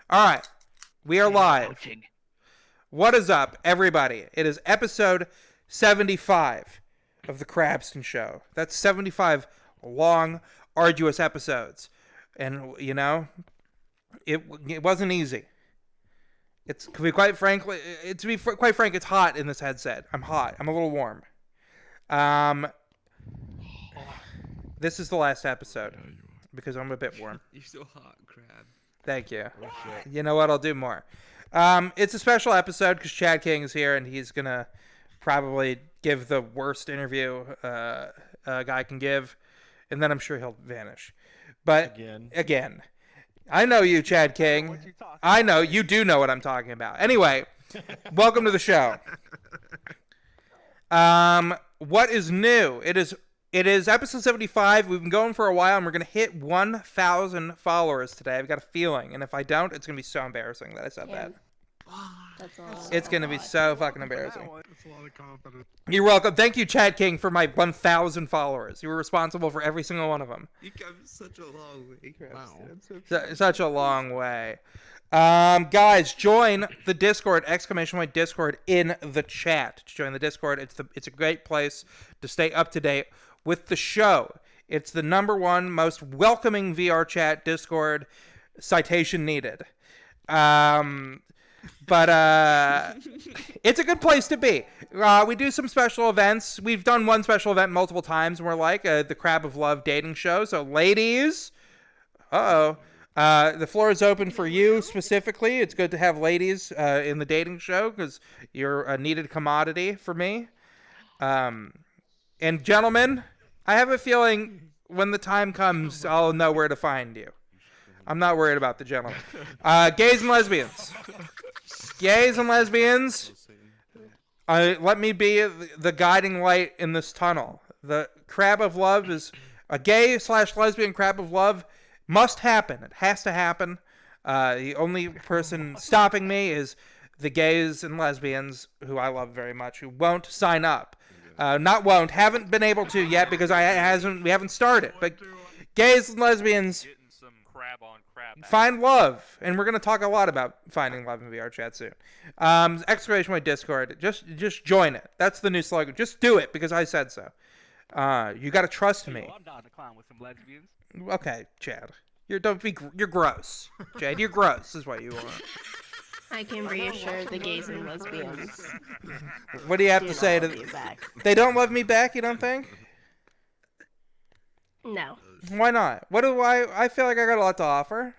All right. We are live. What is up, everybody? It is episode 75 of the Krabston Show. That's 75 long, arduous episodes. And, you know, it wasn't easy. To be quite frank, it's hot in this headset. I'm hot. I'm a little warm. This is the last episode because I'm a bit warm. You're so hot, Crab. Thank you. You know what? I'll do more. It's a special episode because Chad King is here and he's going to probably give the worst interview a guy can give. And then I'm sure he'll vanish. But again, I know you, Chad King. I know. You do know what I'm talking about. Anyway, welcome to the show. What is new? It is episode 75. We've been going for a while, and we're going to hit 1,000 followers today. I've got a feeling. And if I don't, it's going to be so embarrassing that I said that. That's a lot. It's going to be so fucking embarrassing. It's a lot of confidence. You're welcome. Thank you, Chad King, for my 1,000 followers. You were responsible for every single one of them. You come such a long way, Krabster. Wow. Such a long way. Guys, join the Discord, ! Discord in the chat. Join the Discord. It's a great place to stay up to date with the show. It's the #1 most welcoming Vrchat Discord. Citation needed. But it's a good place to be. We do some special events. We've done one special event multiple times, and we're like the Crab of Love dating show. So, ladies, the floor is open for you specifically. It's good to have ladies in the dating show because you're a needed commodity for me. And gentlemen, I have a feeling when the time comes, I'll know where to find you. I'm not worried about the gentlemen. Gays and lesbians. Gays and lesbians, let me be the guiding light in this tunnel. The Crab of Love is a gay/lesbian Crab of Love. Must happen. It has to happen. The only person stopping me is the gays and lesbians, who I love very much, who won't sign up. Haven't been able to yet because we haven't started. But gays and lesbians, find love, and we're gonna talk a lot about finding love in Vrchat soon. ! Discord, just join it. That's the new slogan. Just do it because I said so. You gotta trust me. I'm down to clown with some lesbians. Okay, Chad. You're gross. Chad, you're gross is what you are. I can reassure the gays and lesbians. What do you have to say to them? They don't love me back, you don't think? No. Why not? I feel like I got a lot to offer.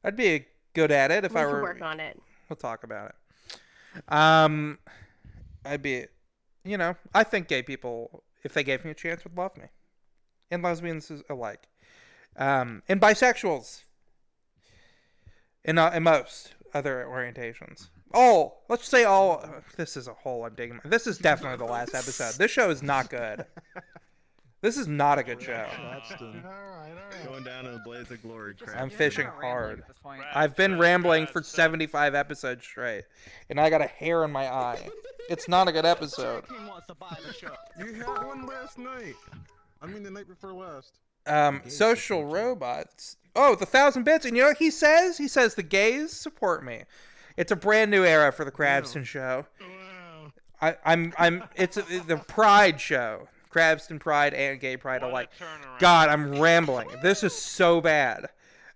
I'd be good at it if I were. We can work on it. We'll talk about it. I think gay people, if they gave me a chance, would love me. And lesbians alike. And bisexuals. And most other orientations. Let's say all. This is a hole I'm digging. This is definitely the last episode. This show is not good. This is not a good show. All right. Going down in a blaze of glory, Crab. I'm fishing hard. I've been rambling for 75 episodes straight, and I got a hair in my eye. It's not a good episode. You had one last night. I mean, the night before last. Social robots. Oh, the 1,000 bits, and you know what he says? He says the gays support me. It's a brand new era for the Krabston Show. Wow. It's the Pride show. Krabston Pride and Gay Pride alike. God, I'm rambling. This is so bad.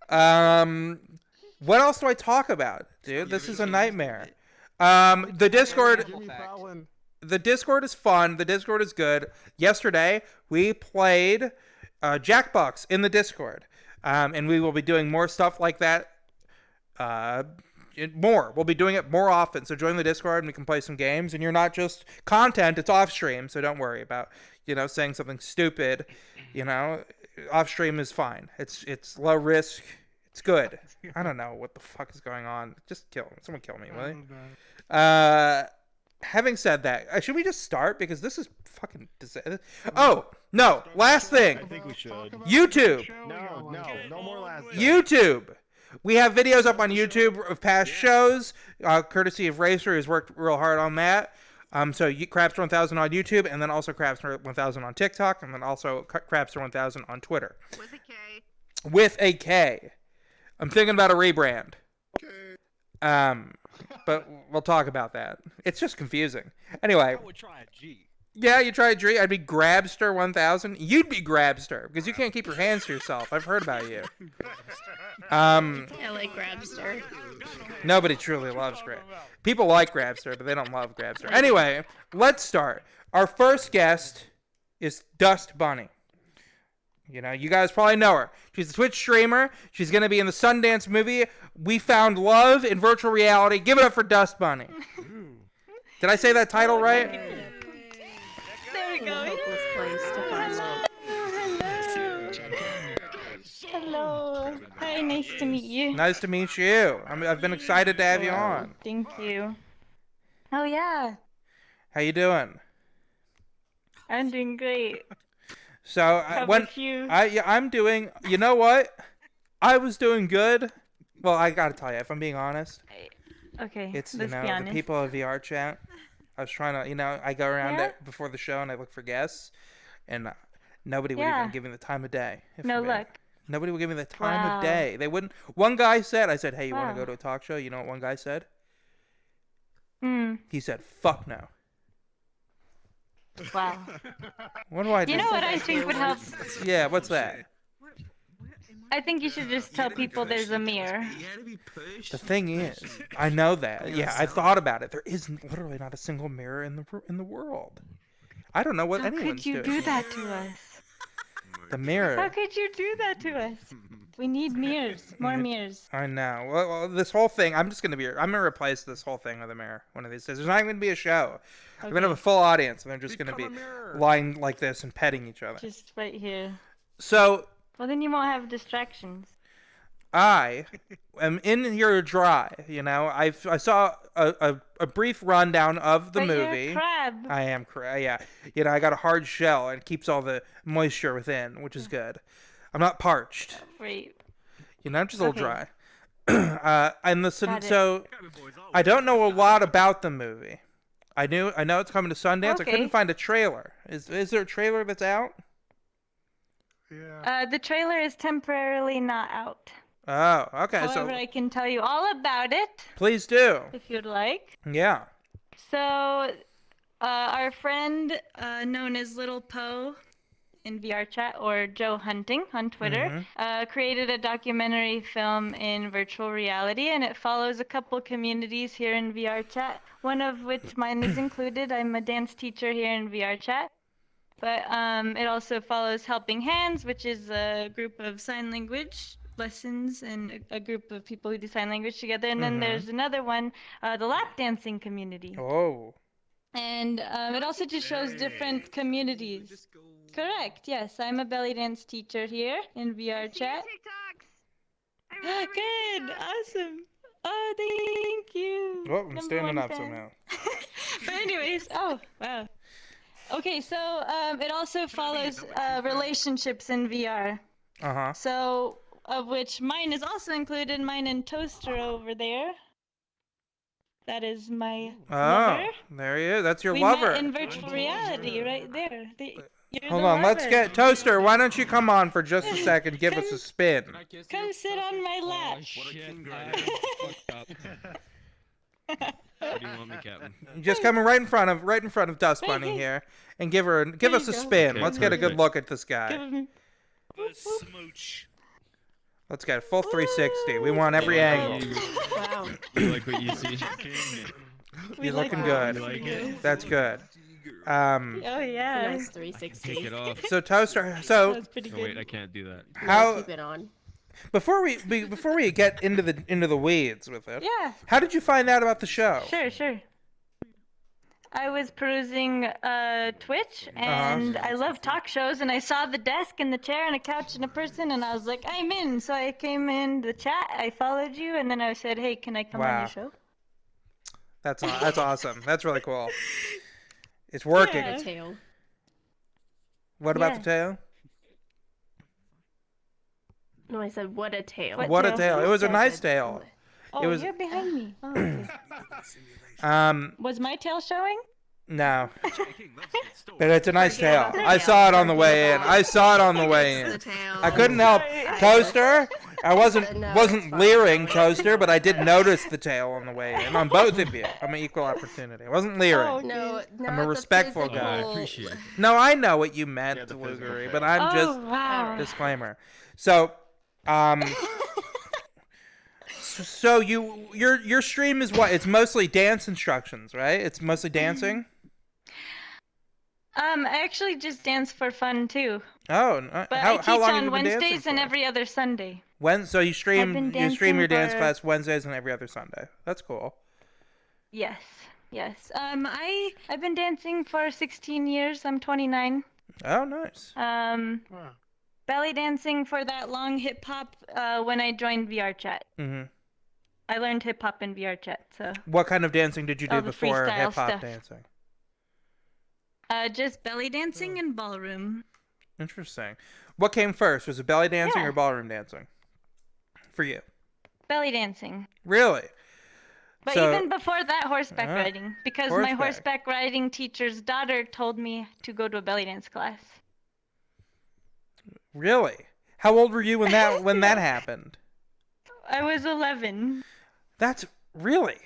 What else do I talk about, dude? This is a nightmare. The Discord is fun. The Discord is good. Yesterday, we played Jackbox in the Discord. And we will be doing more stuff like that. We'll be doing it more often. So join the Discord and we can play some games. And you're not just content, it's off stream. So don't worry about, saying something stupid. Off stream is fine. It's low risk. It's good. I don't know what the fuck is going on. Just someone kill me, will you? Having said that, should we just start? Because this is fucking disaster. Oh, no. Last thing. I think we should. YouTube. No more last. YouTube. We have videos up on YouTube of past shows, courtesy of Racer, who's worked real hard on that. So Krabster 1000 on YouTube, and then also Krabster 1000 on TikTok, and then also Krabster 1000 on Twitter. With a K. With a K. I'm thinking about a rebrand. Okay. But we'll talk about that. It's just confusing. Anyway. I would try a G. Yeah, you tried G. I'd be Grabster 1000. You'd be Grabster because you can't keep your hands to yourself. I've heard about you. I like Krabster. Nobody truly loves Grab. People like Grabster, but they don't love Grabster. Anyway, let's start. Our first guest is Dust Bunny. You know, you guys probably know her. She's a Twitch streamer. She's going to be in the Sundance movie, We Found Love in Virtual Reality. Give it up for Dust Bunny. Did I say that title right? There we In a go. hopeless place to find love. Hello. Hi, nice to meet you. Nice to meet you. I've been excited to have you on. Thank you. Oh yeah, How you doing? I'm doing great. So How when about you? I'm doing, you know what? I was doing good. Well, I gotta tell you, if I'm being honest, Okay, it's let's be the honest. people of Vrchat. I was trying to, I go around Yeah? it before the show and I look for guests, and nobody would Yeah. even give me the time of day. if No I'm being- luck. Nobody would give me the time Wow. of day. They wouldn't. One guy said, I said, hey, you want to Wow. go to a talk show? You know what one guy said? Hmm. He said, fuck no. Wow. What do I do? You know what I think would help? Yeah, what's that? I think you should just tell people there's a mirror. You had to be pushed. The thing is, I know that. Yeah, I thought about it. There is literally not a single mirror in the world. I don't know what How anyone's could you doing. do that to us? The How mirror. could you do that to us? We need mirrors. More mirrors. I know. Well, this whole thing, I'm gonna replace this whole thing with a mirror one of these days. There's not even gonna be a show. We're gonna have a full audience, and they're just gonna be Become a mirror. lying like this and petting each other. Just right here. So Well, then you won't have distractions. I am in your dry. You know, I saw a brief rundown of the But movie. you're a crab. I am yeah. You know, I got a hard shell and it keeps all the moisture within, which is good. I'm not parched. Wait. You know, I'm just a little Okay. dry. And Got it. so I don't know a lot about the movie. I know it's coming to Sundance. I Okay. couldn't find a trailer. Is there a trailer that's out? Yeah. The trailer is temporarily not out. Oh, okay. However, So I can tell you all about it please do. if you'd like. Yeah. So, our friend known as Little Poe in VRChat or Joe Hunting on Twitter created a documentary film in virtual reality, and it follows a couple communities here in VRChat. One of which mine is included. I'm a dance teacher here in VRChat. But it also follows Helping Hands, which is a group of sign language lessons and a group of people who do sign language together. And then there's another one, the lap dancing community. Oh. And it also just shows different communities. Correct, yes. I'm a belly dance teacher here in VRChat. Good, awesome. Oh, thank you. Oh, I'm Number standing one up fan. somehow. But anyways, oh, wow. Okay, so it also follows relationships in VR. Uh-huh. So, of which mine is also included, mine and Toaster over there. That is my Oh, lover. there he is. That's your We lover. met in virtual reality right there. You're Hold the on, let's lover. get Toaster. Why don't you come on for just a second? Give us a spin. Come sit on my lap. Shit, I fucked up. Where do you want me, Captain? Just coming right in front of Dust Bunny here, and give us a you go. spin. Okay, Let's get a good perfect. look at this Give guy. him. Smooch. Let's get a full 360. We want every angle. Wow. You like what you see? You're like looking that. good. You like it? That's good. Oh It's a yeah. nice Take 360. it off. So Toaster, so That's pretty Oh wait, I good. can't do that. how Keep it on. before we get into the weeds with it, Yeah. how did you find out about the show? Sure. I was perusing Twitch, and I love talk shows, and I saw the desk and the chair and a couch and a person, and I was like, I'm in. So I came in the chat, I followed you, and then I said, hey, can I come on Wow. your show? That's awesome. That's really cool. It's working. Yeah. A tail. What about Yeah. the tail? No, I said what a tail. What a tail? tail. It was a I nice said, tail. Oh, was- you're behind me. Oh, okay. Was my tail showing? No. But it's a nice tail. about the I tail. saw it on the way in. Forget I saw it on the way The in. tail. I couldn't help. Sorry. Toaster, I wasn't No, it's fine. leering, Toaster, but I did notice the tail on the way in on both of you. I'm an equal opportunity. I wasn't leering. Oh, No, I'm not a the respectful physical- guy. I appreciate it. No, I know what you meant, Yeah, the physical Lugery, tail. but I'm just wow. disclaimer. So, so your stream is what? It's mostly dance instructions, right? It's mostly dancing. I actually just dance for fun too. Oh, But how I teach long have on you been dancing Wednesdays and for? every other Sunday. So you stream been you stream your dancing dance for- class Wednesdays and every other Sunday. That's cool. Yes. Yes. I've been dancing for 16 years. I'm 29. Oh, nice. Belly dancing for that long hip hop when I joined Vrchat. hmm I learned hip hop in Vrchat, so What kind of dancing did you do All the before freestyle hip hop stuff. dancing? just belly dancing and ballroom. Interesting. What came first? Was it belly dancing Yeah. or ballroom dancing? For you? Belly dancing. Really? But So- even before that, horseback Ah, riding. Because my horseback. horseback riding teacher's daughter told me to go to a belly dance class. Really? How old were you when that happened? I was 11. That's really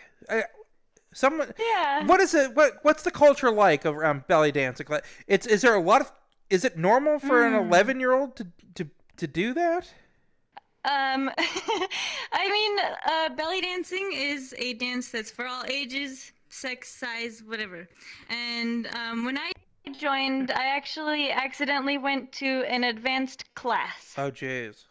someone. Yeah. What is it? What's the culture like around belly dancing? Is there a lot of? Is it normal for an 11-year-old to do that? I mean, belly dancing is a dance that's for all ages, sex, size, whatever. And when I joined, I actually accidentally went to an advanced class Oh, jeez.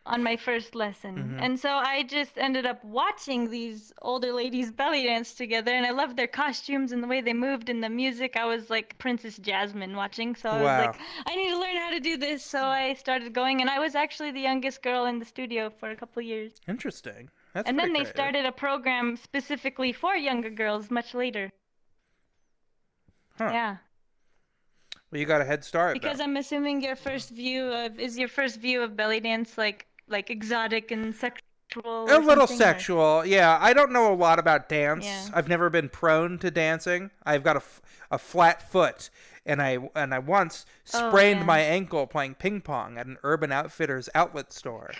on my first lesson. Mhm. And so I just ended up watching these older ladies belly dance together, and I loved their costumes and the way they moved and the music. I was like Princess Jasmine watching, so I Wow. was like, I need to learn how to do this. So I started going, and I was actually the youngest girl in the studio for a couple years. Interesting. That's And then pretty they creative. started a program specifically for younger girls much later. Huh. Yeah. Well, you got a head start. Because though. I'm assuming your first view of belly dance like exotic and sexual. A or little something, or- sexual, yeah. I don't know a lot about dance. Yeah. I've never been prone to dancing. I've got a flat foot, and I once Oh, sprained yeah. my ankle playing ping pong at an Urban Outfitters outlet store.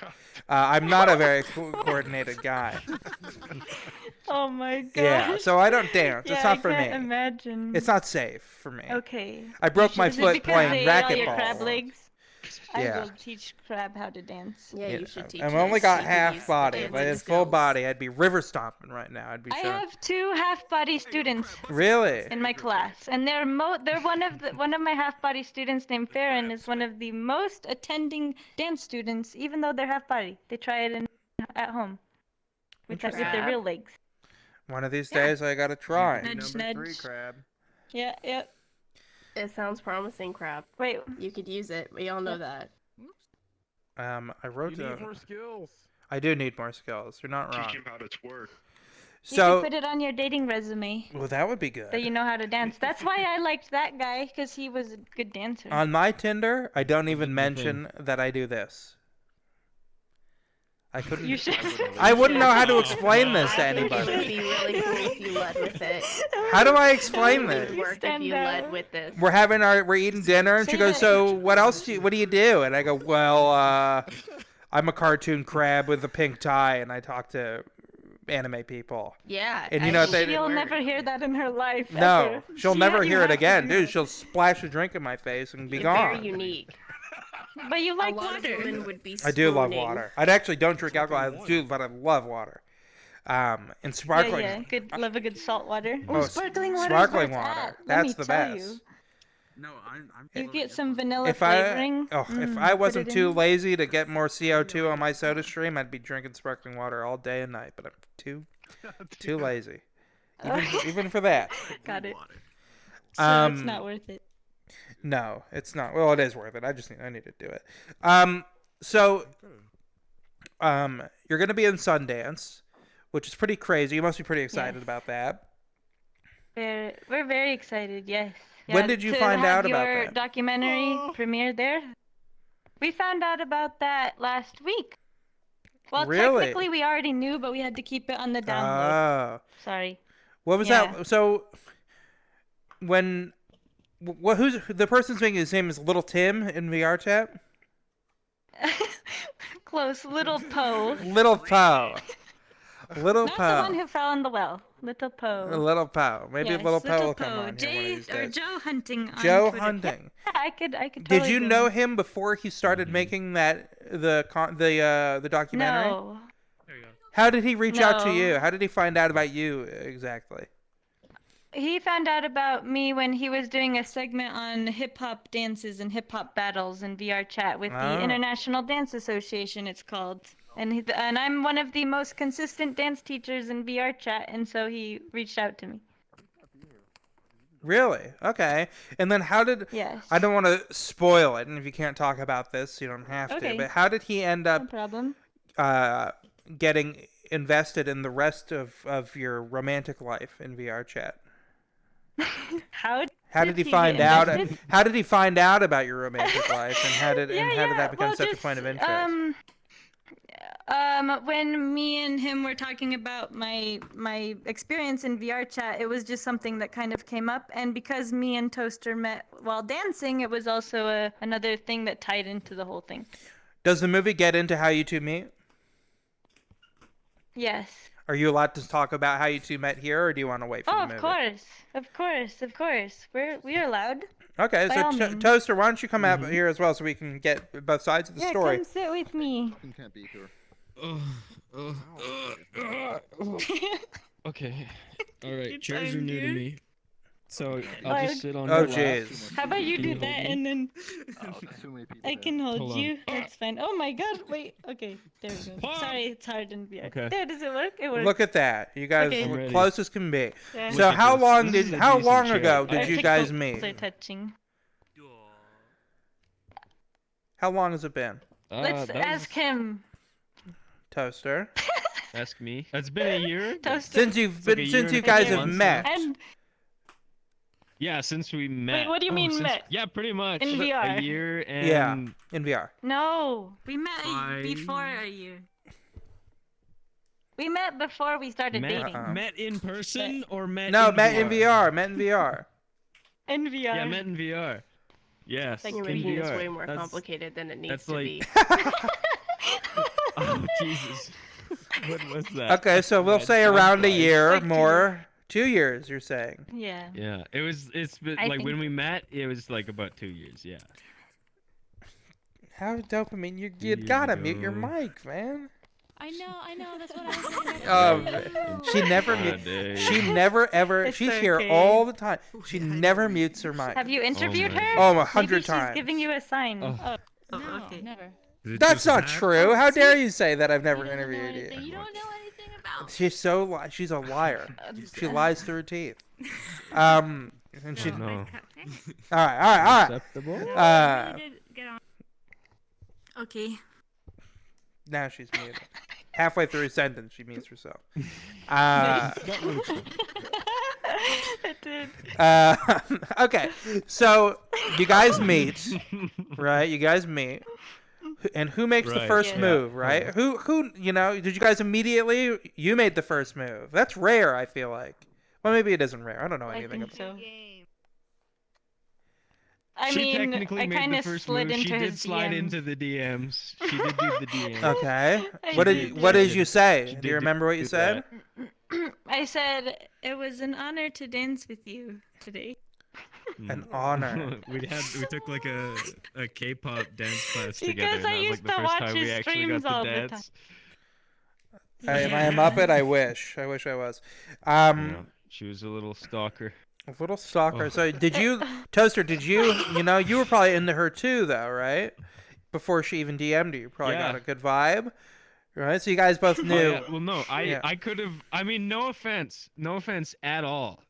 I'm not a very coordinated guy. Oh my god. Yeah, so I don't dance. Yeah, It's not I for can't me. Imagine. It's not safe for me. Okay. I broke my Is it foot because playing they ate all your racquetball. crab legs? Yeah. I will teach Crab how to dance. Yeah, you should teach I've us. only got You could half use the body. If I had dancing full skills. body, I'd be river stomping right now. I'd be I sure. have 2 half-body students Really? in my class, and they're one of my half-body students named Farron is one of the most attending dance students, even though they're half-body. They try it at home with their Interesting. real legs. One of these days, I gotta try. Nudge, Number 3, nudge. Crab. Yeah, yep. It sounds promising, Crab. Wait, You could use it. We all know that. I wrote You need down. more skills. I do need more skills. You're not wrong. Teach him how to twerk. you So, can put it on your dating resume well, that would be good. that you know how to dance. That's why I liked that guy, because he was a good dancer. On my Tinder, I don't even Good mention that I do this. I couldn't. You should. I wouldn't know how to explain this to I think it would anybody. be really cool if you led with it. How do I explain It this? would work if Stand you up. led with this. We're eating dinner, and she Say goes, that. "So what else what do you do?" And I go, "Well, I'm a cartoon crab with a pink tie, and I talk to anime people." Yeah. And you I know think they- it would She'll work. never hear that in her life. No, ever. she'll You never you hear it have to again, do dude. She'll splash a drink in my face and be You're very gone. unique. that. But you like a lot of water. women would be I do love swooning. water. I actually don't drink alcohol. I do, but I love water. And sparkling. Yeah, good. Love a good salt water. Oh, sparkling water. sparkling is where it's water. at, let That's me the tell best. You. No, I'm. You get some vanilla If I flavoring. if I put wasn't it too in. lazy to get more CO2 on my soda stream, I'd be drinking sparkling water all day and night. But I'm too lazy. Even for that. Got it. So Um, it's not worth it. No, it's not. Well, it is worth it. I need to do it. So you're gonna be in Sundance, which is pretty crazy. You must be pretty excited Yes. about that. We're very excited. Yes. When Yeah, did you to find have out about your that? documentary premiere there? We found out about that last week. Well, Really? technically we already knew, but we had to keep it on the download. Oh, Sorry. what was Yeah. that? So when who's the person's making his name is Little Tim in VR chat? Close, little Poe. Little Poe. Little Not the one Poe. who fell in the well. Little Poe. Little Poe. Maybe Yes, Little Poe Little will come Poe. on here one of these Or days. Joe Hunting on Joe Twitter. Hunting. Yeah, I could Did totally you do know him. him before he started making the documentary? No. There you go. How did he reach out to No. you? How did he find out about you exactly? He found out about me when he was doing a segment on hip-hop dances and hip-hop battles in VRChat with Oh. the International Dance Association, it's called. And I'm one of the most consistent dance teachers in VRChat, and so he reached out to me. Really? Okay. And then how did... Yes. I don't want to spoil it, and if you can't talk about this, you don't have to. Okay. But how did he end No up problem. getting invested in the rest of your romantic life in VRChat? How Did he he find get out? invested? How did he find out about your romantic life, and how did Yeah, that become well, such a just, point of interest? When me and him were talking about my experience in VRChat, it was just something that kind of came up, and because me and Toaster met while dancing, it was also another thing that tied into the whole thing. Does the movie get into how you two meet? Yes. Are you allowed to talk about how you two met here, or do you want to wait for Oh, the of movie? course. We are allowed. Okay, By all so means. Toaster, why don't you come out here as well so we can get both sides of the Yeah, story? come sit with me. Fucking can't be here. Okay. All right. You Chairs are timed new to you? me. So Oh, I'll just sit on Oh, your lap. jeez. How about you Can do you that hold me? and then Too many people I can hold Hold on. you. That's fine. Oh my god, wait. Okay, there we go. Ah! Sorry, it's hard in VR. Okay. There, does it work? It works. Look at that. You guys Okay. I'm look ready. close as can be. Yeah. So Look at how this. long This is a how decent long chair. ago Our did you kick guys boots meet? are touching. How long has it been? Let's ask him. Toaster. Ask me. It's been a year. Toaster. Since you like a year since and you a guys couple have months met. And Yeah, since we met. what do you mean since- met? Yeah, pretty much. In VR. A year and. Yeah, in VR. No, we met Fine. before a year. We met before we started Met, dating. Uh-uh. met in person or met No, in met VR? in VR. Met in VR. In VR. Yeah, met in VR. Yes, You're in making this VR. way more That's- complicated than it needs that's to like- be. Oh, Jesus. What was that? Okay, so we'll Red say around a flags. year, Like 2 more 2 years. You're saying. Yeah. Yeah, it's been, I like when think- we met, it was like about 2 years, yeah. How dopamine? You Years gotta mute your ago. mic, man. I know, that's what I was saying. She never Ah, mute. dang. She never ever. It's She's here okay. all the time. She never mutes her mic. Have you interviewed my her? Oh, Maybe 100 she's times. giving you a sign. Oh. Oh, No, okay. never. Is it That's just not that? true. How see? dare you say that I've never You don't know interviewed anything. you? You don't know anything about. She's a liar. She lies through her teeth. And she. Oh, no. All right. Acceptable? Okay. Now she's muted. Halfway through a sentence, she mutes herself. It did. Okay, so you guys meet, right? You guys meet, and who makes the Right. first Yeah. move, right? Who? You know, did you guys immediately? You made the first move. That's rare. I feel like. Well, maybe it isn't rare. I don't know I anything think about. so. I She mean, technically I made kind the of first slid move. into She his did slide DMs. into the DMs. She did do the DMs. Okay. I What did. did you say? She Do did you remember what you do said? that. I said it was an honor to dance with you today. An honor. we took like a K-pop dance class Because together. and I that was used like the to first watch time his we actually streams got all to the time. dance. Am I a Muppet? I wish. I wish I was. Yeah, she was a little stalker. A little stalker. Oh. So did you, Toaster? Did you? You know, you were probably into her too, though, right? Before she even DM'd you, you probably got Yeah. a good vibe, right? So you guys both Oh, knew. yeah. Well, no, Yeah. I could have. I mean, no offense at all.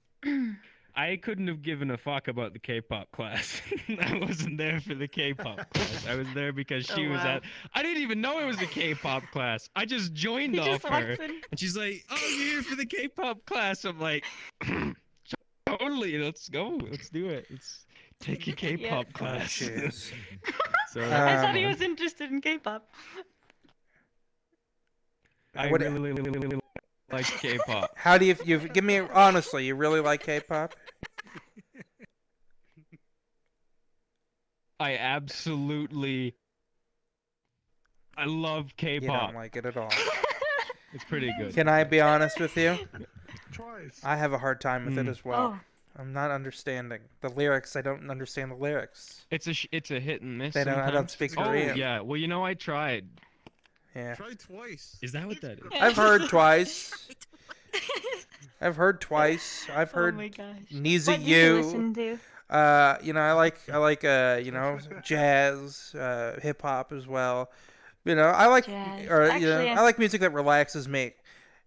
I couldn't have given a fuck about the K-pop class. I wasn't there for the K-pop class. I was there because she Oh, was wow. at. I didn't even know it was a K-pop class. I just joined He off just her, walks in. and she's like, "Oh, you're here for the K-pop class." I'm like, "Totally, let's go. Let's do it. Let's take a K-pop Oh, class." jeez. So I thought he Um, was interested in K-pop. I What- really like K-pop. How do you give me honestly? You really like K-pop? I absolutely I love You K-pop. don't like it at all. It's pretty good. Can I be honest with you? Twice. I have a hard time with it as well. Oh. I'm not understanding the lyrics. I don't understand the lyrics. It's a hit and miss. They don't. I don't sometimes. speak Oh Korean. yeah. Well, you know, I tried. Yeah. Try twice. Is that what that is? I've heard twice. I've heard twice. I've Oh heard my gosh. Nizi What did you You. listen to? You know, I like you know, jazz, hip hop as well. You know, I like Jazz. or you Actually, know, I like music that relaxes me.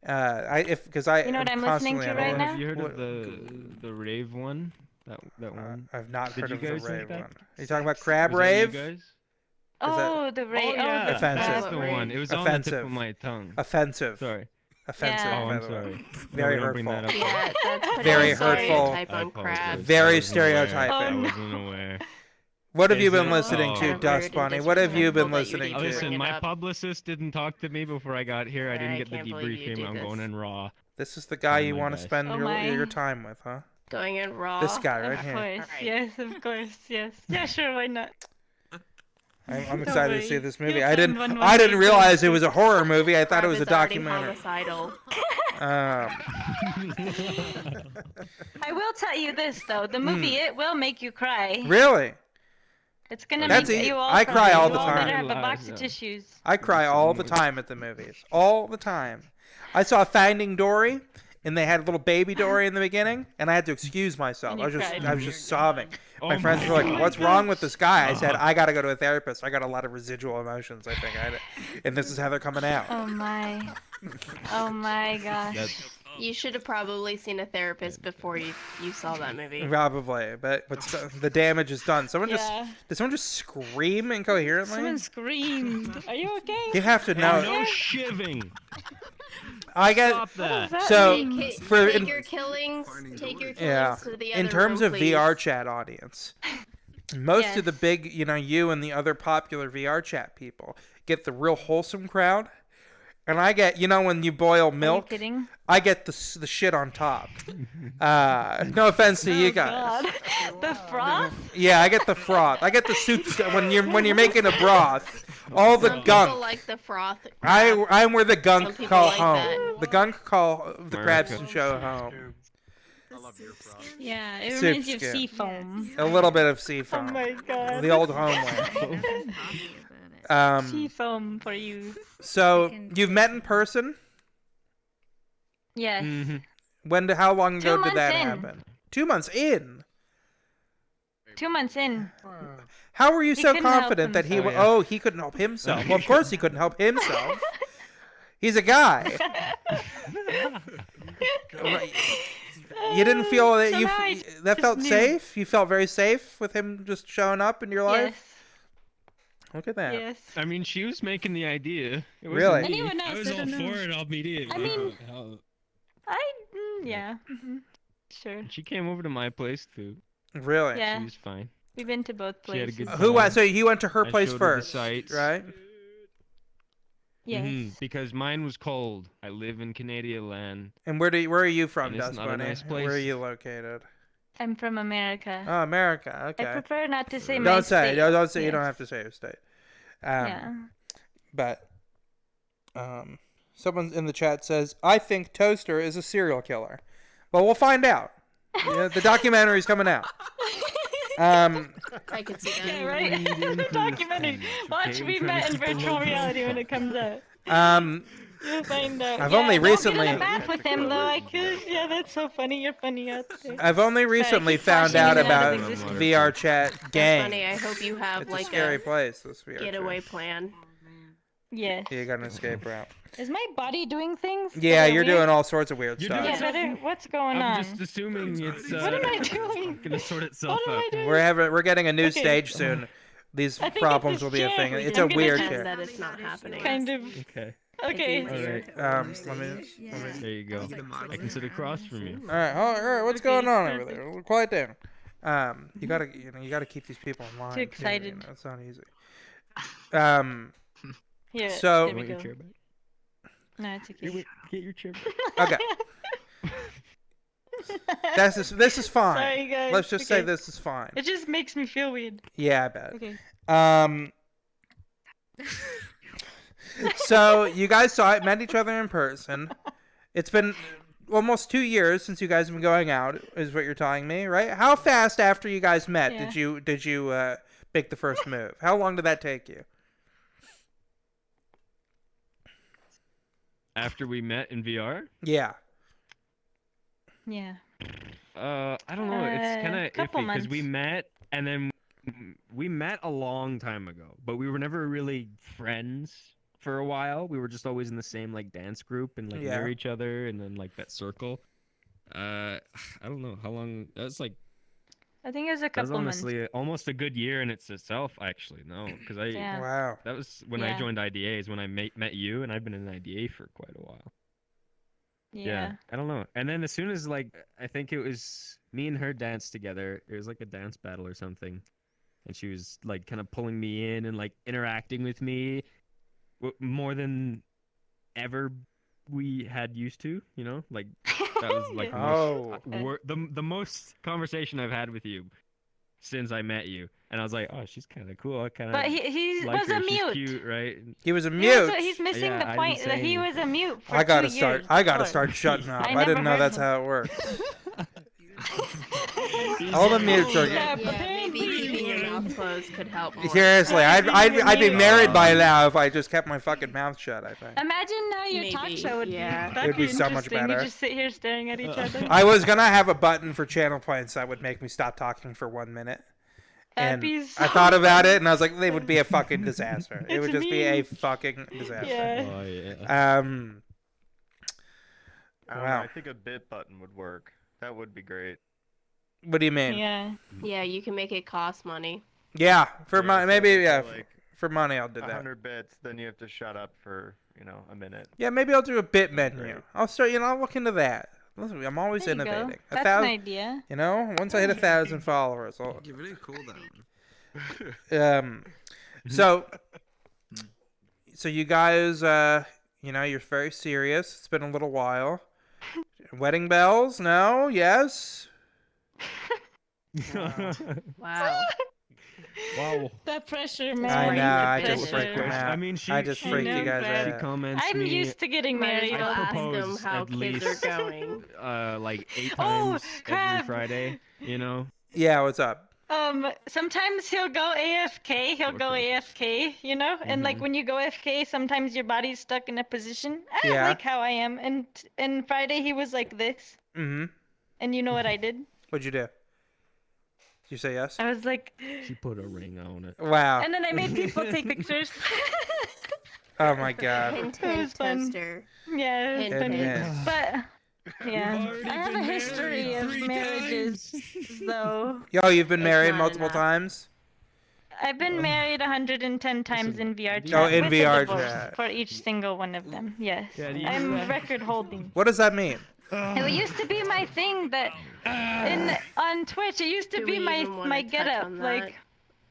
Because I You know what am I'm listening constantly to on right a- now? Have you heard What- of the rave one? That one. I've not Did heard you of the guys like rave that? one. Are you talking about Crab Was that you Rave? guys? Oh, the rave. yeah. Oh, the Offensive. That's crab the rave. one. It was on the tip Offensive. of my tongue. Offensive. Sorry. Offensive. Yeah. Oh, by I'm the way. sorry. Very No, we don't bring hurtful. that up. Yeah, that's pretty Very sorry hurtful. type I on apologize. crabs. Very I wasn't stereotyping. aware. I wasn't aware. What have Is you been it- listening oh. to, Kind of Dust rude and Bunny? What have you been disrespectful that listening you to? didn't Listen, bring it my up. publicist didn't talk to me before I got here. I didn't I get the can't believe you debriefing. do I'm this. going in raw. This is the guy Oh you my want to gosh. spend Oh your my. time with, huh? Going in raw. This guy right Of here. course. Alright. Yes, of course. Yes. Yeah, sure. Why not? I'm Don't excited to worry. see this movie. You'll I find one I didn't day, realize it don't was a horror movie. I thought it Crab was a is already documentary. homicidal. I will tell you this though. The movie It will make you cry. Really? It's gonna That's make it. you all I cry all You the all time. better have a Lies, box of yeah. tissues. I cry all the time at the movies. All the time. I saw Finding Dory, and they had a little baby Dory in the beginning, and I had to excuse myself. And I you was cried. just sobbing. My Oh friends were my like, "What's wrong with this guy?" I said, Uh-huh. "I gotta go to a therapist. I got a lot of residual emotions. I think, and this is how they're coming out." Oh my. Oh my gosh. That's You should have probably seen a therapist before you saw that movie. Probably, but the damage is done. Did someone just scream incoherently? Someone screamed. Are you okay? You have to no know. shiving. I get Stop that. so Take, for take in, your killings. Take your killings yeah. to the other In terms room, of please. VR chat audience, most of the Yes. big, you and the other popular VR chat people get the real wholesome crowd, and I get, when you boil Are you milk, kidding? I get the shit on top. No offense to you Oh, guys. God. The froth? Yeah, I get the froth. I get the soup when you're making a broth. All the Some gunk. people like the froth. I'm where the Some gunk people call like home. that. The gunk call the America. Krabston Show home. Yeah, it Soup reminds you of skin. sea foam. A little bit of sea Oh foam. my god. The old home way. Sea foam for you. So you've met in person. Yes. Mhm. How long ago 2 did that months in. happen? 2 months in. 2 months in. How were you He so couldn't help confident that he? himself. Oh, he couldn't help himself. Well, of course he couldn't help himself. He's a guy. You didn't feel that So you now I that just felt knew. safe. You felt very safe with him just showing up in your life. Yes. Look at that. Yes. I mean, she was making the idea. It wasn't Really? me. Anyone else? I was all don't know. for it immediately. I mean- How- Yeah. Sure. She came over to my place too. Really? Yeah. She was fine. We've been to both She had a places. good Who? time. So you went to her I place showed her the first, sights. right? Yes. Mhm, because mine was cold. I live in Canadian land. And where are you from, And it's Dust not a Bunny? nice Where are place. you located? I'm from America. Oh, America. I Okay. prefer not to say my Don't say. state. Don't say. You Yes. don't have to say your state. Yeah. But someone in the chat says, "I think Toaster is a serial killer." Well, we'll find out. Yeah, the documentary's coming out. I could see Yeah, that. right? the documentary. Watch, we met in virtual reality when it comes out. You'll find out. I've Yeah, only don't get recently- in a bath with him though. I could. Yeah, that's so funny. You're funny out there. I've only recently keep found flashing out it out about of existence. VR chat That's gang. funny. I hope you have It's a like scary a place. This VR getaway chat. plan. Yes. You got an escape route. Is my body doing things? Yeah, that are you're weird? doing all sorts of weird You're stuff. doing Yeah, better. What's going I'm on? just assuming it's What am I doing? gonna sort itself What am I out. doing? We're getting a new Okay. stage soon. These I think it's problems this will be a chair thing. we It's did. a I'm gonna weird test chair. That it's not happening. Kind of. okay. Okay. It's All easier. right. Let me. There you go. I can sit across from you. All right. What's Okay, going on over perfect. there? Quiet down. You gotta keep these people in line. Too excited. It's not easy. Here. So- there we Want your go. chair back? No, it's okay. Get your chair back. Okay. This is fine. Sorry, guys. Let's just say Okay. this is fine. It just makes me feel weird. Yeah, I bet. Okay. So you guys met each other in person. It's been almost 2 years since you guys have been going out, is what you're telling me, right? How fast after you guys met Yeah. did you make the first move? How long did that take you? After we met in VR? Yeah. Yeah. I don't know. It's kind of couple iffy because we months. met and then we met a long time ago, but we were never really friends for a while. We were just always in the same like dance group and like Yeah. near each other and then like that circle. I don't know how long. That was like I think it was a that was couple months. honestly almost a good year in itself. Actually, no, because Yeah. Wow. that was when I Yeah. joined IDA. Is when I met you, and I've been in IDA for quite a while. Yeah. I don't know. And then as soon as like I think it was me and her danced together. It was like a dance battle or something, and she was like kind of pulling me in and like interacting with me more than ever we had used to. You know, like that was like the most conversation I've had with you since I met you. And I was like, oh, she's kind of cool. I kind of But he like was her. a She's mute. cute, right? He was a He mute. was he's missing Yeah, the I point didn't that say he was anything. a mute for I gotta 2 start. years I gotta before. start shutting up. I I didn't never know heard that's him. how it works. All the mutes are. Yeah, maybe keeping your mouth closed could help more. Seriously, I'd be married by now if I just kept my fucking mouth shut. I think. Imagine now your talk Maybe, show would yeah. be. That'd It'd be so much interesting. better. We just sit here staring at each other. I was gonna have a button for channel points that would make me stop talking for 1 minute. That'd And be so I thought about it, and I was like, they would be a fucking disaster. It It's would just be a mean. fucking disaster. Yeah. Oh yeah. I don't know, Wow. I think a bit button would work. That would be great. What do you mean? Yeah. Yeah, you can make it cost money. Yeah, for Yeah, money, so maybe. if Yeah, you're, like for money, I'll do that. 100 bits, then you have to shut up for, a minute. Yeah, maybe I'll do a bit menu. Great. I'll start. I'll look into that. Listen, I'm always There you go. innovating. That's an idea. You know, once I hit 1,000 followers, I'll, Give it a cool down. so you guys, you're very serious. It's been a little while. Wedding bells? No? Yes? Wow. Wow. That pressure, I man. know. I The just pressure. freaked him out. I mean, she. I just she- freaked you know, guys Brad. She out. comments I'm me. used to getting Might as married. well ask them propose how at kids least- are going. Like 8 Oh, times every crap. Friday. You know. Yeah, what's up? Sometimes he'll go AFK. He'll go Okay. AFK, you know? And like Mhm. when you go AFK, sometimes your body's stuck in a position. I don't Yeah. like how I am. And Friday he was like this. Mm-hmm. And you know what I did? What'd you do? Did you say yes? I was like, She put a ring on it. Wow. and then I made people take pictures. Oh my god. Hint, It was hint, fun. toaster. Yeah, it was Hint, funny. hint. But yeah, already I have a been history married of 3 marriages, though. Yo, you've been It's married not multiple enough. times? I've been married 110 times in VR chat. Oh, in with a VR divorce chat. for each single one of them. Yes, Yeah, do you I'm do that? record holding. What does that mean? It used to be my thing that on Twitch. It used to Do be we my even wanna my touch get up. on that? Like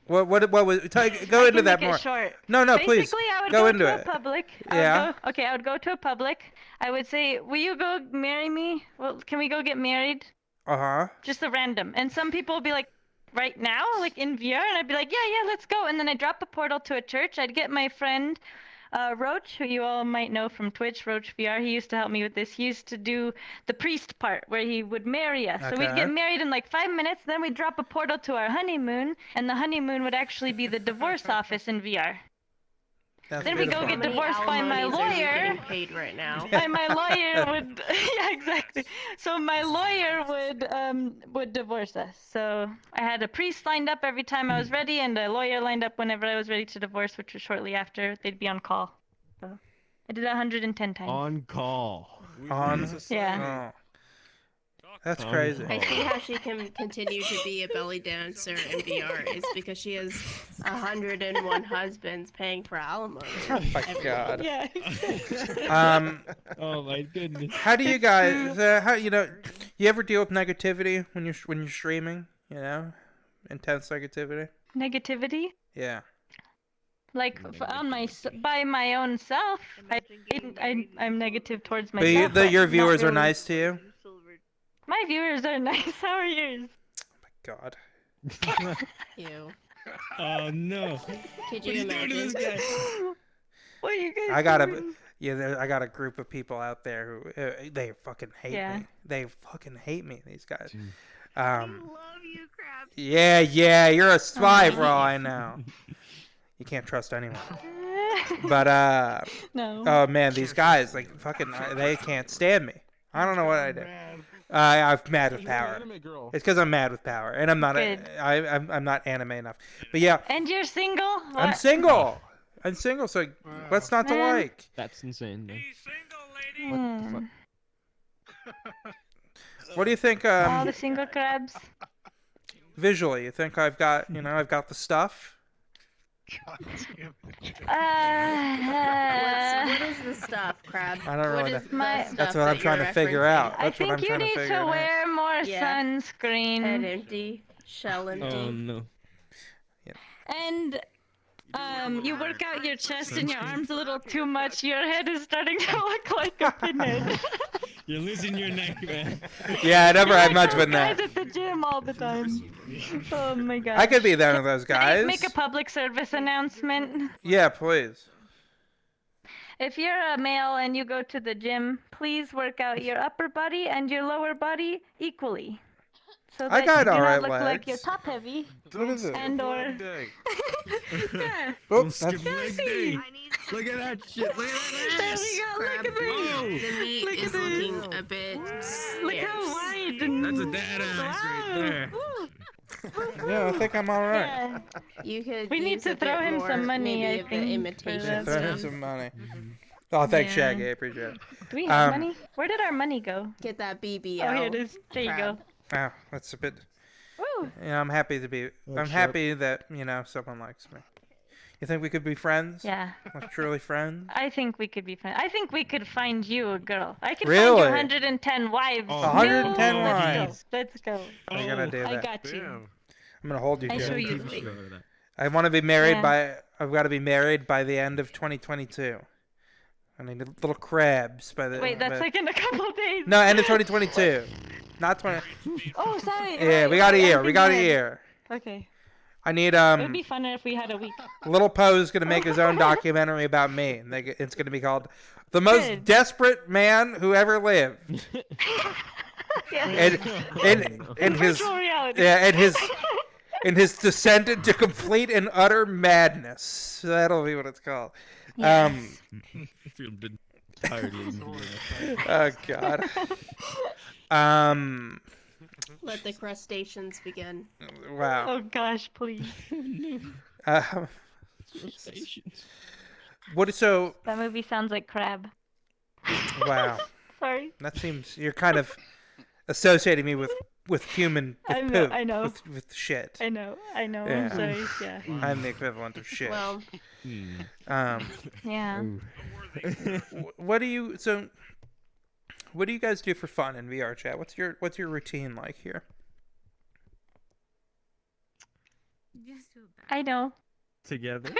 What was? Go I into can that make more. It short. No, please. Basically, I would Go go into to it. a public. Yeah. I would go to a public. I would say, "Will you go marry me? Well, can we go get married?" Uh-huh. Just a random. And some people would be like, "Right now, like in VR," and I'd be like, "Yeah, let's go." And then I drop a portal to a church. I'd get my friend. Roach, who you all might know from Twitch, Roach VR, he used to help me with this. He used to do the priest part where he would marry us. So we'd Okay. get married in like 5 minutes, then we'd drop a portal to our honeymoon, and the honeymoon would actually be the divorce office in VR. That's Then we go beautiful. get How many divorced by my alimonies are you lawyer. getting paid right now? And my lawyer would yeah, exactly. So my lawyer would divorce us. So I had a priest lined up every time I was ready, and a lawyer lined up whenever I was ready to divorce, which was shortly after. They'd be on call. So I did it 110 times. On call. On. Yeah. Oh. That's On crazy. I see how she can continue to be a belly dancer in VR is because she has 101 husbands paying for alimony. Oh my god. Yeah. Oh my goodness. How do you guys? You ever deal with negativity when you're streaming? You know, intense negativity. Negativity? Yeah. Like by my own self, I'm negative towards But myself. your not viewers are really- nice to you. My viewers are nice. How are yours? God. Ew. Oh no. Could What are you you doing to imagine? this guy? What are you guys I got doing? I got a group of people out there who they fucking hate Yeah. me. They fucking hate me. These guys. I love you, Krabs. Yeah, you're a spy my for all I know. You can't trust anyone. But No. oh man, these guys like fucking they can't stand me. I don't know what I did. I'm mad with You're an power. anime girl. It's because I'm mad with power, and I'm not. Good. I'm not anime enough. But yeah, And you're single? I'm What? single. I'm single, so what's not to Man. like? That's insane. Man. Hmm. What do you think? All the single crabs. Visually, you think I've got I've got the stuff? God damn it. What is the stuff, Crab? I don't What really is know. the My- stuff That's what I'm that trying you're to figure referencing? out. I That's what I'm think you trying to need figure to out. wear more Yeah. sunscreen. Head empty, shell empty. Oh no. And you work out your chest and your arms a little too much. Your head is starting to look like a pinhead. You're losing your neck, man. Yeah, I never had much Those with guys that. at the gym all the time. Oh my god. I could be one of those guys. Make a public service announcement. Yeah, please. If you're a male and you go to the gym, please work out your upper body and your lower body equally. So I that got you do alright not look like you're legs. top heavy. What is it? And or Leg day. yeah. Oh, Don't skip leg day. I need Look at that shit. Look at that There ass. we go. Look Crab, at this. the meat Look is at this. looking a bit Look scarce. how wide. And... That's a dad ass right there. Yeah, I think I'm all right. Yeah. You could. We need use to a throw bit him more, some money, maybe I of the think, for imitation that. Throw him stuff. some money. Oh, thanks, Yeah. Shaggy. I appreciate it. Do we have Um, money? Where did our money go? Get that BBL. Oh, here it is. There you go. crab. Wow, that's a bit. Woo. Yeah, I'm happy to be. I'm happy that someone likes me. You think we could be friends? Yeah. Like truly friends? I think we could be friends. I think we could find you a girl. I can Really? find you 110 wives. Oh, 110 No, wives. Let's go. How are you gonna do I that? got you. Damn. I'm gonna hold you I to show it. you. I want to be married Yeah. by. I've got to be married by the end of 2022. I need little crabs by the. Wait, that's by- like in a couple of days. No, end of 2022. Not 20. Oh, sorry. Yeah, right, we got a right, year. I'm We got a thinking year. ahead. Okay. I need It would be funner if we had a week. Little Poe's gonna make his own documentary about me. And it's gonna be called "The Most Good. Desperate Man Who Ever Lived." Yeah. And his Virtual reality. yeah, and his descent into complete and utter madness. So that'll be what it's called. Filmed entirely in video. Oh God. Let the crustaceans begin. Wow. Oh gosh, please. What? So That movie sounds like crab. wow. Sorry. That seems you're kind of associating me with human with I know, poop, I know. with shit. I know. I'm Yeah. sorry. Yeah. I'm the equivalent of shit. Well, Yeah. What do you guys do for fun in VR chat? What's your routine like here? I know. Together.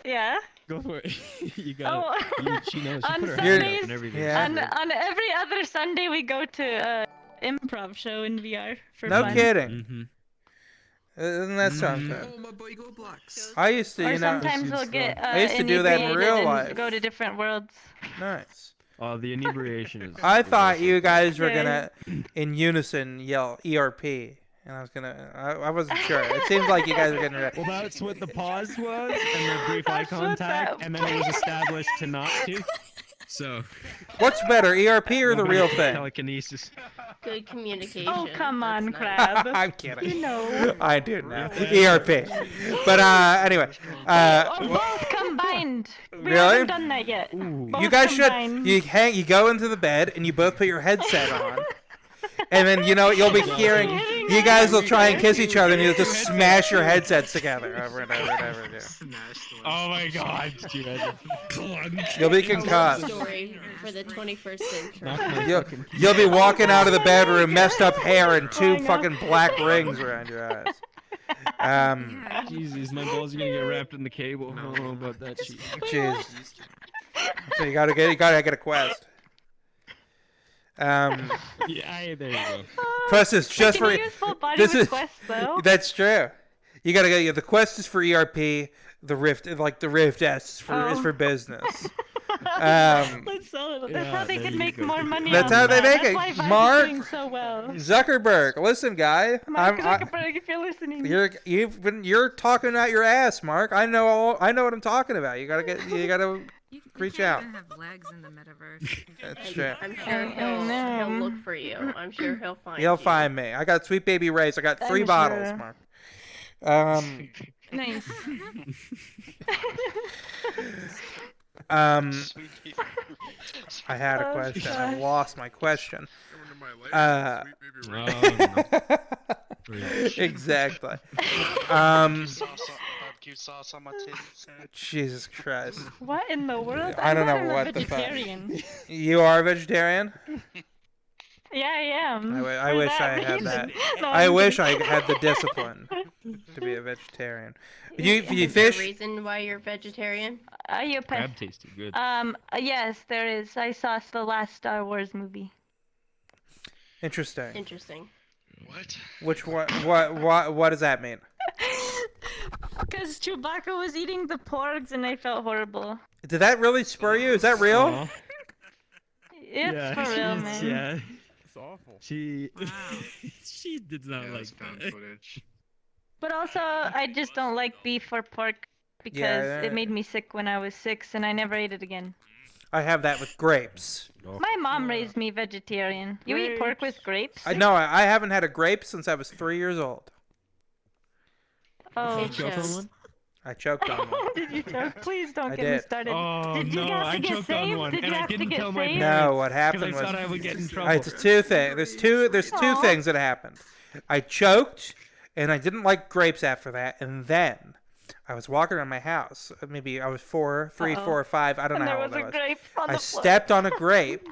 Yeah. Go for it. You got it. Oh. She knows. She On put her hand up Sundays- and everything. Yeah. On every other Sunday, we go to improv show in VR for No fun. kidding. Mm-hmm. Doesn't that sound Oh, good? my boy, go blacks. I used to, Or you know, sometimes we'll get I used to do that in inebriated real and life. go to different worlds. nice. Oh, the inebriation is. I is thought also you fun. guys were Yeah. gonna, in unison, yell ERP, and I was gonna. I wasn't sure. It seemed like you guys were getting ready. Well, that's what the pause was, and the brief eye That's what contact, that and then it was established to not to. So. What's better, ERP or the real thing? Telekinesis. good communication. Oh, come on, That's nice. Crab. I'm kidding. You know. I do now. ERP. But anyway, Or both combined. We Really? haven't done that yet. Ooh. Both you guys combined. should. You go into the bed and you both put your headset on. And then you'll be hearing. You guys will try and kiss each other, and you'll just smash your headsets together over and over and over again. Oh my God, dude. You'll be Love concussed. story for the 21st century. You'll be walking out of the bedroom, messed up hair and I two know. fucking black rings around your eyes. Jesus, my balls are gonna get wrapped in the cable. I don't know about that shit. Jeez. So you gotta get a quest. Yeah, there you go. Quest is just Can for. you use full body this with is- Quest, though? That's true. You gotta go. The quest is for ERP. The Rift, like the Rift S is for business. That's how Yeah, they there could you make go. more money. That's off how they that. make it. That's why Vice Mark is doing so well. Zuckerberg, listen, guy. Mark Zuckerberg, if you're listening. You're talking out your ass, Mark. I know what I'm talking about. You gotta You reach can't out. even have legs in the metaverse. That's true. I'm sure he'll look for you. I'm sure he'll find you. He'll find me. I got Sweet Baby Ray's. I got 3 I'm bottles, sure. Mark. Nice. I had a question. I lost my question. Exactly. Barbecue sauce on my titties. Jesus Christ. What in the world? I don't know I'm what a the fuck. vegetarian. You are a vegetarian? Yeah, I am. I For wish that I had reason. that. No, I I'm wish kidding. I had the discipline to be a vegetarian. You Is there a fish? reason why you're vegetarian? You Crab tasted good. yes, there is. I saw the last Star Wars movie. Interesting. Interesting. What? Which one? What does that mean? Because Chewbacca was eating the porgs and I felt horrible. Did that really spur you? Is that real? Aw. It's for real, man. Yeah. It's awful. She Wow. she did not like found that. footage. But also, I just don't like beef or pork because Yeah. it made me sick when I was 6 and I never ate it again. I have that with grapes. My mom raised me vegetarian. You eat pork with grapes? No, I haven't had a grape since I was 3 years old. Oh, It shows. I choked on one. Did you choke? Please don't I get me did. started. Oh Did you no, have to I get choked on saved? one, Did and you I have to didn't get tell my saved? parents. No, what Because happened I was thought I would get in trouble. it's two things. There's two Aw. things that happened. I choked, and I didn't like grapes after that. And then I was walking around my house. Maybe I was 4, 3, Uh-oh. 4, or 5. I don't And know there how was old a I was. grape on I the floor. stepped on a grape,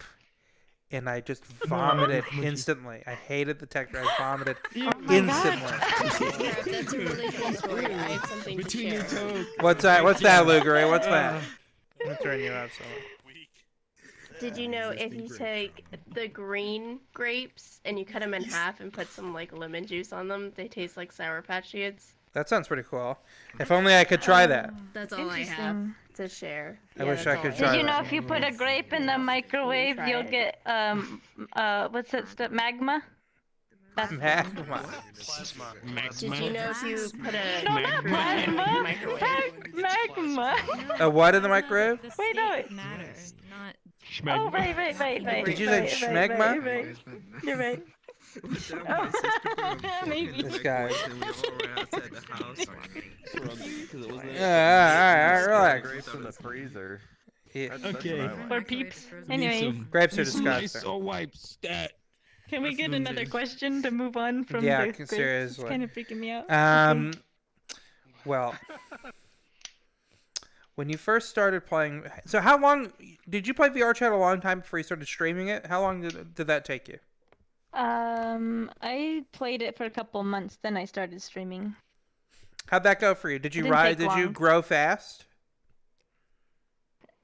and I just vomited instantly. I hated the texture. I vomited instantly. Crab, that's a really cool story. I have something to Between your share. toes. What's that? What's that, Luger? What's that? I'm gonna turn you up so. Did you know if you take the green grapes and you cut them in half and put some like lemon juice on them, they taste like Sour Patch Kids? That sounds pretty cool. If only I could try that. That's all I have Interesting. to share. I wish I could Did try you know that. if you put a grape in the microwave, try you'll it. get what's that stuff? Magma. That's Magma. Plasma. Did you know if you put a no, not grapefruit in the plasma. microwave? Magma. A what in the microwave? The Wait, no, state it- matter, not Oh, right. Did you say schmegma? Right. You're right. Maybe. This guy. And we all ran outside the house. Yeah, all right, relax. Grapes in the freezer. Yeah. That's Okay. what I like. For peeps. frozen. Anyways, Grapes are Some nice disgusting. soul wipes. Stat. can we get another question to move on from Yeah, the grapes? seriously. It's kind of freaking me out. Well, when you first started playing, so how long did you play VRChat? A long time before you started streaming it. How long did that take you? I played it for a couple months, then I started streaming. How'd that go for you? Did you didn't rise? take Did you long. grow fast?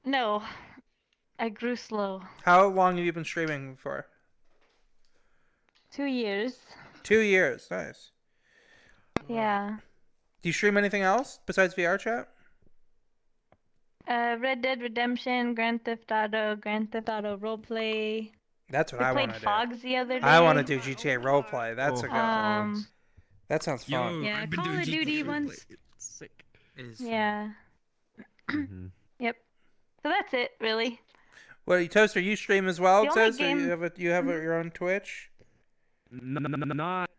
No, I grew slow. How long have you been streaming for? 2 years. 2 years. Nice. Yeah. Do you stream anything else besides VRChat? Red Dead Redemption, Grand Theft Auto Roleplay. That's what We I played want to do. Fogs the other day. I want to do GTA roleplay. That's a good one. That sounds fun. Yeah, I've been Call doing of Duty GTA once. Sick. Yeah. Yep. So that's it, really. Well, Toaster, you stream as well. The It only says or game- you have your own Twitch. Not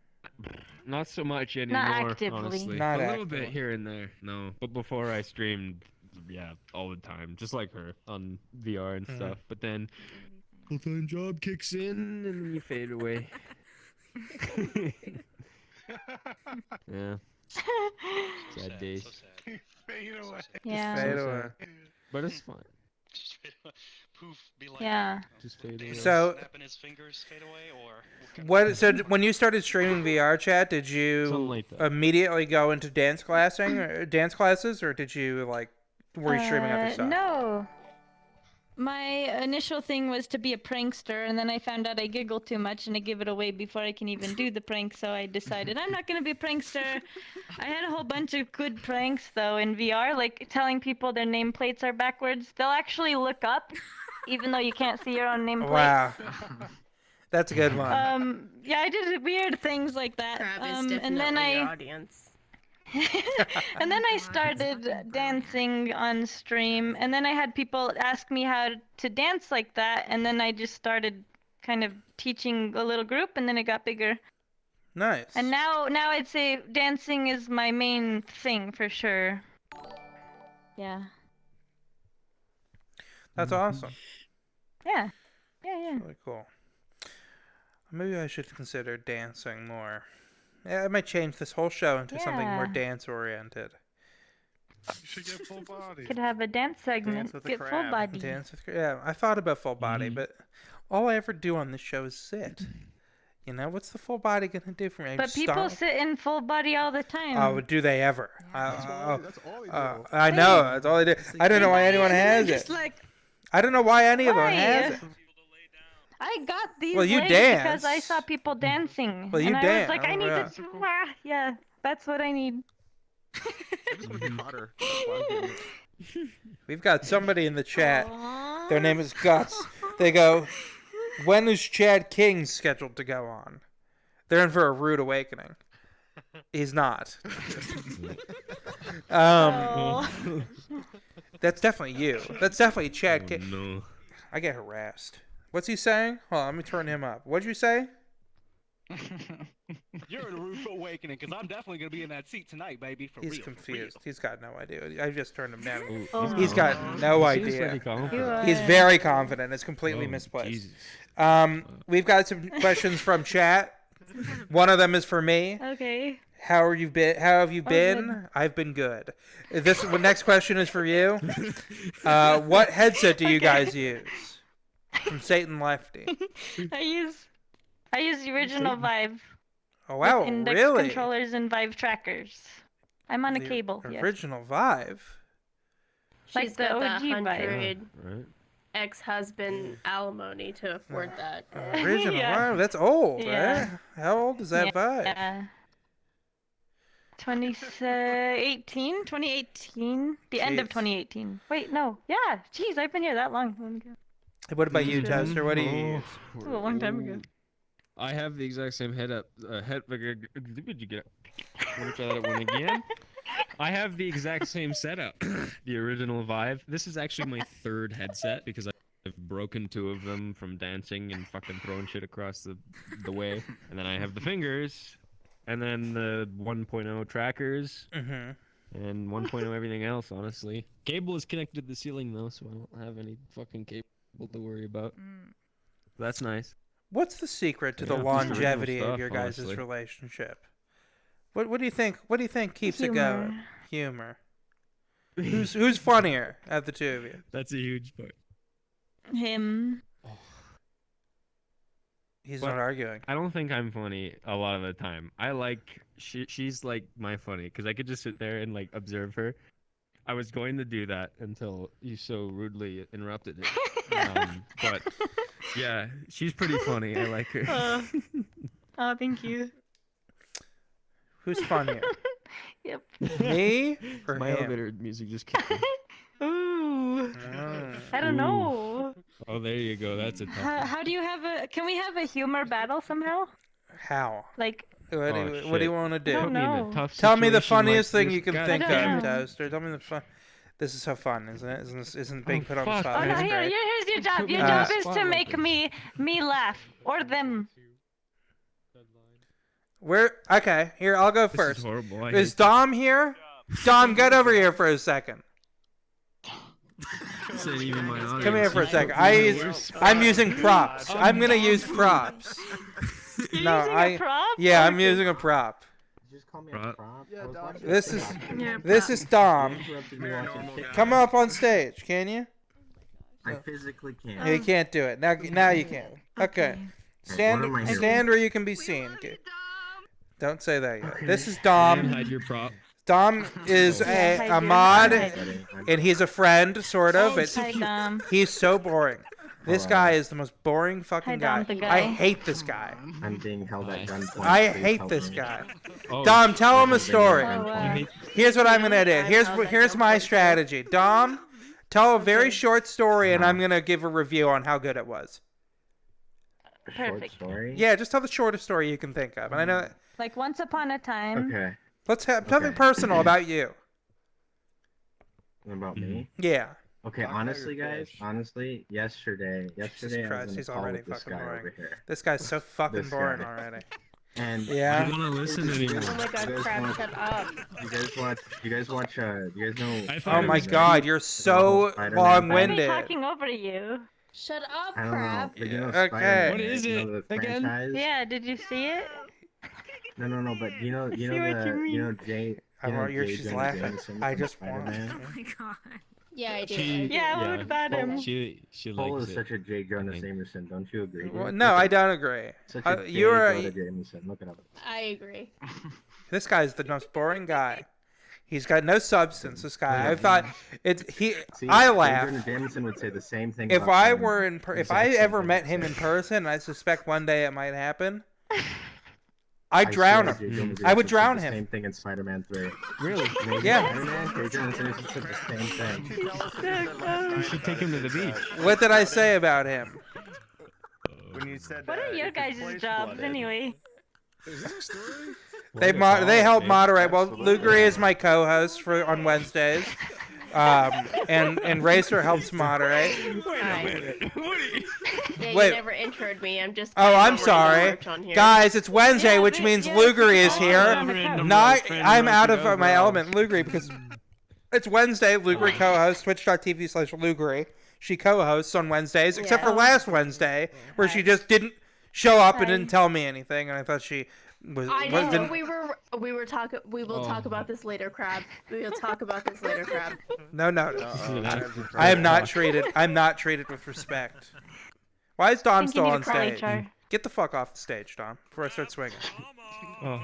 so much anymore. actively. Honestly, Not a little actively. bit here and there. No, but before I streamed, yeah, all the time, just like her on VR and stuff. But then full-time job kicks in and then you fade away. Yeah, sad days, So sad. Fade away. Yeah. Fade So away. but it's fine. Just fade away. Poof. Be like. Yeah. Just fade away. So- Snapping his fingers. Fade away, or. What? So when you started streaming VRChat, did Something you like that. immediately go into dance classes, or did you were you streaming other stuff? No. my initial thing was to be a prankster, and then I found out I giggle too much and I give it away before I can even do the prank, so I decided I'm not gonna be a prankster. I had a whole bunch of good pranks, though, in VR, like telling people their nameplates are backwards. They'll actually look up, even though you can't see your own nameplate. Wow. That's a good one. Yeah, I did weird things like that. Crab is and definitely then your I audience. and then I started dancing on stream, and then I had people ask me how to dance like that, and then I just started kind of teaching a little group, and then it got bigger. Nice. And now I'd say dancing is my main thing for sure. Yeah. That's awesome. Yeah. Yeah. Really cool. Maybe I should consider dancing more. Yeah, I might change this whole show into something more Yeah. dance-oriented. You should get full body. Could have a dance segment. with a Get full crab. body. Dance with, yeah, I thought about full body, but all I ever do on this show is sit. You know, what's the full body gonna do for me? But people sit in full body all the time. Oh, do they ever? That's all they do. I know, that's all they do. I don't know why anyone has Just it. like, I don't know why any of them Why? has it. I got these Well, you legs because I dance. saw people dancing. Well, you and I dance, was like, I need yeah. to. Yeah, that's what I need. I just want to get hotter. That's why I'm doing it. We've got somebody in the chat. Aww. Their name is Guts. They go, when is Chad King scheduled to go on? They're in for a rude awakening. He's not. Oh. That's definitely you. That's definitely Chad King. No. I get harassed. What's he saying? Hold on, let me turn him up. What'd you say? You're in a rude awakening, because I'm definitely going to be in that seat tonight, baby, for He's real. confused. He's got no idea. I just turned him down. Oh. He's got no Seems pretty idea. confident. He's very confident. It's completely Oh, misplaced. Jesus. We've got some questions from chat. One of them is for me. Okay. How are you been? How have you been? good. I've been good. This next question is for you. What headset do you guys use? From Satan Lefty. I use the original Vive. Oh wow, with index really? controllers and Vive trackers. I'm on a The cable. Yes. Original Vive. Like She's the got OG the Vive. 100 Right. ex-husband alimony to afford that. Original Yeah. Vive. That's old, Yeah. right? How old is that Vive? Yeah. 2018? The end of Jeez. 2018. Wait, no. Yeah. Jeez, I've been here that long. What about you, Mhm. Toaster? What do you use? This was a long time ago. I have the exact same head up. Did you get? Let me try that one again. I have the exact same setup. The original Vive. This is actually my third headset because I've broken two of them from dancing and fucking throwing shit across the way. And then I have the fingers, and then the 1.0 trackers, Mm-hmm. and 1.0 everything else. Honestly, cable is connected to the ceiling though, so I don't have any fucking cable to worry about. That's nice. What's the secret to the Yeah, just original longevity of stuff, your guys' honestly. relationship? What do you think? What do you think keeps it going? Humor. Who's funnier of the two of you? That's a huge part. Him. He's But not arguing. I don't think I'm funny a lot of the time. I like she's like my funny because I could just sit there and like observe her. I was going to do that until you so rudely interrupted it. But yeah, she's pretty funny. I like her. Oh, thank you. Who's funnier? Yep. Me or My him? elevator music just kicked in. Ooh. I don't know. Oh, there you go. That's a tough one. How do you have a? Can we have a humor battle somehow? How? Like. What do you want to do? I don't know. Put me in a tough Tell me the situation funniest like thing this. you can God think damn of, it. Toaster. Tell me the fun. This is so fun, isn't it? Isn't being put on the fuck. spot? Oh no! It's Here, great. here's your job. Your me job on is spot to like make this. me laugh or them. Okay, here, I'll go This first. is horrible. I Is hate Dom here? Dom, get over here for a second. this ain't even my audience. Come here for a You second. put me in the I'm using props. I'm gonna use props. You're No, using I- a prop? Yeah, I'm using a prop. Just call me Prop. a prop. Yeah, I was Dom. watching This a is TikTok. this is Dom. Interrupted me watching TikTok. Come up on stage, can you? I physically can't. You can't do it. Now you can. Okay. Stand What am I stand where you can be seen. Don't say that yet. This is Dom. Hide your prop. Dom is Yeah, hi, a dude. mod, Hi. and he's a friend, sort of. Hi, Dom. He's so boring. This guy is the most boring fucking Dom, guy. the I guy. hate this guy. I'm being held at gunpoint. I Please hate help this me. guy. Oh, Dom, tell him a Please help me story. at Oh, gunpoint. Here's what I'm gonna do. I'm held at Here's my gunpoint, too. strategy. Dom, tell a very Okay. short story, and I'm gonna give a review on how good it was. A short Perfect. story? Yeah, just tell the shortest story you can think of. And I know. Like once upon a time. Okay. Let's have something Okay. personal about you. What about me? Yeah. Okay, Talk about honestly, your guys, fish. honestly, yesterday I Jesus was Christ, in a he's call already with this fucking guy boring. over here. This guy's so fucking This boring guy. already. And Yeah. I don't want to listen anymore. Oh my god, You guys Crab, want- shut up. you guys watch, you guys know... I thought Oh it my was god, good. you're so Spider-Man. Why are we long-winded. talking over you? Shut up, I don't know, Crab. but you know Okay. Spider-Man, What is you it know the again? franchise? Yeah, did you see it? No, but you know see what you mean. Jay... I You know want your. J. She's Jonah laughing. Jameson I from just want. Spider-Man? Oh my god. Yeah, I do. She- I do. Yeah, what about him? She Cole likes is it. such a J. Jonah think. Jameson, don't you agree? dude? Well, no, I don't agree. Such a J. You're Jonah a, Jameson. Look it up. I agree. this guy's the most boring guy. He's got no substance. This guy. I thought it's he. See, I J. laugh. Jonah Jameson would say the same thing. If about I him. were in, if I Exact same ever thing met he'd him say. in person, and I suspect one day it might happen, I I'd drown swear him. J. Jonah I would Jameson said drown the him. Same thing in Spider-Man 3. Really? Maybe Yeah. Spider-Man, J. Jonah Jameson said the same thing. You should take him to the beach. What did I say about him? When you said What are if your his guys' place jobs flooded- anyway? Is this a story? They help moderate. Well, Absolutely. Lugery is my co-host for on Wednesdays, and Racer helps moderate. Yeah, Wait. you never introed me. I'm just. Oh, kinda I'm running sorry, merch on here. guys. It's Wednesday, Yeah, which but- means yeah, Lugery is it's here. on the couch. Not, I'm out of my element, Lugery, because it's Wednesday. Lugery co-hosts Twitch.tv/Lugery. She co-hosts on Wednesdays, except for Yeah. last Wednesday, where she just didn't show up and Hi. didn't tell me anything, and I thought she was. I know. didn't- We were talking. We will talk about this later, Crab. We will talk about this later, Crab. No. Uh-oh, I am not treated. I'm not treated with respect. Why is Dom I think you still need on to call stage? HR. Get the fuck off the stage, Dom, before I start swinging. Oh.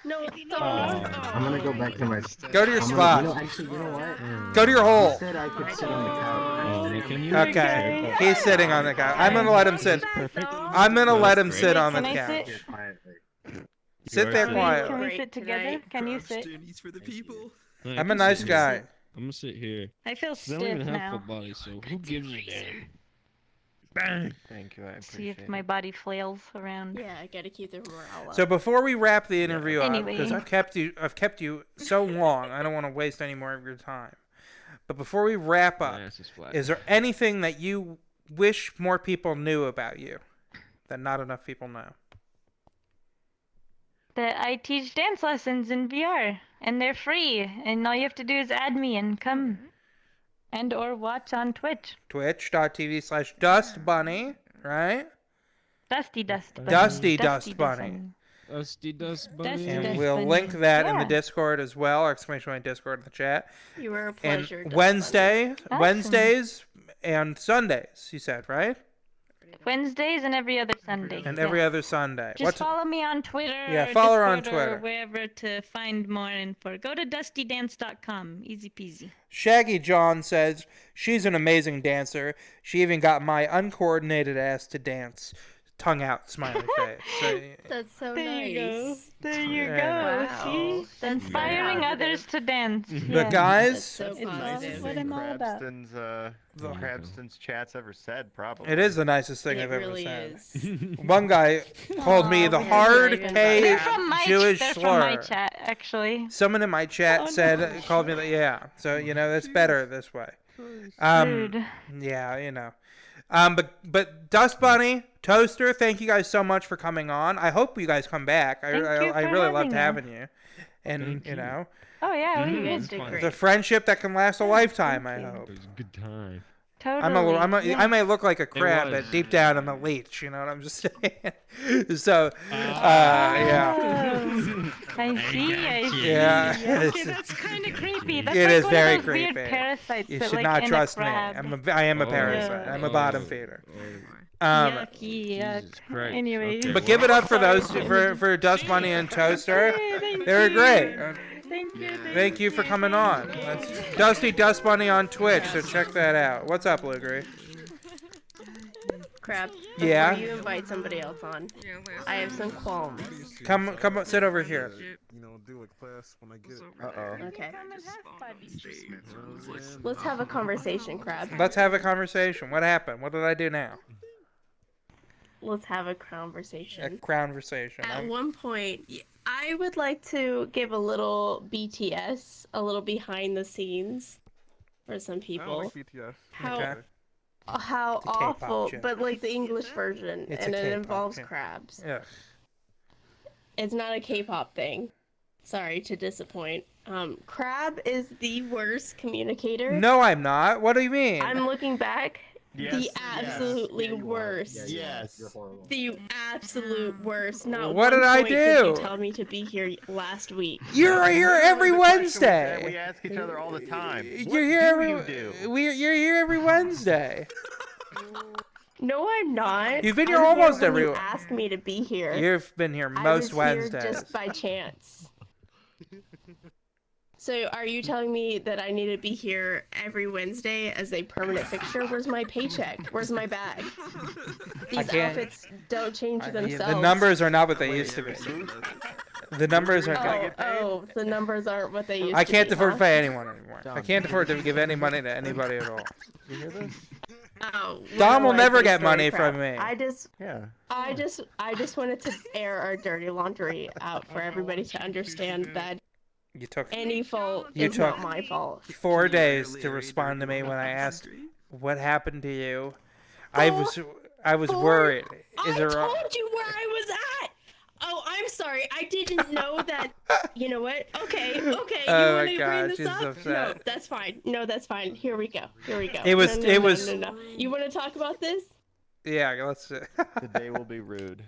No, stop. I'm gonna go back to my... Go to your I'm spot. Gonna, you know what? Go to your He hole. said I could sit on the couch. Oh, can you? Okay, he's sitting on the couch. I'm gonna let him sit. Perfect. I'm gonna let him Great. sit on the Can I couch. sit? Quietly. Sit there Can quietly. Can we Great sit together? tonight. Can you sit? He's for the people. I I'm a can nice sit here. guy. I'm gonna sit here. I feel 'Cause I don't stiff even have now. full body, so who gives a damn? Bang! Thank you, I appreciate See if it. my body flails around. Yeah, I gotta keep the morale up. So before we wrap the interview up, Anyway. because I've kept you so long, I don't want to waste any more of your time. But before we wrap up, My ass is flat. is there anything that you wish more people knew about you that not enough people know? That I teach dance lessons in VR, and they're free, and all you have to do is add me and come, and or watch on Twitch. Twitch.tv/DustBunny, right? Dusty Dust Bunny. Dusty Dust Bunny. Dusty Dust Bunny. Dusty And Dust we'll Bunny. link that in the Yeah. Discord as well, or exclamation point Discord in the chat. You were a And pleasure. Dust Awesome. Wednesdays and Sundays, you said, right? Wednesdays and every other Sunday. And yeah. every other Sunday. Just follow me on Twitter. Yeah, or follow her on Discord or Twitter. wherever to find more info. Go to dustydance.com. Easy peasy. Shaggy John says she's an amazing dancer. She even got my uncoordinated ass to dance. Tongue out, smiley face. So, That's so There nice. you go. There you Yeah. go. Wow. See? That's Inspiring so others to dance. but Yeah. guys, That's so It's all positive. what I'm all about. Krabston's chats ever said, probably. it is the nicest thing It I've ever really said. is. One guy called me Aw, the we're hard not even K They're from my, Jewish they're from my slur. chat, actually. Someone in my chat Oh, said no. called me that. Yeah, so you know that's better this way. Rude. Yeah, you know. But Dust Bunny, Toaster, thank you guys so much for coming on. I hope you guys come back. I Thank you really for loved having having you. And Thank you you. know, Oh, yeah, You we guys did. did fun. great. it's a friendship that can last a lifetime. I you. hope. It was a good time. Totally. I may look like a crab, was. but deep down I'm a leech. You know what I'm just saying? So, yeah. Oh, I see, I see. Yeah. Okay, that's kind of creepy. That's It like is one very of those weird creepy. parasites You that, should like, not in trust a me. crab. I am a Oh. parasite. I'm a bottom feeder. Oh. Yucky, yuck. Jesus Christ. Anyways. Okay, But well, give it up for those for Dust Bunny and Toaster. Hey, thank They were you. great. Thank you. Thank you for coming on. That's Dusty Dust Bunny on Twitch, so check that out. What's up, Lugery? Crab. Yeah? Before you invite somebody else on, I have some qualms. Come, sit over here. You know, do a class when I get it. Uh-oh. Okay. Let's have a conversation, Crab. Let's have a conversation. What happened? What did I do now? Let's have a A conversation. conversation. At one point, I would like to give a little BTS, a little behind the scenes for some I don't people. like BTS. How Okay. how It's a K-pop awful, joke. but like the English version, It's and a it K-pop involves joke. crabs. Yeah. It's not a K-pop thing. Sorry to disappoint. Crab is the worst communicator. No, I'm not. What do you mean? I'm looking back. Yes, The yes. absolutely Yeah, you are. worst. Yeah, you are. Yes. You're horrible. The absolute worst. Not What one did I point did do? you tell me to be here last week. You're here every The question we Wednesday. ask each other all the time. You're What here do every. you do? You're here every Wednesday. No, I'm not. You've been here I'm almost when you every- ask me to be here. You've been here I most was Wednesdays. here just by chance. So, are you telling me that I need to be here every Wednesday as a permanent fixture? Where's my paycheck? Where's my bag? These can't- outfits don't change themselves. The numbers are not what they used to be. The numbers are. Oh, the numbers aren't what they used I to can't be. afford to huh? pay anyone anymore. I can't afford to give any money to anybody at all. You hear this? Oh, Dom will well, never like get this money story, from crap. me. Yeah. I just wanted to air our dirty laundry out for everybody to understand that You took any fault You is took- not my fault. 4 days to respond to me when I asked what happened to you. I was worried. Is I there told you where I was at. Oh, I'm sorry. I didn't know that. You know what? Okay. You Oh want my to God, bring this she's up? upset. No, that's fine. No, that's fine. Here we go. It was- No, it no, was- No. You want to talk about this? Yeah, let's Today will be rude.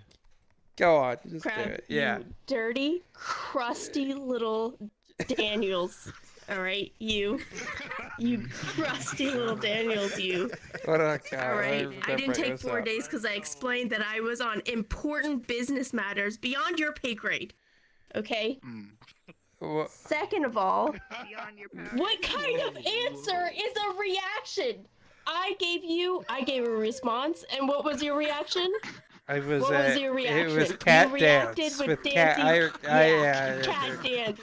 go on. Just do Crab, it. Yeah. you dirty, crusty little Daniels. All right, you crusty little Daniels, you. What a God. All right, I didn't take 4 days because I explained that I was on important business matters beyond your pay grade. Okay. Second of all, what kind of answer is a reaction? I gave a response, and what was your reaction? It was, What was your reaction? It was cat You reacted dance with cat. dancing. Yeah. Cat dance.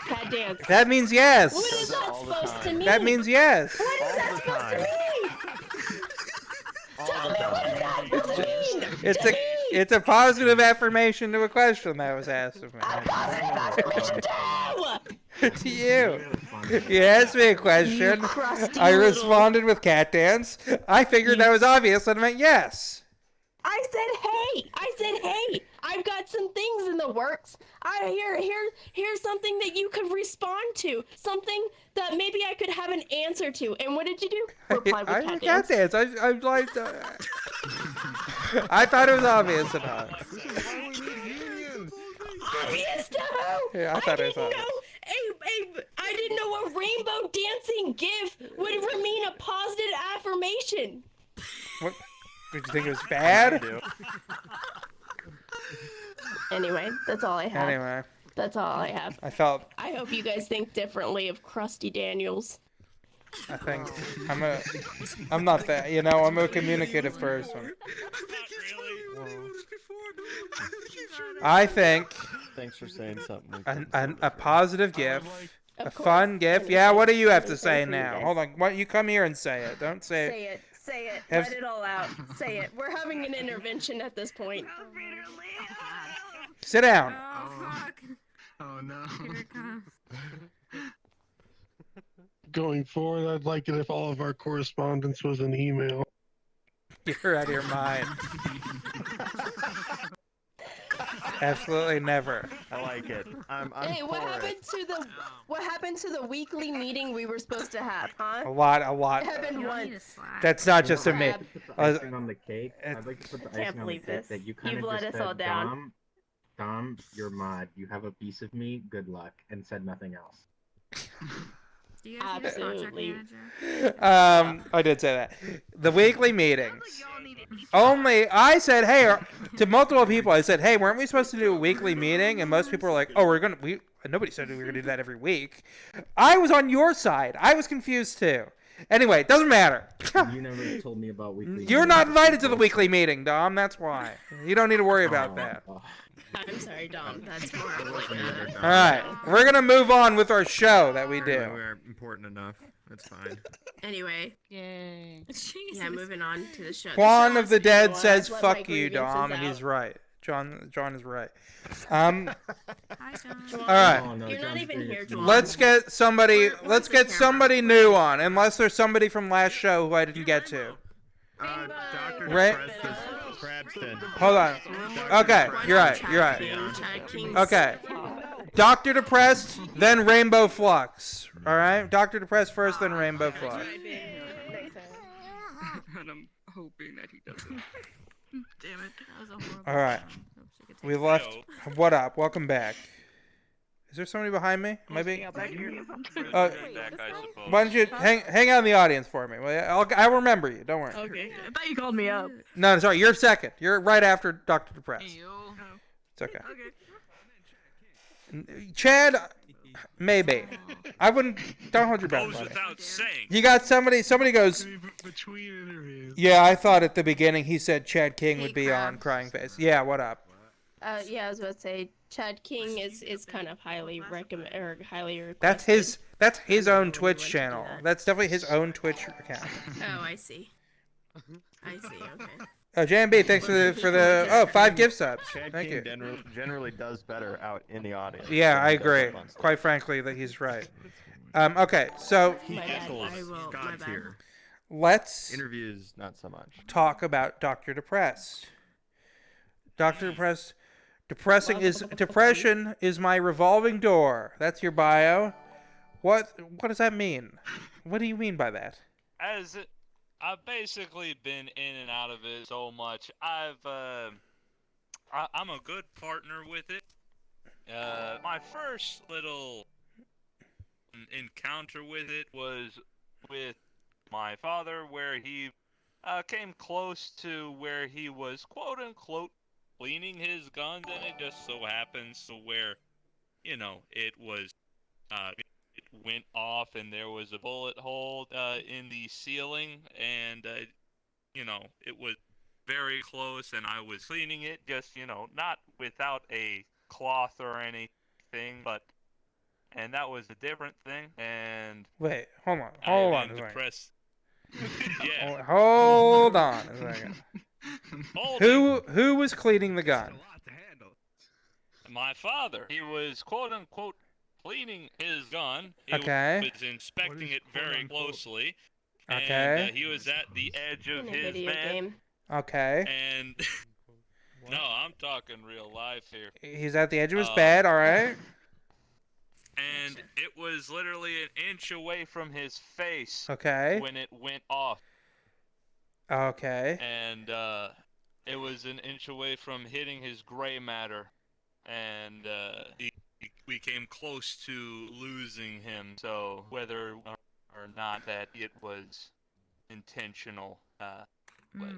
Cat dance. That means yes. What is that all the supposed to time. mean? That means yes. What is that all the supposed to time. mean? Tell me what is that supposed to mean? It's To a me. it's a positive affirmation to a question that was asked of me. A positive affirmation too. To you. You asked me a question. crusty I little- responded with cat dance. I figured that was obvious and I meant yes. I said, hey, I've got some things in the works. Here's something that you could respond to. Something that maybe I could have an answer to. And what did you do? Reply with I cat cat dance. dance. I like I thought it was obvious enough. This is why we need unions. Obvious to who? Yeah, I thought it was didn't obvious. know I didn't know a rainbow dancing gif would mean a positive affirmation. What? Did you think it was bad? Anyway, that's all I have. Anyway, That's all I have. I felt. I hope you guys think differently of Krusty Daniels. I think I'm not that. You know, I'm a communicative person. I think Thanks for saying something. a positive gift, a Of course. fun gift. And Yeah, what do you have and to same say for you now? guys. Hold on. What you come here and say it. Don't say Say it. Say it. Have- Let it all out. Say it. We're having an intervention at this point. Sit down. Oh, fuck. Oh no. Here it comes. Going forward, I'd like it if all of our correspondence was an email. You're out of your mind. Absolutely never. I like it. I'm Hey, what for happened it. to the weekly meeting we were supposed to have, huh? A lot. It happened Y'all need to once. slack. That's not just a me. Crab. Icing on the cake. it's- I'd like to put the I can't icing on the believe cake this. that you kind You've of let just us all said, down. Dom, you're mod. You have a piece of me. Good luck, and said nothing else. Do you guys need a spot check Absolutely. manager? I did say that. The weekly meetings. Only I said, hey, to multiple people. I said, hey, weren't we supposed to do a weekly meeting? And most people were like, oh, Nobody said we were going to do that every week. I was on your side. I was confused too. Anyway, it doesn't matter. You never told me about weekly. You're not invited to the weekly meeting, Dom. That's why. You don't need to worry about that. I'm sorry, Dom. That's more of like All right, we're gonna move on with our show that we do. We're important enough. That's fine. Anyway. Yay. Yeah, moving on to the show. Juan The of the show's Dead annual. says, I've let my "Fuck you, grievances Dom," and out. he's right. John is right. Hi, John. Juan, All right. Oh, no, You're not John's even great. here, Juan. Let's get somebody. Where's Let's the get camera? somebody new on, unless there's somebody from last show who I didn't get to. Dr. Ray- Depressed is Krabston. Hold on. Okay, you're right. You're right. Okay. Dr. Depressed, then Rainbow Flux. All right. Dr. Depressed first, then Rainbow Flux. And I'm hoping that he doesn't. Damn it. That was a horrible All right. sound. Hope she could take We it. left. What up? Welcome back. Is there somebody behind me? Maybe. Why don't you hang out in the audience for me? I'll remember you. Don't worry. Okay. I thought you called me up. No, sorry. You're second. You're right after Dr. Depressed. It's okay. Chad, maybe. I wouldn't. Don't hold your breath. Buddy. You got somebody. Somebody goes. Between interviews. Yeah, I thought at the beginning he said Chad King would Hey, be on Krabs. Crying Face. Yeah, what up? Yeah, I was about to say Chad King is kind of highly recommend or highly requested. That's his own Twitch went to do channel. that. That's definitely his own Twitch account. Oh, I see. I see. Okay. Oh, JMB, thanks for the 5 gift subs. Chad Thank King you. generally does better out in the audience. Yeah, than I he does agree. up on stage. Quite frankly, that he's right. Okay, so He My bad. equals I will. God My bad. tier. let's Interviews, not so much. talk about Dr. Depressed. Dr. Depressed. Depression is my revolving door. That's your bio. What does that mean? What do you mean by that? I've basically been in and out of it so much. I'm a good partner with it. My first little encounter with it was with my father, where he came close to where he was quote unquote cleaning his guns, and it just so happens to where, it was, it went off and there was a bullet hole in the ceiling, and, it was very close, and I was cleaning it, just, not without a cloth or anything, and that was a different thing, and... Wait, hold on I a am second. depressed. Yeah. Hold on a second. Holding Who was cleaning the gun? my father. He was quote unquote cleaning his gun. He Okay. was inspecting it very closely. Okay. And he was at the edge of In a his video bed. game. Okay. And no, I'm talking real life here. He's at the edge of his bed, alright? And it was literally an inch away from his face Okay. when it went off. Okay. And it was an inch away from hitting his gray matter. And we came close to losing him. So whether or not that it was intentional was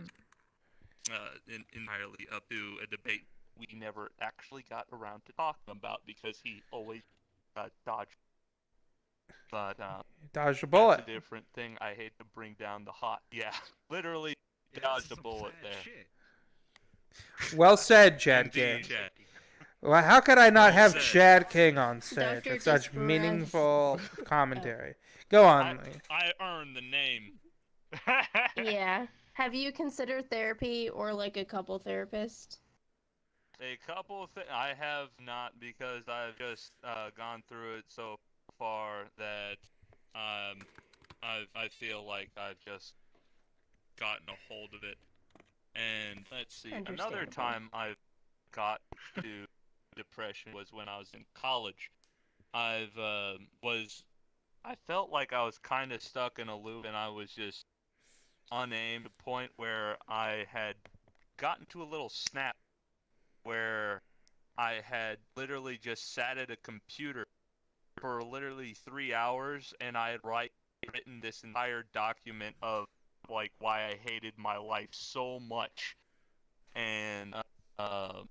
entirely up to a debate we never actually got around to talking about, because he always dodged. But Dodged a bullet. that's a different thing. I hate to bring down the hot. Yeah, literally dodged a bullet there. Well said, Chad King. Indeed, Chad. Well, how could I not Well have said. Chad King on stage Dr. with such Desperate. meaningful commentary? Go on. I earned the name. Yeah. Have you considered therapy or like a couple therapist? A couple of things I have not, because I've just gone through it so far that I feel like I've just gotten a hold of it. And let's see, another Understandable. time I got to depression was when I was in college. I felt like I was kind of stuck in a loop, and I was just unaimed, to the point where I had gotten to a little snap where I had literally just sat at a computer for literally 3 hours, and I had written this entire document of like why I hated my life so much. And I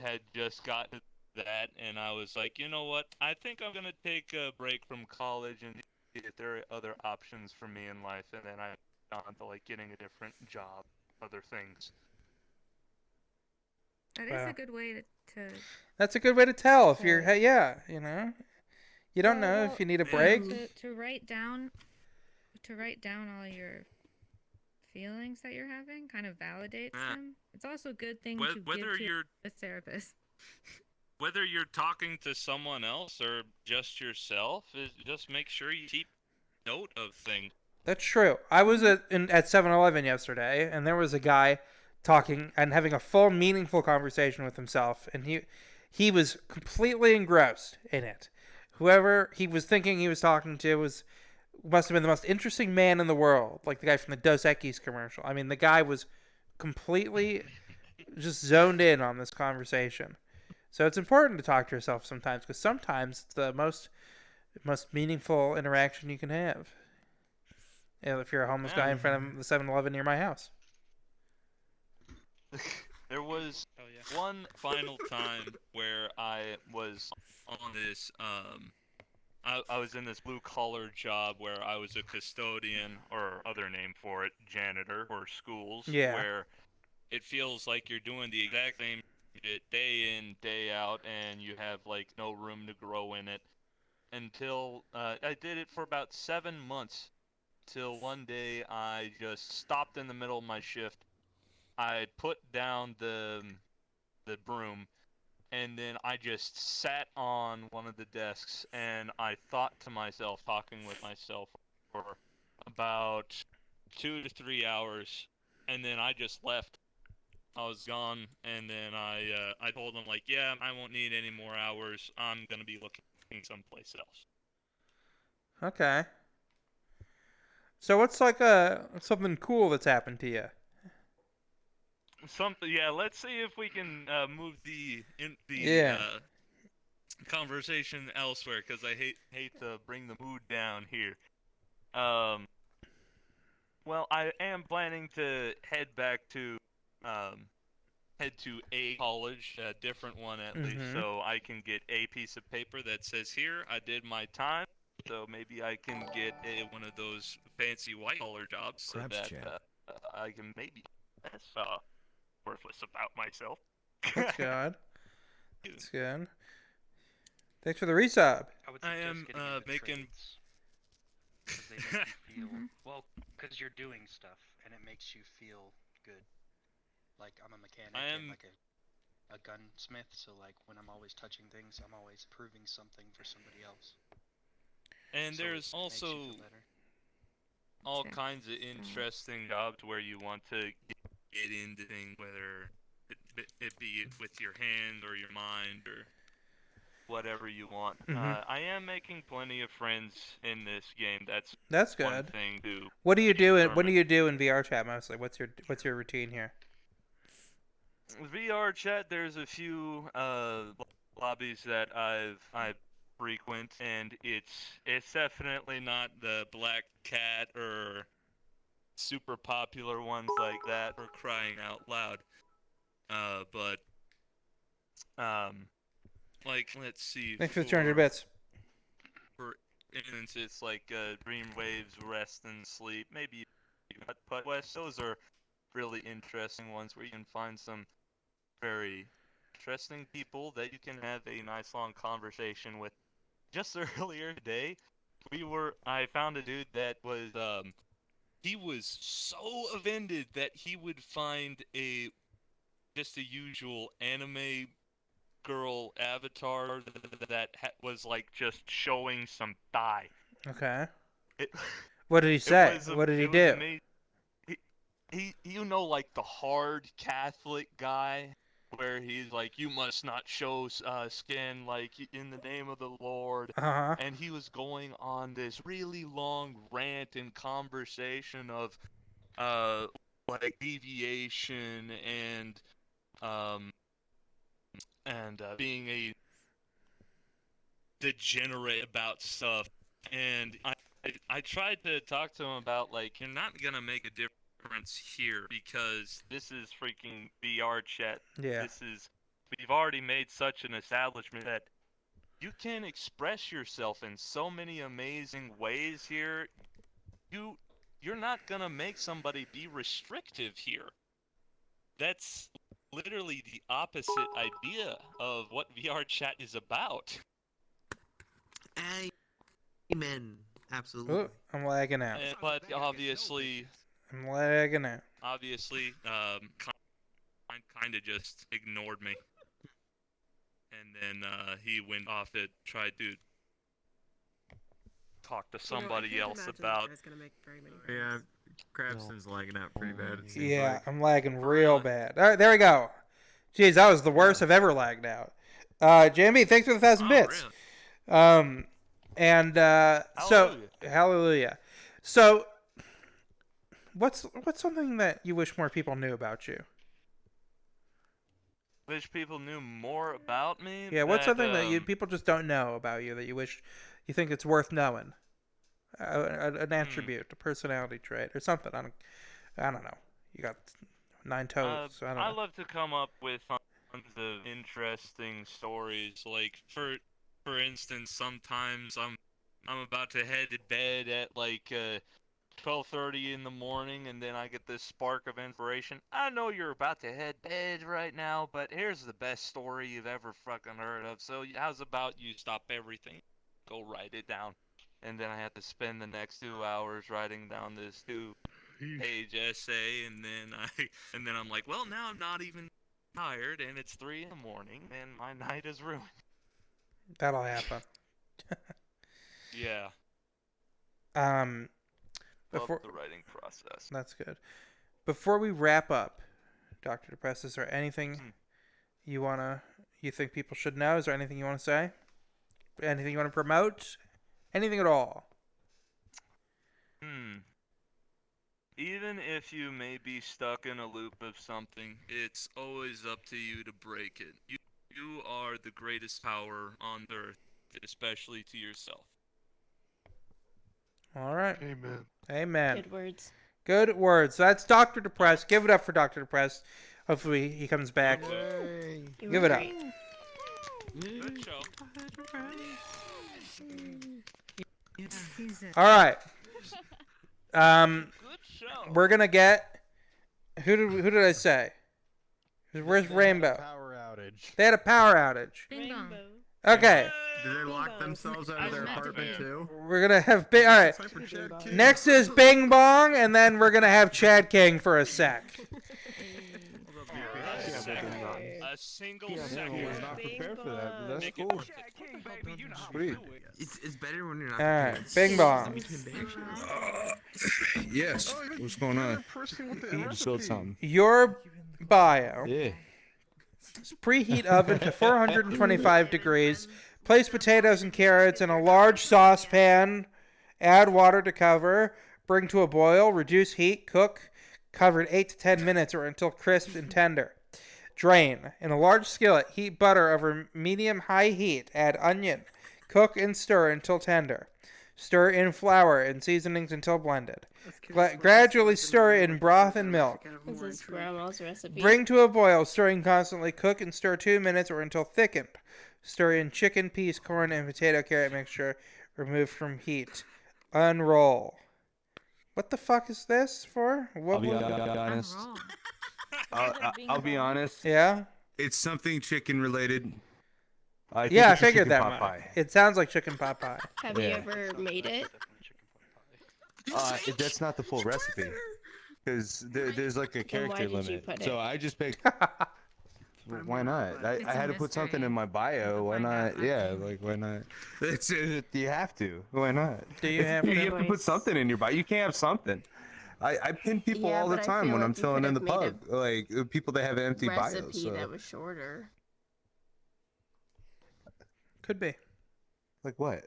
had just gotten to that, and I was like, you know what? I think I'm gonna take a break from college and see if there are other options for me in life, and then I went on to like getting a different job, other things. That is a good way to. That's a good way to tell if you're. Hey, yeah, you know. You don't know if you need a break. To write down all your feelings that you're having kind of validates them. It's also a good thing to give to a therapist. Whether you're talking to someone else or just yourself, just make sure you keep note of things. That's true. I was at 7-Eleven yesterday, and there was a guy talking and having a full, meaningful conversation with himself, and he was completely engrossed in it. Whoever he was thinking he was talking to must have been the most interesting man in the world, like the guy from the Dos Equis commercial. I mean, the guy was completely just zoned in on this conversation. So it's important to talk to yourself sometimes, because sometimes it's the most meaningful interaction you can have. You know, if you're a homeless guy in front of the 7-Eleven near my house. There was one final time where I was on this, I was in this blue-collar job where I was a custodian, or other name for it, janitor, for schools, where it feels like you're doing the exact same shit day in, day out, and you have, like, no room to grow in it. Until, I did it for about 7 months, till one day I just stopped in the middle of my shift. I put down the broom, and then I just sat on one of the desks, and I thought to myself, talking with myself for about 2 to 3 hours, and then I just left. I was gone, and then I told them, like, yeah, I won't need any more hours. I'm gonna be looking someplace else. Okay. So what's like something cool that's happened to you? Yeah. Let's see if we can move the conversation elsewhere, because I hate to bring the mood down here. Well, I am planning to head to a college, a different one at least, so I can get a piece of paper that says, here, I did my time. So maybe I can get one of those fancy white-collar jobs, so that I can maybe that's worthless about myself. That's good. That's good. Thanks for the resub. I am making. Because they make you feel well, because you're doing stuff and it makes you feel good. Like I'm a mechanic and like a gunsmith, so like when I'm always touching things, I'm always proving something for somebody else. And so there's also all kinds of interesting jobs where you want to get into things, whether it be with your hand or your mind or whatever you want. I am making plenty of friends in this game. That's good. One thing to what do you do? What do you do in Vrchat mostly? What's your routine here? Vrchat, there's a few lobbies that I frequent, and it's definitely not the Black Cat or super popular ones like that, for crying out loud. But like, let's see. Thanks for the 200 bits. For instance, it's like Dreamwaves, Rest and Sleep, maybe Putt West. Those are really interesting ones where you can find some very interesting people that you can have a nice long conversation with. Just earlier today, I found a dude that was he was so offended that he would find just a usual anime girl avatar that was like just showing some thigh. Okay. What did he say? What did he do? He like the hard Catholic guy, where he's like, you must not show skin, like, in the name of the Lord. And he was going on this really long rant and conversation of like deviation and being a degenerate about stuff. And I tried to talk to him about, like, you're not gonna make a difference here, because this is freaking Vrchat. Yeah. This is we've already made such an establishment that you can express yourself in so many amazing ways here. You're not gonna make somebody be restrictive here. That's literally the opposite idea of what Vrchat is about. Amen. Absolutely. Ooh, I'm lagging out. But obviously, I'm lagging out. Obviously, kind of just ignored me. And then he went off to try to talk to somebody else about. Yeah, Krabston's lagging out pretty bad. It seems Yeah, like. I'm lagging real bad. All right, there we go. Jeez, that was the worst I've ever lagged out. JMB, thanks for the 1,000 bits. Really? So hallelujah. So, what's something that you wish more people knew about you? Wish people knew more about me. Yeah, what's something that people just don't know about you that you think it's worth knowing? An attribute, a personality trait, or something. I don't know. You got 9 toes. So I don't know. I love to come up with tons of interesting stories. Like for instance, sometimes I'm about to head to bed at like 12:30 in the morning, and then I get this spark of inspiration. I know you're about to head to bed right now, but here's the best story you've ever fucking heard of. So how's about you stop everything, go write it down, and then I have to spend the next 2 hours writing down this 2-page essay, and then I'm like, well, now I'm not even tired, and it's 3 in the morning, and my night is ruined. That'll happen. Yeah. Before Love the writing process. That's good. Before we wrap up, Dr. Depress, is there anything you think people should know? Is there anything you want to say? Anything you want to promote? Anything at all? Even if you may be stuck in a loop of something, it's always up to you to break it. You are the greatest power on earth, especially to yourself. All right. Amen. Amen. Good words. Good words. That's Dr. Depressed. Give it up for Dr. Depressed. Hopefully he comes back. Give it up. Good show. All right. Good show. We're gonna get. Who did I say? Where's Rainbow? Power outage. They had a power outage. Bing bong. Okay. Did they lock themselves out of their apartment too? We're gonna have All right. Next is Bing Bong, and then we're gonna have Chad King for a sec. A single second. I was not prepared for that, but that's cool. Sweet. It's better when you're not. All right, Bing Bong. Yes. What's going on? You spilled something. Your bio. Yeah. Preheat oven to 425 degrees. Place potatoes and carrots in a large saucepan. Add water to cover. Bring to a boil. Reduce heat. Cook. Covered 8 to 10 minutes or until crisp and tender. Drain. In a large skillet, heat butter over medium-high heat. Add onion. Cook and stir until tender. Stir in flour and seasonings until blended. Gradually stir in broth and milk. This is Grandma's recipe. Bring to a boil, stirring constantly. Cook and stir 2 minutes or until thickened. Stir in chicken, peas, corn, and potato carrot mixture. Remove from heat. Unroll. What the fuck is this for? I'll be honest. I'll be honest. Yeah? It's something chicken related. I figured that much. It sounds like chicken pot pie. Have you ever made it? That's not the full recipe. Because there's like a character limit. So I just picked. Why not? I had to put something in my bio. Why not? Yeah, like why not? It's you have to. Why not? You have to put something in your bio. You can't have something. I pin people all the time when I'm chilling in the pub. Like people that have empty bios. Recipe that was shorter. Could be. Like what?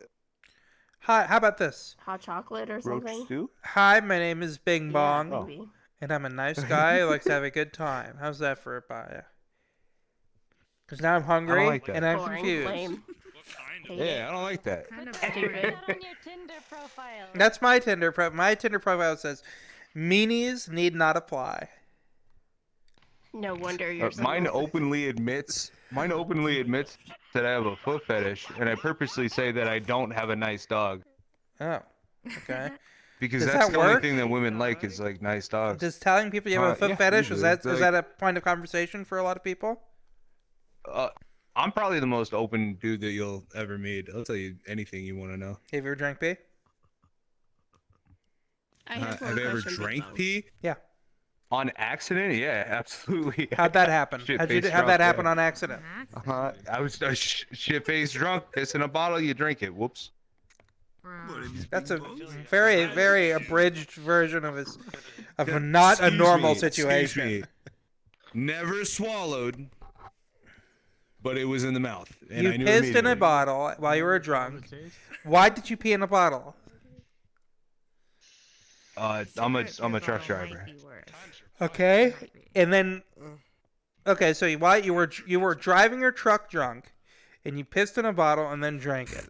Hi, how about this? Hot chocolate or something? Roach stew? Hi, my name is Bing Bong. Yeah, maybe. And I'm a nice guy who likes to have a good time. How's that for a bio? Because now I'm hungry like that. and I'm Boring, confused. lame. Yeah, I don't like that. Stupid. on your Tinder profile. That's my Tinder profile. My Tinder profile says, meanies need not apply. No wonder you're Mine openly admits that I have a foot fetish, and I purposely say that I don't have a nice dog. Oh, okay. Because Does that's that the only work? thing that women like is like nice dogs. Does telling people you have a foot fetish, usually. is that a point of conversation for a lot of people? I'm probably the most open dude that you'll ever meet. I'll tell you anything you want to know. Have you ever drank pee? Have you ever drank pee? Yeah. On accident? Yeah, absolutely. How'd that happen? How'd that happen on accident? I was shit-faced drunk, piss in a bottle, you drink it. Whoops. That's a very, very abridged version of not a normal situation. Excuse me. Never swallowed, but it was in the mouth. And You I knew pissed in a immediately. bottle while you were drunk. Why did you pee in a bottle? I'm a truck driver. Okay, and then, okay, so why you were driving your truck drunk, and you pissed in a bottle and then drank it.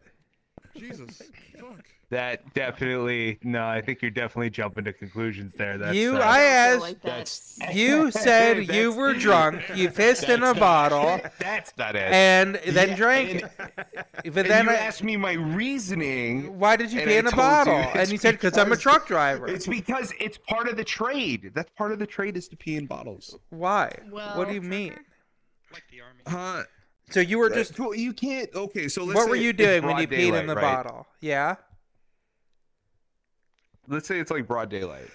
Jesus. Fuck. That definitely I think you're definitely jumping to conclusions there. That's You said you were drunk. You pissed in a bottle. That's not it. And then drank it. But then you asked me my reasoning. Why did you and pee I in a told bottle? you And it's you said because I'm a truck driver. It's because it's part of the trade. That's part of the trade is to pee in bottles. Why? Well, what do you mean? Like the army. So you were just. Well, you can't. Okay, so let's What say were you it's doing when broad you peed in daylight, the right? bottle? Yeah. Let's say it's like broad daylight,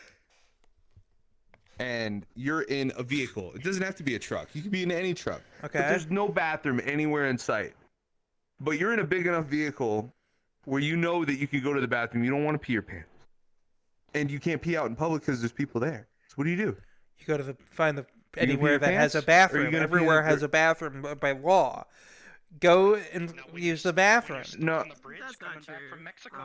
and you're in a vehicle. It doesn't have to be a truck. You could be in any truck. Okay. But there's no bathroom anywhere in sight. But you're in a big enough vehicle where you know that you can go to the bathroom. You don't want to pee your pants, and you can't pee out in public because there's people there. So what do? You go to find gonna anywhere pee that your has a pants? Or are you bathroom. gonna pee Everywhere in the- has a bathroom by law. Go and use the bathroom. No. That's not true. From Mexico.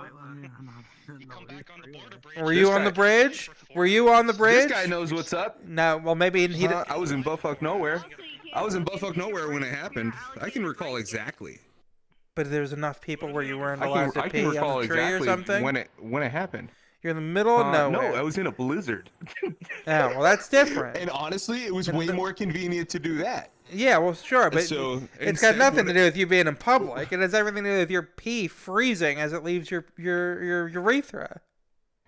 You come back on the border bridge. Were you on the bridge? Were you on the bridge? This guy knows what's up. No, well maybe he. I was in buttfuck nowhere. I was in buttfuck nowhere when it happened. I can recall exactly. But there's enough people where you weren't allowed to I pee can recall on the tree exactly or something. when it happened. You're in the middle of nowhere. No, I was in a blizzard. Oh, well, that's different. And honestly, it was way more convenient to do that. Yeah, well, sure, but So, it's got instead, nothing to do with you being in public. It has everything to do with your pee freezing as it leaves your urethra.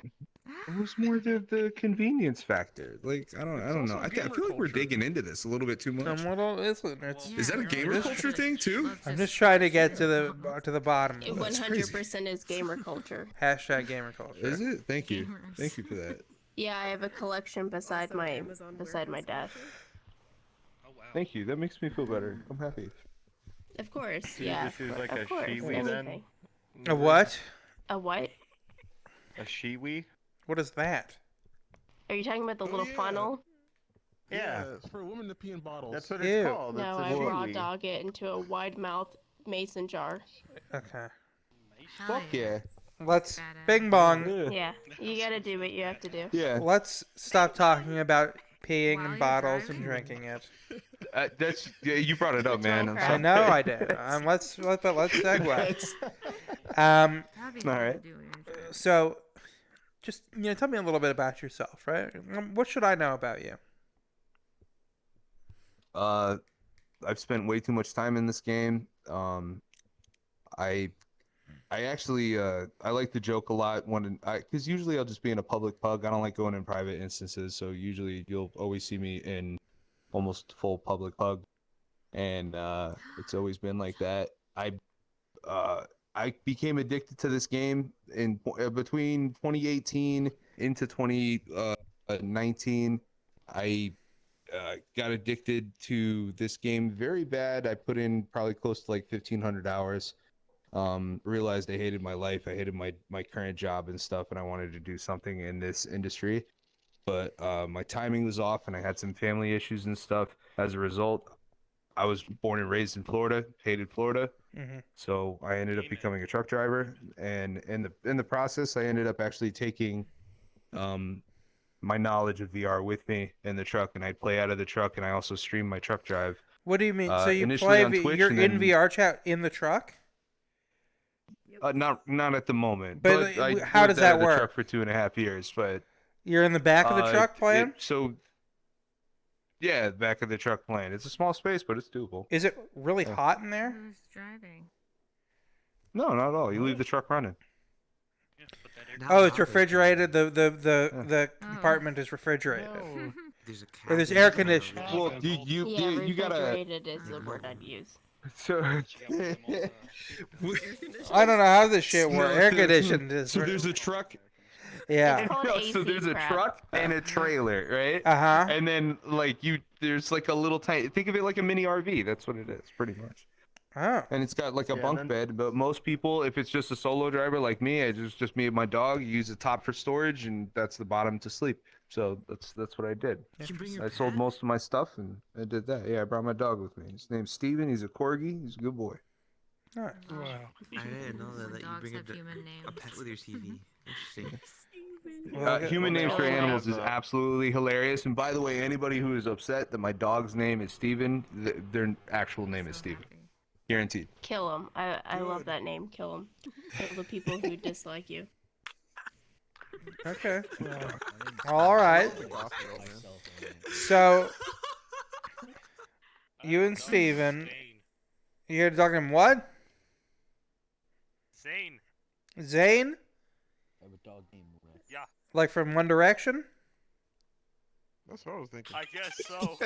It was more the convenience factor. Like I don't know. I feel like we're digging into this a little bit too much. Is that a gamer culture thing too? I'm just trying to get to the bottom. It of it. 100% is gamer culture. Hashtag gamer culture. Is it? Thank you. Thank you for that. Yeah, I have a collection beside my desk. Thank you. That makes me feel better. I'm happy. Of course, So yeah. this is like of a course, shiwi then? anything. A what? A what? A shiwi? What is that? Are you talking about the little funnel? Yeah. It's for women to pee in bottles. That's what Ew. it's called. No, It's a I raw shiwi. dog it into a wide mouth mason jar. Okay. Fuck yeah. Let's bing bong. Yeah, you gotta do what you have to do. Yeah. Let's stop talking about peeing in bottles and drinking it. You brought it up, man. I'm I sorry. know I did. Let's segue. All right. So, just tell me a little bit about yourself, right? What should I know about you? I've spent way too much time in this game. I actually I like to joke a lot because usually I'll just be in a public pug. I don't like going in private instances, so usually you'll always see me in almost full public pug, and it's always been like that. I became addicted to this game in between 2018 into 2019. I got addicted to this game very bad. I put in probably close to like 1,500 hours. Realized I hated my life. I hated my current job and stuff, and I wanted to do something in this industry. But my timing was off, and I had some family issues and stuff. As a result, I was born and raised in Florida, hated Florida. Mm-hmm. So I ended up becoming a truck driver, and in the process, I ended up actually taking my knowledge of VR with me in the truck, and I'd play out of the truck, and I also stream my truck drive. What do you mean? So you initially play? on Twitch, You're and in then- VRchat in the truck? Not at the moment. But I how does lived out that of the work? truck for 2.5 years, but You're in the back of the truck playing? Yeah, the back of the truck playing. It's a small space, but it's doable. Is it really Yeah. hot in there? Who's driving? No, not at all. You leave the truck running. Oh, it's refrigerated. The compartment is refrigerated. There's a Or there's air conditioning. Well, you gotta. refrigerated is the word I'd use. So I don't know how this shit works. Air conditioned is. So there's a truck. Yeah. So there's a truck and a trailer, right? Uh-huh. And then there's like a little tiny. Think of it like a mini RV. That's what it is, pretty much. Oh. And it's got like a bunk bed, but most people, if it's just a solo driver like me, just me and my dog, you use the top for storage, and that's the bottom to sleep. So that's what I did. I sold most of my stuff, and I did that. Yeah, I brought my dog with me. His name's Steven. He's a corgi. He's a good boy. Nice. Wow. I didn't know that you bring a pet with your CV. Interesting. Human names for animals is absolutely hilarious. And by the way, anybody who is upset that my dog's name is Steven, their actual name is Steven. Guaranteed. Kill him. I love that name. Kill him. Kill the people who dislike you. Okay. All right. So, you and Steven, you're talking what? Zane. Zane? Yeah. Like from One Direction? That's what I was thinking. I guess so.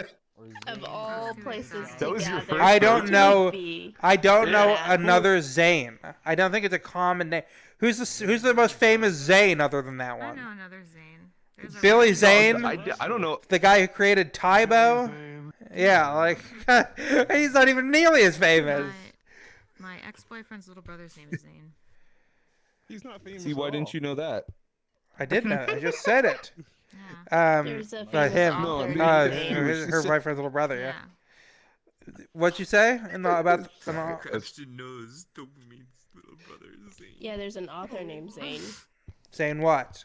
Of all places That was your first I don't know. I don't know Yeah. another Zane. I don't think it's a common name. Who's the most famous Zane other than that I one? know another Zane. There's a Billy Ryan. Zane? I don't know. The guy who created Tybo? Yeah, like he's not even nearly as famous. My ex-boyfriend's little brother's name is Zane. He's not famous. See, why didn't you know that? I did know. I just said it. There's a famous Him. author named Zane. Her boyfriend's little brother. Yeah. What'd you say about? Krabston knows dopamine's little brother is Zane. Yeah, there's an author named Zane. Saying what?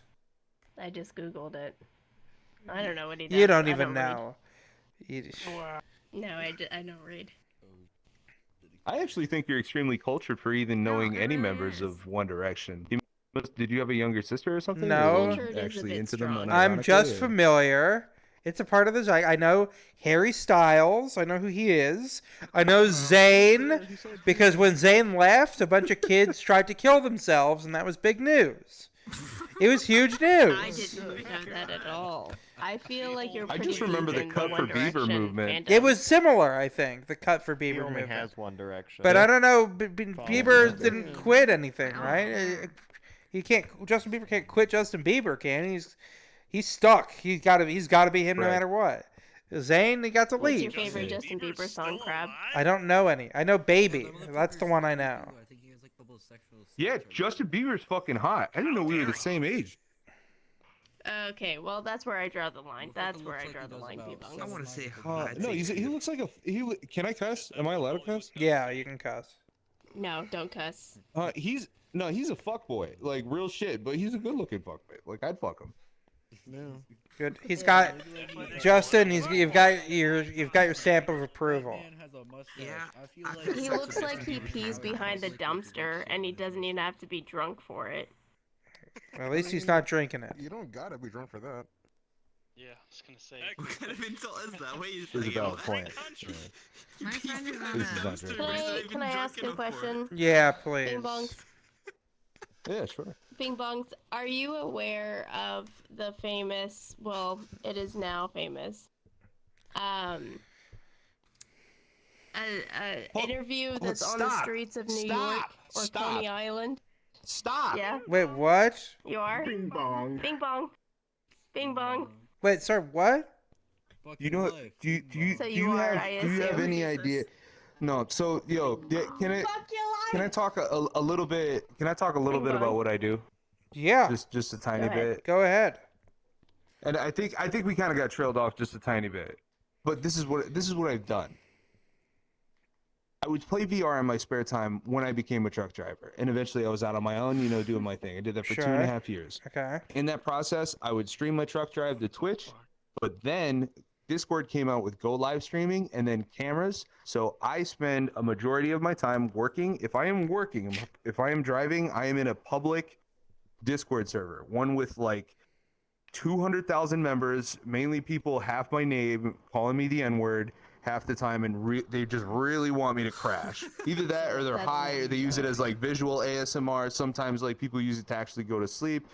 I just googled it. I don't know what he does. You don't I even read. know. No, I don't read. I actually think you're extremely cultured for even knowing any members of One Direction. Did you have a younger sister or something? No. Or actually into them. I'm just unironically, or- familiar. It's a part of the I know Harry Styles. I know who he is. I know Zayn because when Zayn left, a bunch of kids tried to kill themselves, and that was big news. It was huge news. I didn't know that at all. I feel like you're. I pretty just remember deep the in Cut One for Bieber Direction movement. fandom. It was similar, I think, the Cut for Bieber He only movement. has One Direction. But I don't know. Bieber didn't quit anything, right? He can't. Justin Bieber can't quit Justin Bieber, can he? He's stuck. He's got to be him no Right. matter what. Zayn, he got to What's leave. your favorite Justin Bieber song, Crab? I don't know any. I know Baby. That's the one I know. Yeah, Justin Bieber's fucking hot. I didn't know we were the same age. Okay, well that's where I draw the line. That's where I draw the line, P-Bong. I want to say hot. No, he looks like a. Can I cuss? Am I allowed to cuss? Yeah, you can cuss. No, don't cuss. He's a fuckboy, like real shit. But he's a good-looking fuckboy. Like I'd fuck him. No. Good. He's got Justin. You've got your stamp of approval. Yeah. He looks like he pees behind a dumpster, and he doesn't even have to be drunk for it. Well, at least he's not drinking it. You don't gotta be drunk for that. Yeah, I was gonna say. What kind of insult is that? Wait, There's a valid point. My friend is on This is not true. Can I ask a question? Yeah, please. Bing Bongs. Yeah, sure. Bing Bongs, are you aware of the famous, well, it is now famous, interview that's on the streets of New York or Coney Island? Stop. Yeah? Wait, what? You are? Bing bong. Bing Bong. Bing Bong. Wait, sir, what? You know what? Do So you you are, have I do you have assume. any idea? No. So can I talk a little bit? Can I talk a little bit about what I do? Yeah. Just a tiny Go ahead. bit. Go ahead. And I think we kind of got trailed off just a tiny bit. But this is what I've done. I would play VR in my spare time when I became a truck driver, and eventually I was out on my own, doing my thing. I did that for Sure. 2.5 years. Okay. In that process, I would stream my truck drive to Twitch, but then Discord came out with Go live streaming and then cameras. So I spend a majority of my time working. If I am driving, I am in a public Discord server, one with like 200,000 members, mainly people half my name, calling me the N-word half the time, and they just really want me to crash. Either that, or they're high, or they use it as like visual ASMR. Sometimes like people use it to actually go to sleep.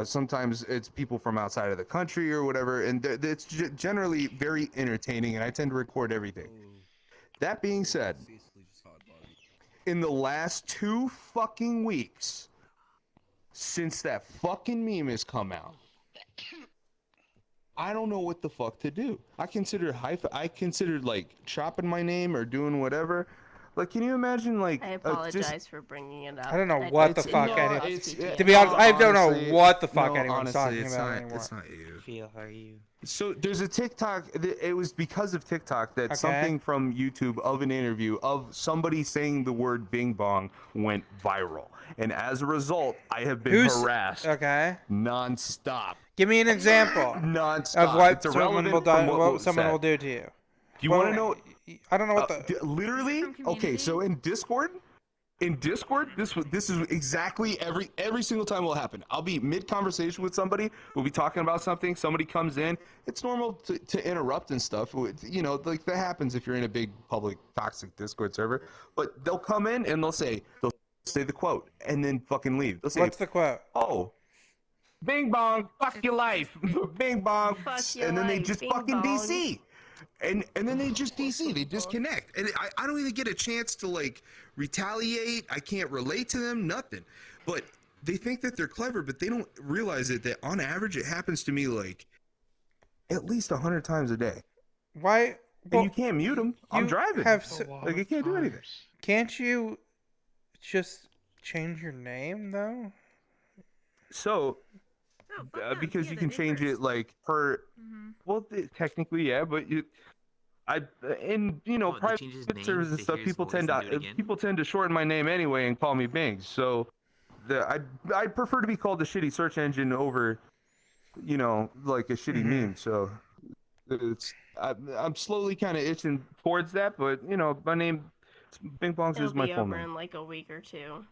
Sometimes it's people from outside of the country or whatever, and it's generally very entertaining, and I tend to record everything. That being said, in the last 2 fucking weeks, since that fucking meme has come out, I don't know what the fuck to do. I considered like chopping my name or doing whatever. Like, can you imagine, like... I apologize for bringing it up. I don't know what the fuck to be honest, I don't know what the fuck anyone's talking about anymore. It's not you. Feel, how are you? So there's a TikTok. It was because of TikTok that something from YouTube of an interview of somebody saying the word "bing bong" went viral, and as a result, I have been harassed. Non-stop. Give me an example. Non-stop. Of what someone will do to you. Do you want to know? I don't know what the. Literally. Okay, so in Discord, this is exactly every single time will happen. I'll be mid conversation with somebody. We'll be talking about something. Somebody comes in. It's normal to interrupt and stuff. You know, like that happens if you're in a big public toxic Discord server. But they'll come in and they'll say the quote and then fucking leave. They'll say, what's the quote? Oh, bing bong, fuck your life, bing bong, and then they just fucking DC. And then they just DC, they disconnect. And I don't even get a chance to like retaliate. I can't relate to them, nothing. But they think that they're clever, but they don't realize that on average it happens to me like at least 100 times a day. Why? And you can't mute them. I'm driving. Like I can't do anything. Can't you just change your name though? So because you can change it like per well technically yeah, but private servers and stuff people tend to shorten my name anyway and call me Bing. So I prefer to be called the shitty search engine over like a shitty meme. So I'm slowly kind of itching towards that, but my name Bing Bongs is my full name. It'll be over in like a week or 2.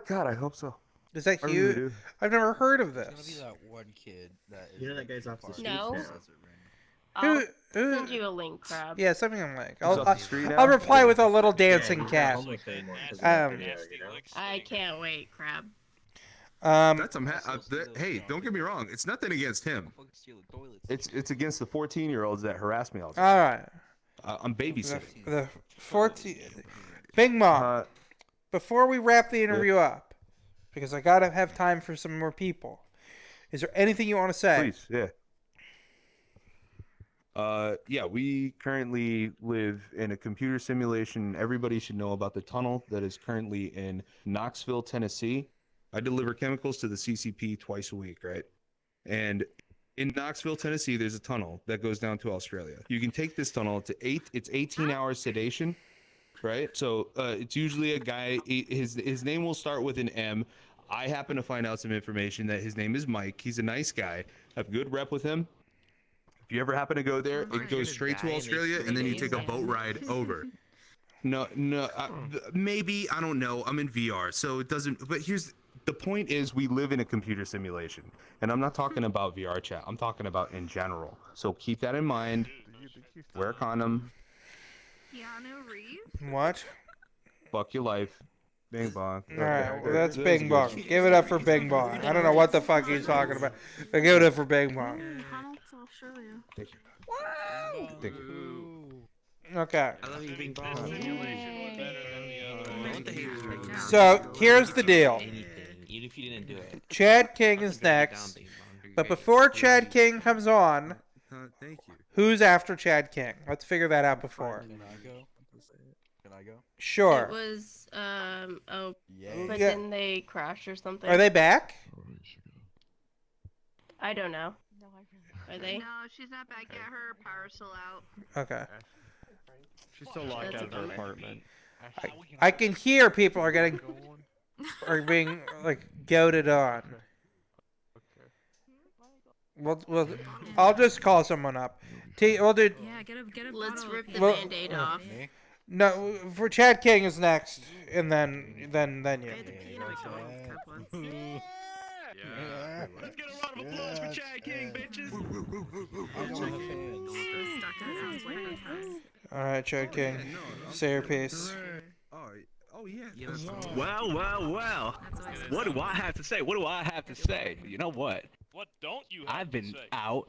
God, I hope so. Is that huge? I've never heard of this. It's gonna be that one kid that is. You know that guy's off the street No. now. I'll send you a link, Crab. Yeah, something I'm like. I'll reply with a little dancing cat. I can't wait, Crab. Hey, don't get me wrong. It's nothing against him. It's against the 14-year-olds that harass me all the time. All right. I'm babysitting. The 14. Bing Bong. Before we wrap the interview up, because I gotta have time for some more people. Is there anything you want to say? Please, yeah. We currently live in a computer simulation. Everybody should know about the tunnel that is currently in Knoxville, Tennessee. I deliver chemicals to the CCP twice a week, right? And in Knoxville, Tennessee, there's a tunnel that goes down to Australia. You can take this tunnel. It's 18 hours sedation. Right, so it's usually a guy. His name will start with an M. I happen to find out some information that his name is Mike. He's a nice guy. I have a good rep with him. If you ever happen to go there, it goes straight to Australia, and then you take a boat ride over. No, maybe I don't know. I'm in VR, so it doesn't. But here's the point: is we live in a computer simulation, and I'm not talking about Vrchat. I'm talking about in general. So keep that in mind. Wear a condom. Keanu Reeves? What? Fuck your life. Bing Bong. Alright, well, that's Bing Bong. Give it up for Bing Bong. I don't know what the fuck he's talking about, but give it up for Bing Bong. Thank you. Wow. Thank you. Okay. I love you, Bing Bong. So, here's the deal. Even if you didn't do it. Chad King is next, but before Chad King comes on, thank you. Who's after Chad King? Let's figure that out before. Can I go? Sure. It was but then they crashed or something. Are they back? I don't know. Are they? No, she's not back yet. Her power's still out. Okay. She's still locked out of her apartment. I can hear people are being like goaded on. Well, I'll just call someone up. We'll do. Yeah, get a Let's rip the Well- Band-Aid off. No, for Chad King is next, and then you. Let's get a round of applause for Chad King, bitches. All right, Chad King, say your piece. Oh yeah. Well. What do I have to say? What do I have to say? You know what? What don't you have I've to been say? out.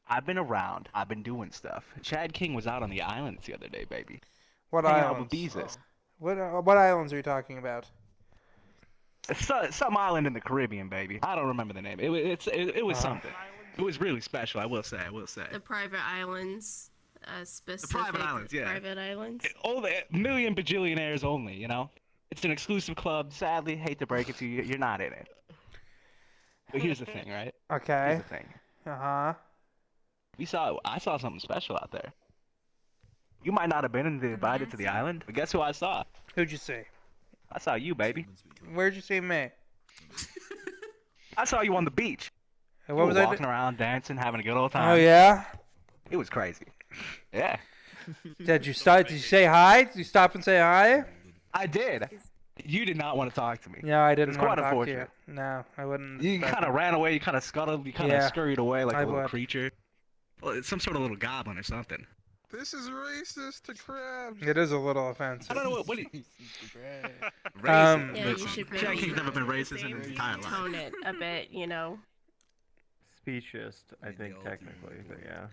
I've been around. I've been doing stuff. Chad King was out on the islands the other day, baby. What Hanging out islands? with Beezus. What islands are you talking about? Some island in the Caribbean, baby. I don't remember the name. It was something. It was really special. I will say. The private islands, specific. The private islands, yeah. Private islands. All the million bajillionaires only. You know, it's an exclusive club. Sadly, hate to break it to you, you're not in it. But here's the thing, right? Okay. Here's the thing. I saw something special out there. You might not have been invited to the island, but guess who I saw? Who'd you see? I saw you, baby. Where'd you see me? I saw you on the beach. What You was were I walking around, dancing, having a good old time. Oh yeah. It was crazy. Yeah. Did you say hi? Did you stop and say hi? I did. You did not want to talk to me. No, I didn't It's want quite to talk to you. unfortunate. No, I wouldn't. You kind of ran away. You kind of scuttled. You kind of scurried away like I a little would. creature. Well, it's some sort of little goblin or something. This is racist to crabs. It is a little offensive. I don't know what do you... Racist. Yeah, you should Chad King's never been racist in his entire life. Tone it a bit, you know. Speciest, I think, technically, but yeah.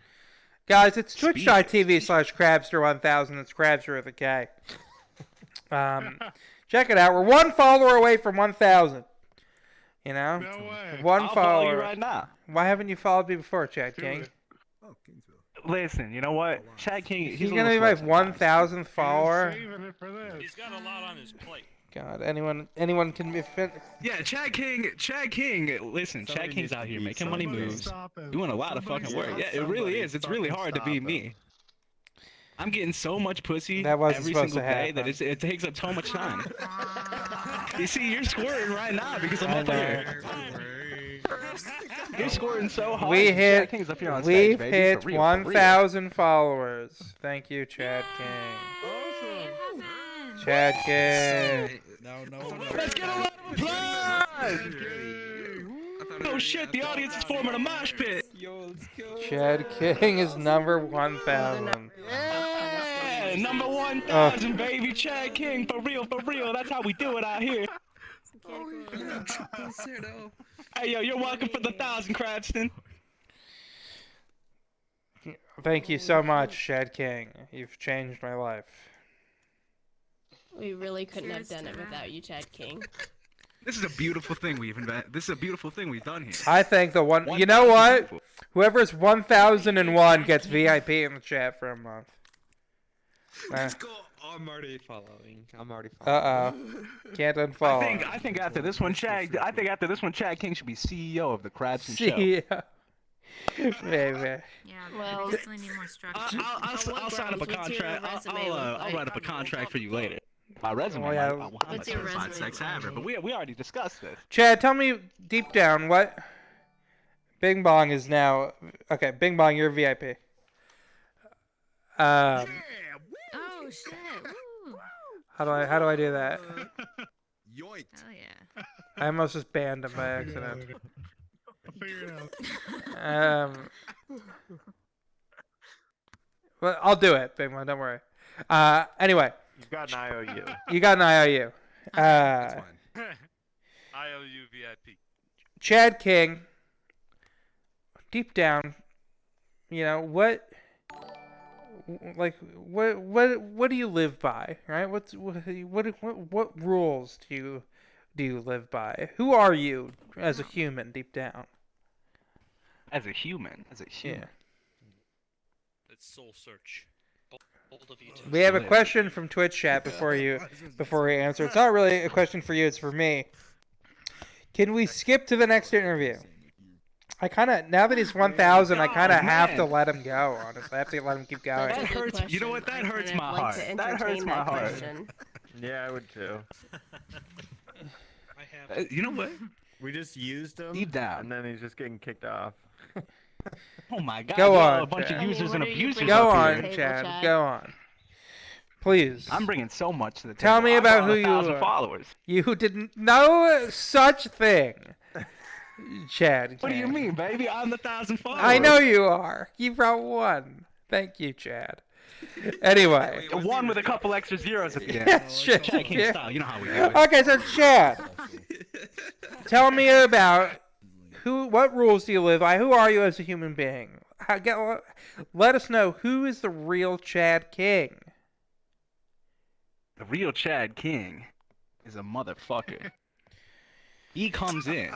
Guys, it's twitch.tv/Krabster1000. It's Krabster with a K. Check it out. We're one follower away from 1,000. You know? No way. One I'll follower. follow you right now. Why haven't you followed me before, Chad King? Listen, you know what? Chad King, He's gonna be my 1,000th follower. He's got a lot on his plate. God, anyone can be fit. Yeah, Chad King, listen, Chad King's out here making money moves, doing a lot of fucking work. Yeah, it really is. It's really hard to be me. I'm getting so much pussy every single day that it takes up so much time. You see, you're squirting right now because I'm up here. You're squirting so hard. We've Chad King's up here on stage, baby. hit For real, for real. 1,000 followers. Thank you, Chad King. Chad King. Let's get a round of applause! Oh shit, the audience is forming a mosh pit. Chad King is number 1,000. Yeah, number 1,000, baby. Chad King, for real, for real. That's how we do it out here. Hey, yo, you're welcome for the 1,000, Krabston. Thank you so much, Chad King. You've changed my life. We really couldn't have done it without you, Chad King. This is a beautiful thing This is a beautiful thing we've done here. I think the one. You know what? Whoever's 1,001 gets VIP in the chat for a month. I'm already following. Can't unfollow. I think after this one, Chad King should be CEO of the Krabston Show. CEO. Maybe. Yeah, Well, we definitely need more structure. I'll sign up a contract. I'll write up a contract for you later. My resume. Oh, yeah. I'm a certified sex haver, but we already discussed this. Chad, tell me deep down what. Bing Bong is now. Okay, Bing Bong, you're VIP. Oh shit! Woo. How do I do that? Yoink. Hell yeah! I almost just banned him by accident. I'll figure it out. Well, I'll do it, Big One. Don't worry. Anyway. You've got an IOU. You got an IOU. That's fine. IOU VIP. Chad King. Deep down, you know what do you live by, right? What rules do you live by? Who are you as a human deep down? As a human. Yeah. It's soul search. We have a question from Twitch chat before we answer. It's not really a question for you, it's for me. Can we skip to the next interview? Now that he's 1,000, I kind of have to let him go, honestly. I have to let him keep going. That hurts. You know what? That hurts my heart. That hurts my heart. Yeah, I would too. You know what? We just used him. Deep down. And then he's just getting kicked off. Oh my god. Go on, a bunch Chad. of users and abusers. Go up on, here. Chad. Go on. Please. I'm bringing so much to the table. Tell me about who you 1,000 are. followers. You didn't know such thing. Chad. What do you mean, baby? I'm the 1,000 followers. I know you are. You brought one. Thank you, Chad. Anyway. One with a couple extra zeros at the end. Yeah, shit. Chad King style. You know how we do it. Okay, so Chad, tell me about what rules do you live by? Who are you as a human being? Let us know who is the real Chad King. The real Chad King is a motherfucker. He comes in.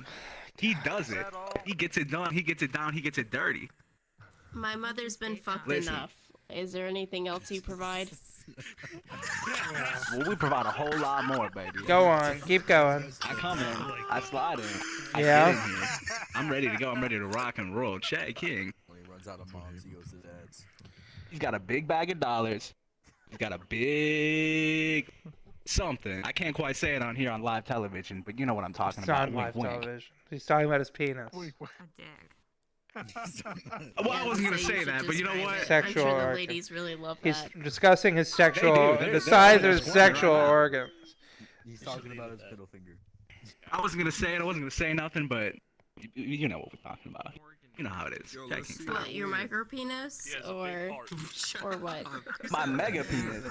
He does it. He gets it done. He gets it down. He gets it dirty. My mother's been fucked Listen. enough. Is there anything else you provide? Well, we provide a whole lot more, baby. Go on. Keep going. I come in. I slide in. I Yeah. get in here. I'm ready to go. I'm ready to rock and roll. Chad King. When he runs out of moms, he goes to dad's. He's got a big bag of dollars. He's got a big something. I can't quite say it on here on live television, but you know what I'm talking It's about. not live Wink, wink. television. He's talking about his penis. Well, I wasn't gonna say that, but you know what? Sexual I'm sure the organ. ladies really love He's that. discussing his sexual, They do. the They're size they're of his squirming right sexual now. organs. He's talking about his middle finger. I wasn't gonna say it. I wasn't gonna say nothing, but you know what we're talking about. You know how it is. Chad King style. What, your micro penis or what? My mega penis.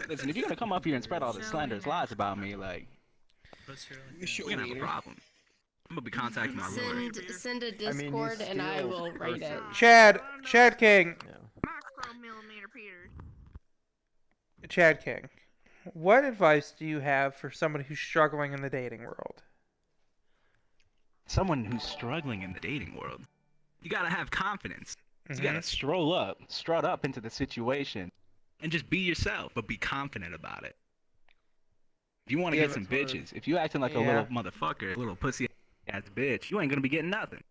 Listen, if you're gonna come up here and spread all the slanderous lies about me, like, we're gonna have a problem. I'm gonna be contacting my lawyer. Send a Discord and I will write it. Chad King. Micromillimeter Peter. Chad King. What advice do you have for somebody who's struggling in the dating world? Someone who's struggling in the dating world, you gotta have confidence. You gotta strut up into the situation, and just be yourself, but be confident about it. If you want to get some bitches, if you acting like a little motherfucker, a little pussy ass bitch, you ain't gonna be getting nothing.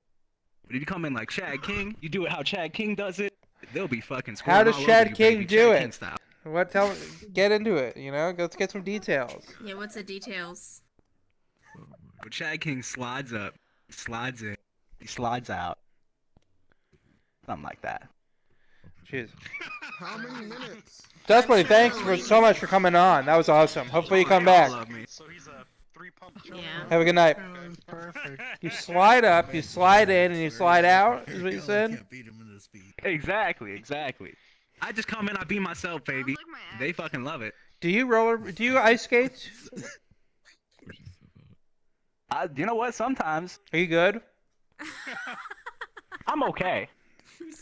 But if you come in like Chad King, you do it how Chad King does it, they'll be fucking squirting How does all over Chad you, King baby, do Chad King it? style. Get into it, let's get some details. Yeah, what's the details? When Chad King slides up, slides in, he slides out. Something like that. Jeez. How many minutes? Desperately, thanks so much for coming on. That was awesome. Hopefully you come back. So he's a 3-pump. Yeah. Have a good night. Perfect. You slide up, you slide in, and you slide out, is what you said? Exactly. I just come in, I be myself, baby. They fucking love it. Do you ice skate? You know what? Sometimes. Are you good? I'm okay.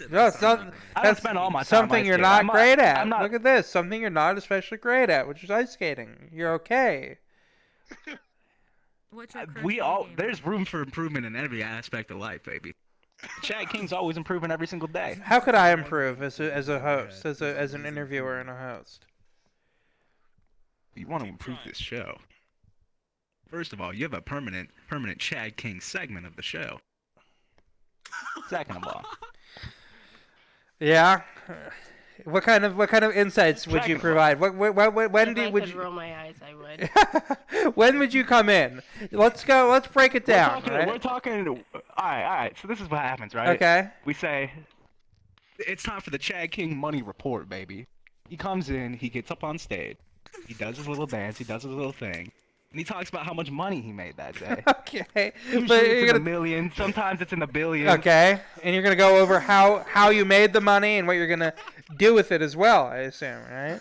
No, it's not. I don't spend all my time something ice you're skating. not great at. I'm not. Look at this. Something you're not especially great at, which is ice skating. You're okay. There's room for improvement in every aspect of life, baby. Chad King's always improving every single day. How could I improve as a host, as an interviewer and a host? You want to improve this show. First of all, you have a permanent Chad King segment of the show. Second of all. Yeah. What kind of insights would you provide? When If I would could you roll my eyes, I would. when would you come in? Let's break it down. We're talking. All right. So this is what happens, right? Okay. We say it's time for the Chad King money report, baby. He comes in, he gets up on stage, he does his little dance, he does his little thing, and he talks about how much money he made that day. Okay. Usually But it's you're in gonna the millions, sometimes it's in the billions. Okay. And you're gonna go over how you made the money and what you're gonna do with it as well, I assume, right?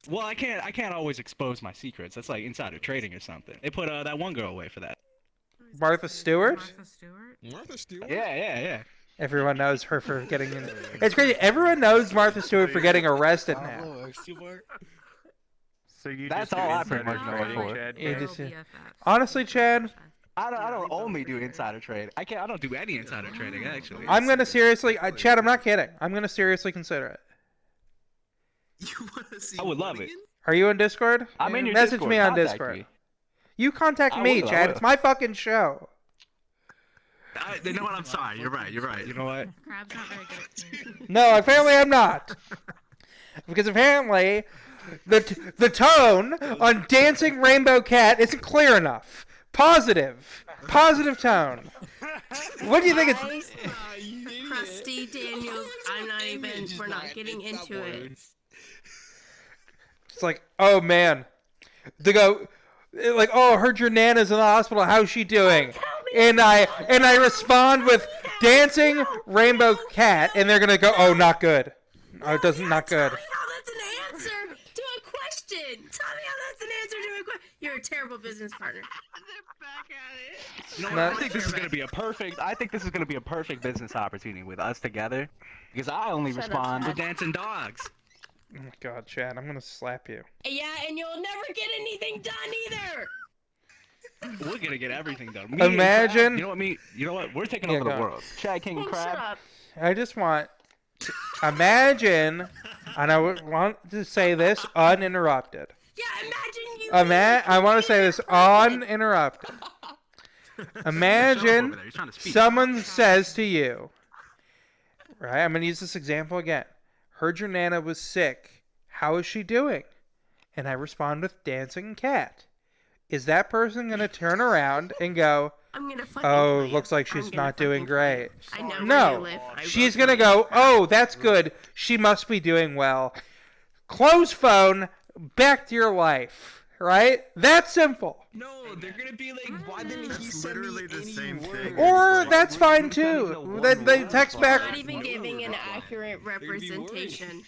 Well, I can't always expose my secrets. That's like insider trading or something. They put that one girl away for that. Martha Stewart? Martha Stewart? Yeah. Everyone knows her for getting in. It's crazy. Everyone knows Martha Stewart for getting arrested now. So That's all I pretty much know her for. You just- honestly, Chad, I don't only do insider trade. I don't do any insider trading actually. I'm gonna seriously, Chad, I'm not kidding. I'm gonna seriously consider it. I would love it. Are you in Discord? I'm in your Message Discord. me on Contact Discord. me. You contact I me, will, I Chad. will. It's my fucking show. You know what? I'm sorry. You're right. You know what? Crab's not very good at communicating. No, apparently I'm not. Because apparently the tone on Dancing Rainbow Cat isn't clear enough. Positive tone. What do you think it's? Krabston Daniels. We're not getting into it. It's like, oh man, they go, like, oh, I heard your Nana's in the hospital. How's she doing? and I respond with dancing rainbow cat, and they're gonna go, oh, not good. Oh, it doesn't, not good. Tell me how that's an answer to a question. Tell me how that's an answer to a question. You're a terrible business partner. You know what? I think this is gonna be a perfect. I think this is gonna be a perfect business opportunity with us together, because I only respond with dancing dogs. Oh my God, Chad, I'm gonna slap you. Yeah, and you'll never get anything done either. We're gonna get everything done. Imagine. You know what? We're taking over the world. Chad King and Crab. Shut up. I just want to imagine, and I would want to say this uninterrupted. Yeah, imagine you. I want to say this uninterrupted. Imagine someone says to you, right? I'm gonna use this example again. Heard your Nana was sick. How is she doing? And I respond with dancing cat. Is that person gonna turn around and go, I'm gonna fucking oh, looks like she's not doing great? I know where you No, live. she's gonna go, oh, that's good. She must be doing well. Close phone, back to your life. Right? That's simple. No, they're gonna be like, why didn't he send me the same thing. Or that's fine too. They text back. Not even giving an accurate representation.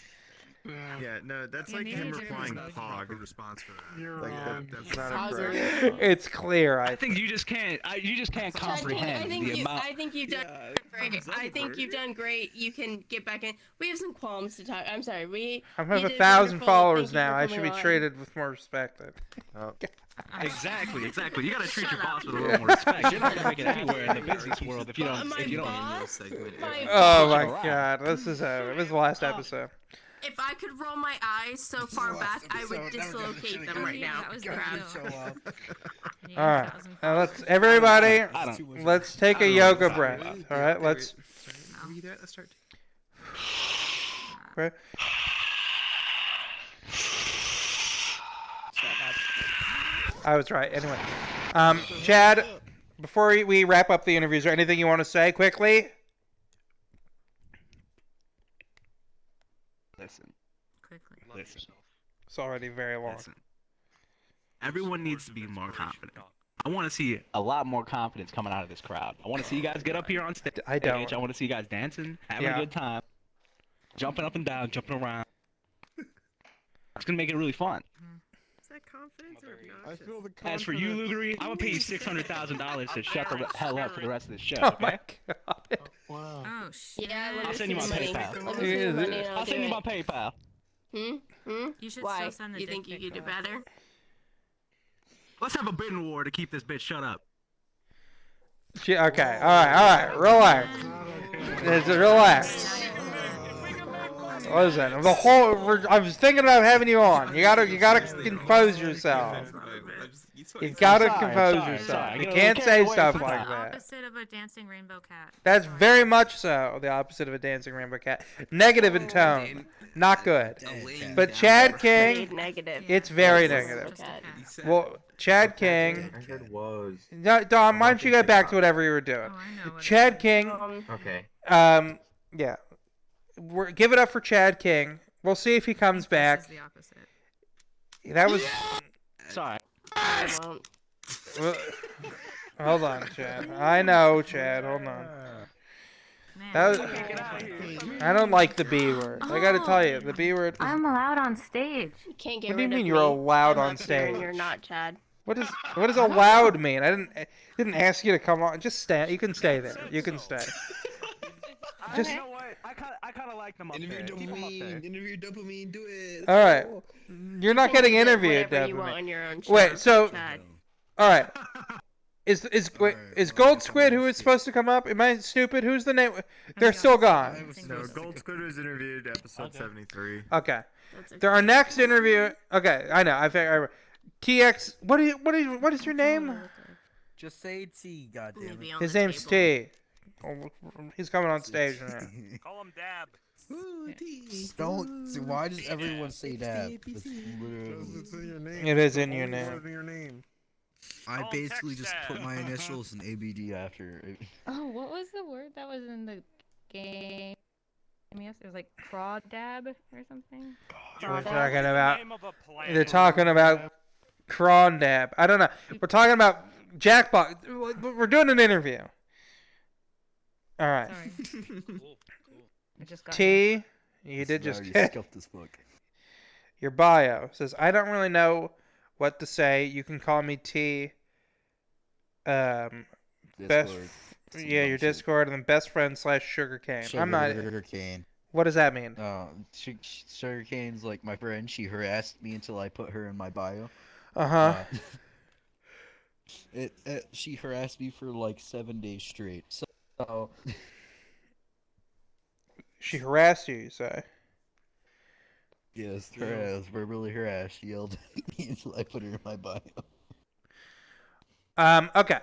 Yeah, no, that's like him replying Pog. Response for that. That's not a It's clear. I think you just can't. You just can't comprehend the amount. I think you've done great. I think you've done great. You can get back in. We have some qualms to talk. I'm sorry. I have 1,000 followers now. I should be treated with more respect. Exactly. You gotta treat your boss with a little more respect. You're not gonna make it anywhere in the business world if you don't. Oh my God, this is the last episode. If I could roll my eyes so far back, I would dislocate them right now. All right, let's everybody. Let's take a yoga breath. All right, let's. Let's start. Okay. I was right. Anyway, Chad, before we wrap up the interview, is there anything you want to say quickly? Listen. It's already very long. Listen. Everyone needs to be more confident. I want to see a lot more confidence coming out of this crowd. I want to see you guys get up here on stage. I don't. I want to see you guys dancing, having a good time, jumping up and down, jumping around. It's gonna make it really fun. Is that confidence or I obnoxious? feel the As for you, Lugery, I'm gonna pay you $600,000 to shut the hell up for the rest of this show. Oh Okay? my God. Wow. Oh shit. Yeah, let I'll me send you see my the money. PayPal. Let me see the money and I'll send you my PayPal. You should Why? still send the You dick think you pic, could do though. better? Let's have a bidding war to keep this bitch shut up. Okay. All right. Relax. Relax. Listen, I was thinking about having you on. You gotta compose yourself. You've gotta compose yourself. You can't say stuff like that. Opposite of a dancing rainbow cat. That's very much so the opposite of a dancing rainbow cat. Negative in tone. Not good. But Chad King, it's very negative. Well, Chad King. I heard woes. Dom, why don't you get back to whatever you were doing? Chad King. Okay. Yeah. Give it up for Chad King. We'll see if he comes back. This is the opposite. That was. Sorry. Well, hold on, Chad. I know, Chad. Hold on. I don't like the B word. I gotta tell you, the B word. I'm allowed on stage. You can't get What do you rid of mean me. you're allowed I'm on up here and stage? You're not, Chad. What does allowed mean? I didn't ask you to come on. Just stay. You can stay there. You can stay. Just. You know what? I kind of like them up there. Keep 'em up there. Interview dopamine. Do it. All right. You're not getting You can do interviewed, whatever you want on definitely. your own Wait. show, So. Chad. All right. Is Gold Squid who is supposed to come up? Am I stupid? Who's the name? They're still gone. No, Gold Squid was interviewed episode 73. Okay. Our next interview. Okay, I know. I TX. What is your name? Just say T, goddamn it. His name's T. Oh, he's coming on stage now. Call him Dab. Don't. Why does everyone say that? It's literally. It is in your It's name. your name. I basically just put my initials and ABD after it. Oh, what was the word that was in the game? Yes, it was like crawdab or something. We're talking about. They're talking about Krondab. I don't know. We're talking about Jackbox. We're doing an interview. All right. Cool. I just got T. You did just get scuffed this book. Your bio says, I don't really know what to say. You can call me T. Best. Yeah, your Discord, and then best friend / sugarcane. I'm not. Sugarcane. What does that mean? Sugarcane's like my friend. She harassed me until I put her in my bio. She harassed me for like 7 days straight. So. She harassed you say? Yes, harassed, verbally harassed. She yelled at me until I put her in my bio. Okay.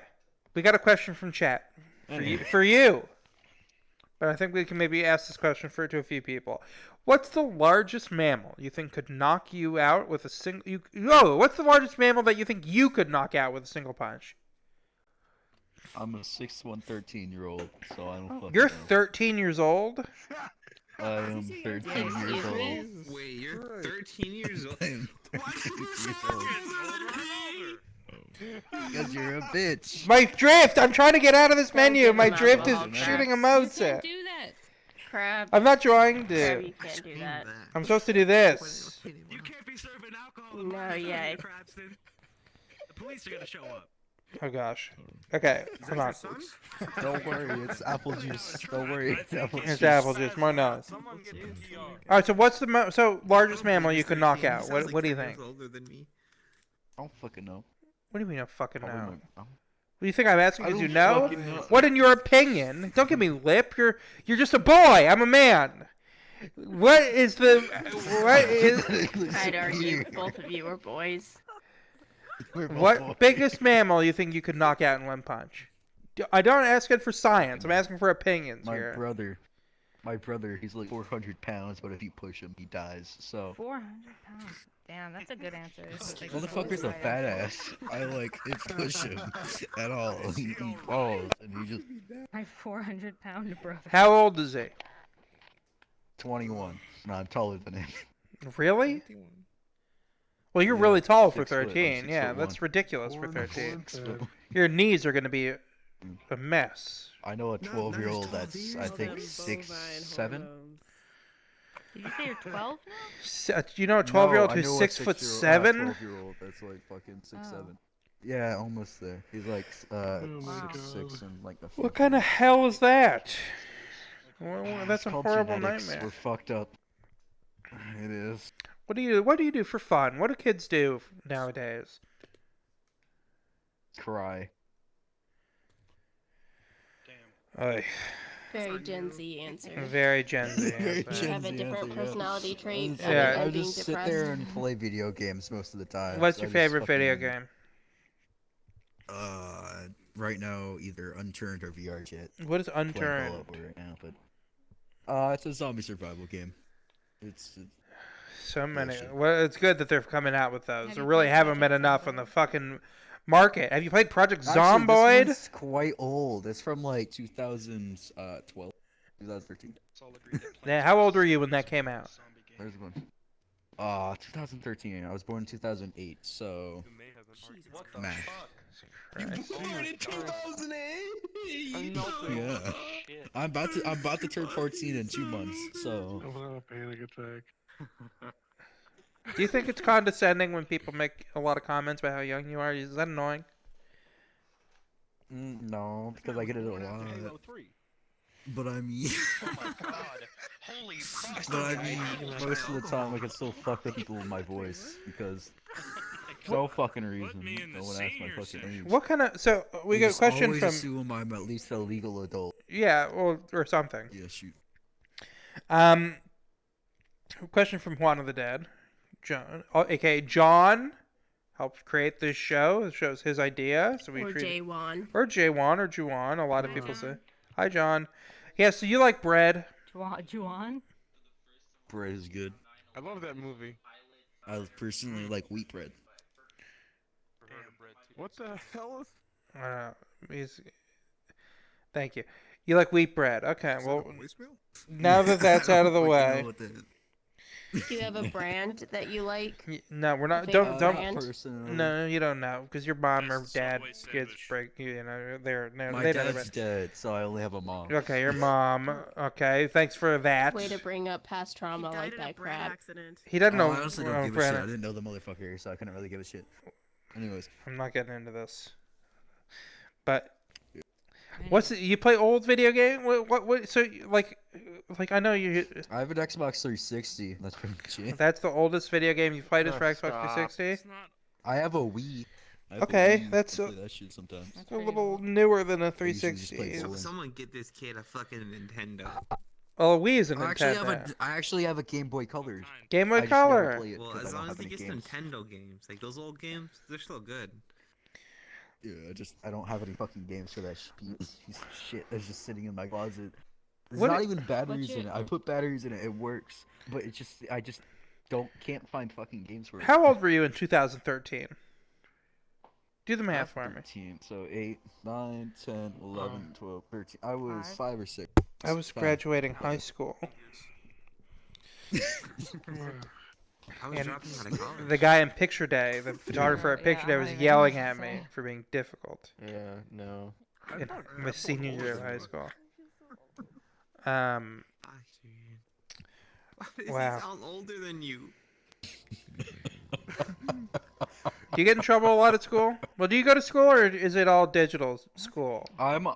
We got a question from chat. For you. But I think we can maybe ask this question to a few people. What's the largest mammal you think could knock you out with a single... what's the largest mammal that you think you could knock out with a single punch? I'm a 6'1", 13-year-old, so I don't fucking You're know. 13 years old? I am 13 years old. Wait, you're 13 years old? Because you're a bitch. My drift! I'm trying to get out of this menu. My drift is shooting emotes. You can't do that. Crab. I'm not trying to. Crab, you can't do that. I'm supposed to do this. You can't be serving alcohol. No, yeah. Krabston. The police are gonna show up. Oh gosh. Okay, hold on. Don't worry, it's apple juice. Don't worry, it's apple juice. It's apple juice. More nose. All right. So what's the largest mammal you could knock out? What do you think? I don't fucking know. What do you mean I fucking know? Probably What do you think I'm asking? Did you know? What in your opinion? Don't give me lip. You're just a boy. I'm a man. What is? I'd argue both of you are boys. What biggest mammal you think you could knock out in one punch? I don't ask it for science. I'm asking for opinions here. My brother, he's like 400 pounds, but if you push him, he dies. So. 400 pounds. Damn, that's a good answer. Motherfucker's a fat ass. I like it push him at all. He falls and he just. My 400-pound brother. How old is he? 21. No, I'm taller than him. Really? Well, you're really tall for 13. Yeah, that's ridiculous for 13. Your knees are going to be a mess. I know a 12-year-old that's, I think, 6'7". Did you say you're 12 now? Do you know a 12-year-old who's 6'7"? 12-year-old that's like fucking 6'7". Yeah, almost there. He's like 6'6" and like a. What kind of hell is that? Well, that's a called horrible genetics. nightmare. We're fucked up. It is. What do you do for fun? What do kids do nowadays? Cry. Oy. Very Gen Z answer. Very Gen Z. You have a different personality trait. Yeah, I just sit there and play video games most of the time. What's your favorite video game? Right now, either Unturned or Vrchat. What is Unturned? Right now, but it's a zombie survival game. It's so many. Well, it's good that they're coming out with those. There really haven't been enough on the fucking market. Have you played Project Zomboid? This one's quite old. It's from like 2012, 2013. Yeah, how old were you when that came out? There's one. 2013. I was born in 2008, so. Math. Born in 2008. Yeah. I'm about to turn 14 in 2 months, so. I'm having a panic attack. Do you think it's condescending when people make a lot of comments about how young you are? Is that annoying? No, because I get it a lot. But I mean, Oh my god. Holy fuck. but I mean, most of the time I can still fuck with people with my voice because no fucking reason. No one asked my fucking age. What kind of? So we got a question always from. Assume I'm at least a legal adult. Yeah, or something. Yeah, shoot. Question from Juan of the Dead, John, aka John, helped create this show. The show's his idea, so we or J1. Or J1 or Juwan. A lot of people say. Hi, John. Yeah, so you like bread? Juwan? Bread is good. I love that movie. I personally like wheat bread. What the hell is? Thank you. You like wheat bread? Okay. Well, now that that's out of the way. Do you have a brand that you like? No, we're not. Favorite Don't. brand? No, you don't know because your mom or dad gets break. They're My dad's dead, so I only have a mom. Okay, your mom. Okay, thanks for that. Way to bring up past trauma like that crap. He doesn't know. I honestly don't give a shit. I didn't know the motherfucker, so I couldn't really give a shit. Anyways, I'm not getting into this. But what's it, you play old video game? What? So like I know you. I have an Xbox 360. That's pretty much it. That's the oldest video game you've played is for Xbox 360. I have a Wii. Okay, that's I play that shit sometimes. a little newer than a 360. Someone get this kid a fucking Nintendo. Oh, Wii is a Nintendo. I actually have a Game Boy Color. Game Boy Color. Well, as long as he gets Nintendo games, like those old games, they're still good. Yeah, I don't have any fucking games for that piece of shit that's just sitting in my closet. There's not even batteries in it. I put batteries in it, it works, but I just can't find fucking games for it. How old were you in 2013? Do the math for me. 13, so 8, 9, 10, 11, 12, 13. I was 5 or 6. I was graduating high school. And the guy in Picture Day, the photographer at Picture Day, was yelling at me for being difficult. Yeah, no. In my senior year of high school. Wow. I sound older than you. Do you get in trouble a lot at school? Well, do you go to school or is it all digital school? I'm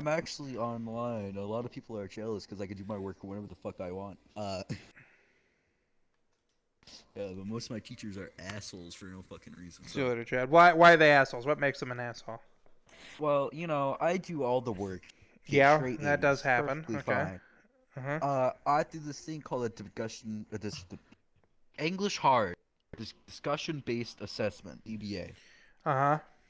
actually online. A lot of people are jealous because I can do my work whenever the fuck I want. Yeah, but most of my teachers are assholes for no fucking reason. See you later, Chad. Why are they assholes? What makes them an asshole? Well, I do all the work. Yeah, that does happen. Okay. I do this thing called a discussion. English hard. Discussion-based assessment, DBA.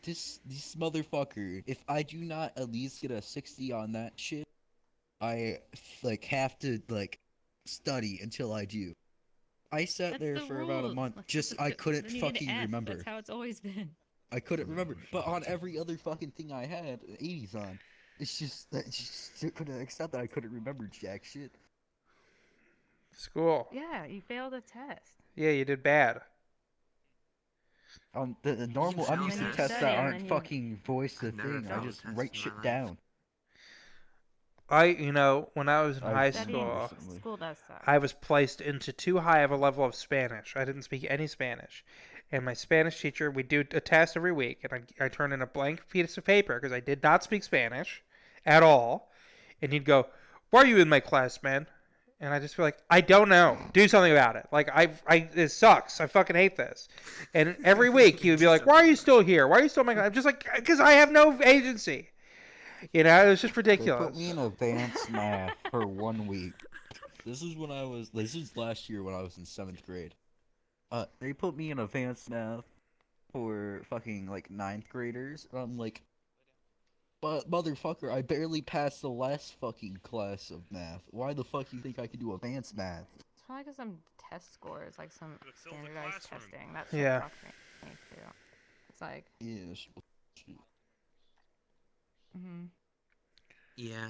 This motherfucker. If I do not at least get a 60 on that shit, I have to study until I do. I sat there for about a month. I couldn't fucking remember. That's how it's always been. I couldn't remember. But on every other fucking thing I had 80s on. It's just couldn't accept that I couldn't remember jack shit. School. Yeah, you failed a test. Yeah, you did bad. The normal, I'm used to tests that aren't fucking voice the thing. I just write shit down. When I was in high school, I was placed into too high of a level of Spanish. I didn't speak any Spanish. And my Spanish teacher, we do a test every week, and I turn in a blank piece of paper because I did not speak Spanish at all. And he'd go, "Why are you in my class, man?" And I just feel like, I don't know. Do something about it. Like, it sucks. I fucking hate this. And every week he would be like, "Why are you still here? Why are you still in my class?" I'm just like, because I have no agency. It was just ridiculous. They put me in advanced math for 1 week. This is last year when I was in 7th grade. They put me in advanced math for fucking 9th graders. And I'm like, but motherfucker, I barely passed the last fucking class of math. Why the fuck do you think I can do advanced math? It's probably because some test scores, like some standardized testing. That's yeah. Me too. It's like. Yeah. Yeah.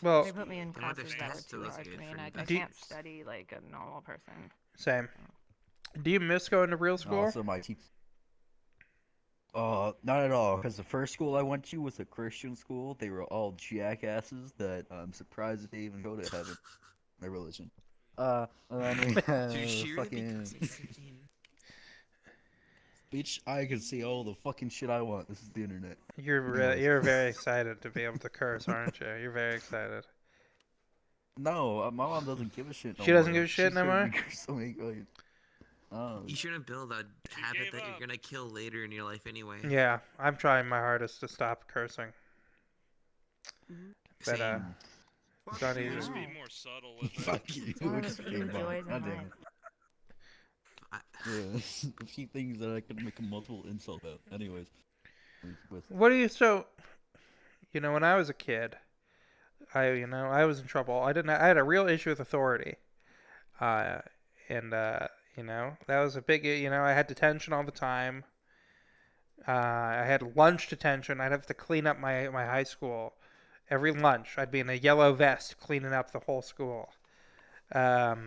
Well, they put me in classes that were too hard for me, and I can't study like a normal person. Same. Do you miss going to real school? Also, my teachers. Not at all, because the first school I went to was a Christian school. They were all jackasses that I'm surprised if they even go to heaven. Their religion. And then we have fucking... Bitch, I can see all the fucking shit I want. This is the internet. You're very excited to be able to curse, aren't you? You're very excited. No, my mom doesn't give a shit no She doesn't more. give a shit no more? You shouldn't build a habit that you're gonna kill later in your life anyway. Yeah, I'm trying my hardest to stop cursing. But it's not easy. Just be more subtle with it. Fuck you. God damn it. Yeah, a few things that I could make a multiple insult about. Anyways. What do you when I was a kid, I was in trouble. I had a real issue with authority. That was a big, I had detention all the time. I had lunch detention. I'd have to clean up my high school. Every lunch, I'd be in a yellow vest cleaning up the whole school. What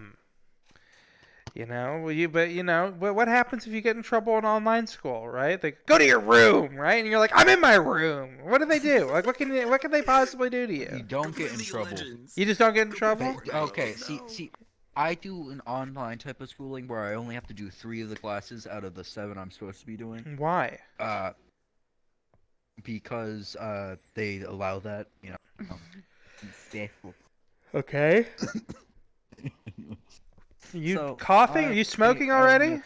happens if you get in trouble in online school, right? They go to your room, right? And you're like, I'm in my room. What do they do? Like, what can they possibly do to you? You don't get in trouble. You just don't get in trouble? Okay, see, I do an online type of schooling where I only have to do 3 of the classes out of the 7 I'm supposed to be doing. Why? Because they allow that, you know. Okay. You coughing? Are you smoking already?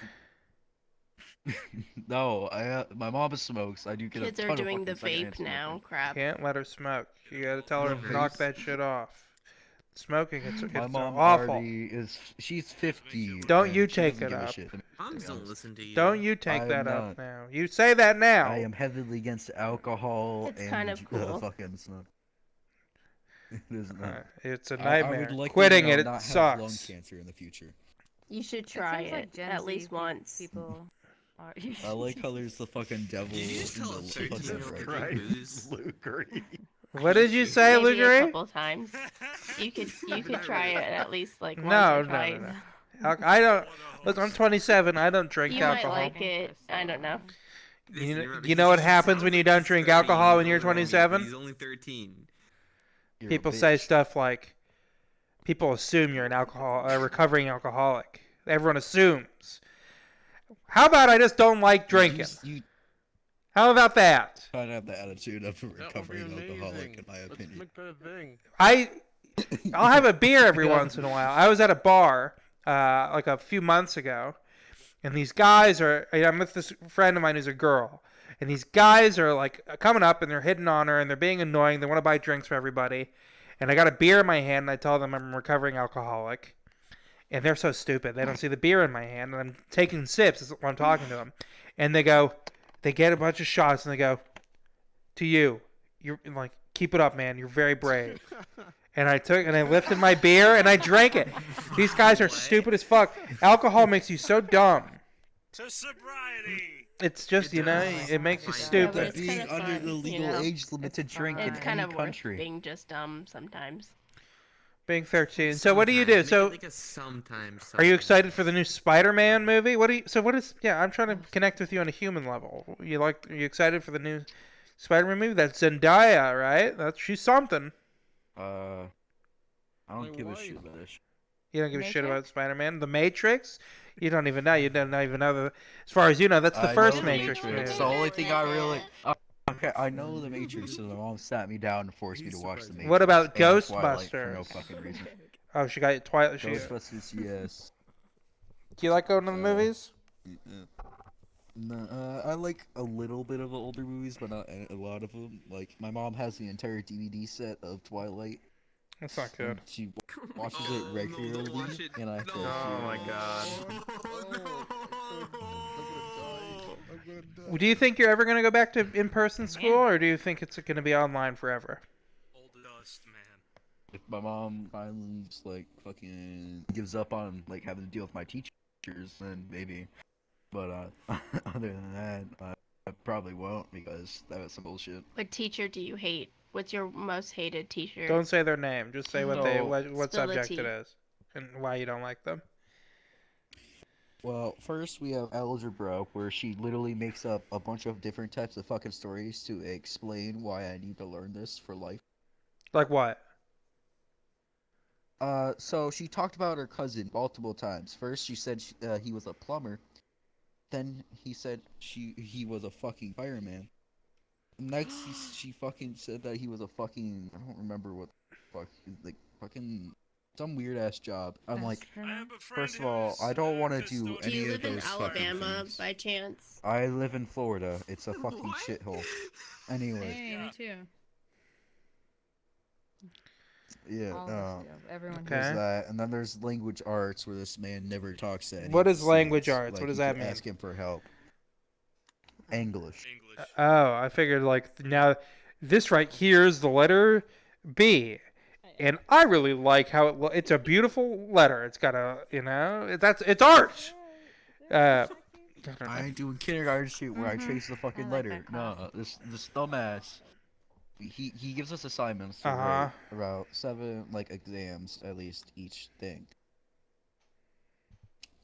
No, my mom smokes. I do get Kids a ton are doing of the fucking vape now. Crap. Can't let her smoke. You gotta tell her to knock that shit off. Smoking, it's My mom awful. She's 50. Don't you she take doesn't it give a up. shit, Moms don't listen to you. Don't you take I'm that not. up now. You say that now. I am heavily against alcohol It's and kind of cool. fucking smoke. It is not. It's a I nightmare. would like Quitting to, it not sucks. have lung cancer in the future. You should try seems like it Gen at Z least once. People are. I like how there's the fucking devil in the fucking right. What did you say, Maybe a Lugerie? couple times. You could try it at least like once No, or twice. no. I don't. Look, I'm 27. I don't drink You alcohol. might like it. I don't know. You know what happens when you don't drink alcohol when you're 27? He's only 13. People say stuff like, people assume you're a recovering alcoholic. Everyone assumes. How about I just don't like drinking? How about that? I have the attitude of a recovering alcoholic, in my opinion. I'll have a beer every once in a while. I was at a bar like a few months ago, and these guys I'm with this friend of mine who's a girl, and these guys are like coming up and they're hitting on her and they're being annoying. They want to buy drinks for everybody, and I got a beer in my hand and I tell them I'm a recovering alcoholic, and they're so stupid. They don't see the beer in my hand, and I'm taking sips while I'm talking to them, and they get a bunch of shots and they go, to you, you're like, keep it up, man. You're very brave. And I lifted my beer and I drank it. These guys are stupid as fuck. Alcohol makes you so dumb. To sobriety. It's just, it makes you stupid. Being under the legal age limit to drink in It's kind any of country. worth being just dumb sometimes. Being 13. So what do you do? So Sometimes. are you excited for the new Spider-Man movie? I'm trying to connect with you on a human level. Are you excited for the new Spider-Man movie? That's Zendaya, right? She's something. I don't give a shit about this. You don't give a shit about Spider-Man? The Matrix? You don't even know. You don't even know as far as you know, that's the first Matrix movie. It's the only thing I really. Okay, I know the Matrix, so my mom sat me down and forced me to watch the Matrix. What about and Twilight Ghostbusters? For no fucking reason. Oh, she got Twilight. Ghostbusters, yes. Do you like going to the movies? No, I like a little bit of the older movies, but not a lot of them. Like, my mom has the entire DVD set of Twilight. That's not good. She watches it regularly, and I have to. Oh my god. Do you think you're ever going to go back to in-person school, or do you think it's going to be online forever? If my mom finally just like fucking gives up on like having to deal with my teachers, then maybe. But other than that, I probably won't, because that was some bullshit. What teacher do you hate? What's your most hated teacher? Don't say their name. Just say what Spill the subject tea. it is and why you don't like them. Well, first we have algebra, where she literally makes up a bunch of different types of fucking stories to explain why I need to learn this for life. Like what? So she talked about her cousin multiple times. First, she said he was a plumber. Then he said he was a fucking fireman. Next, she fucking said that he was a fucking, I don't remember what the fuck, like fucking some weird ass job. I'm like, first of all, I don't want to do any of those fucking things. Do you live in Alabama by chance? I live in Florida. It's a fucking shithole. Anyway. Hey, me too. Yeah, Everyone there's that, and then there's language arts, where this man never talks to anyone. What is language arts? Like, what does you that can mean? Ask him for help. English. Oh, I figured like now this right here is the letter B, and I really like how it's a beautiful letter. It's got it's art. I ain't doing kindergarten shit where I trace the fucking letter. No, this dumbass. He gives us assignments to write about 7 like exams at least each thing.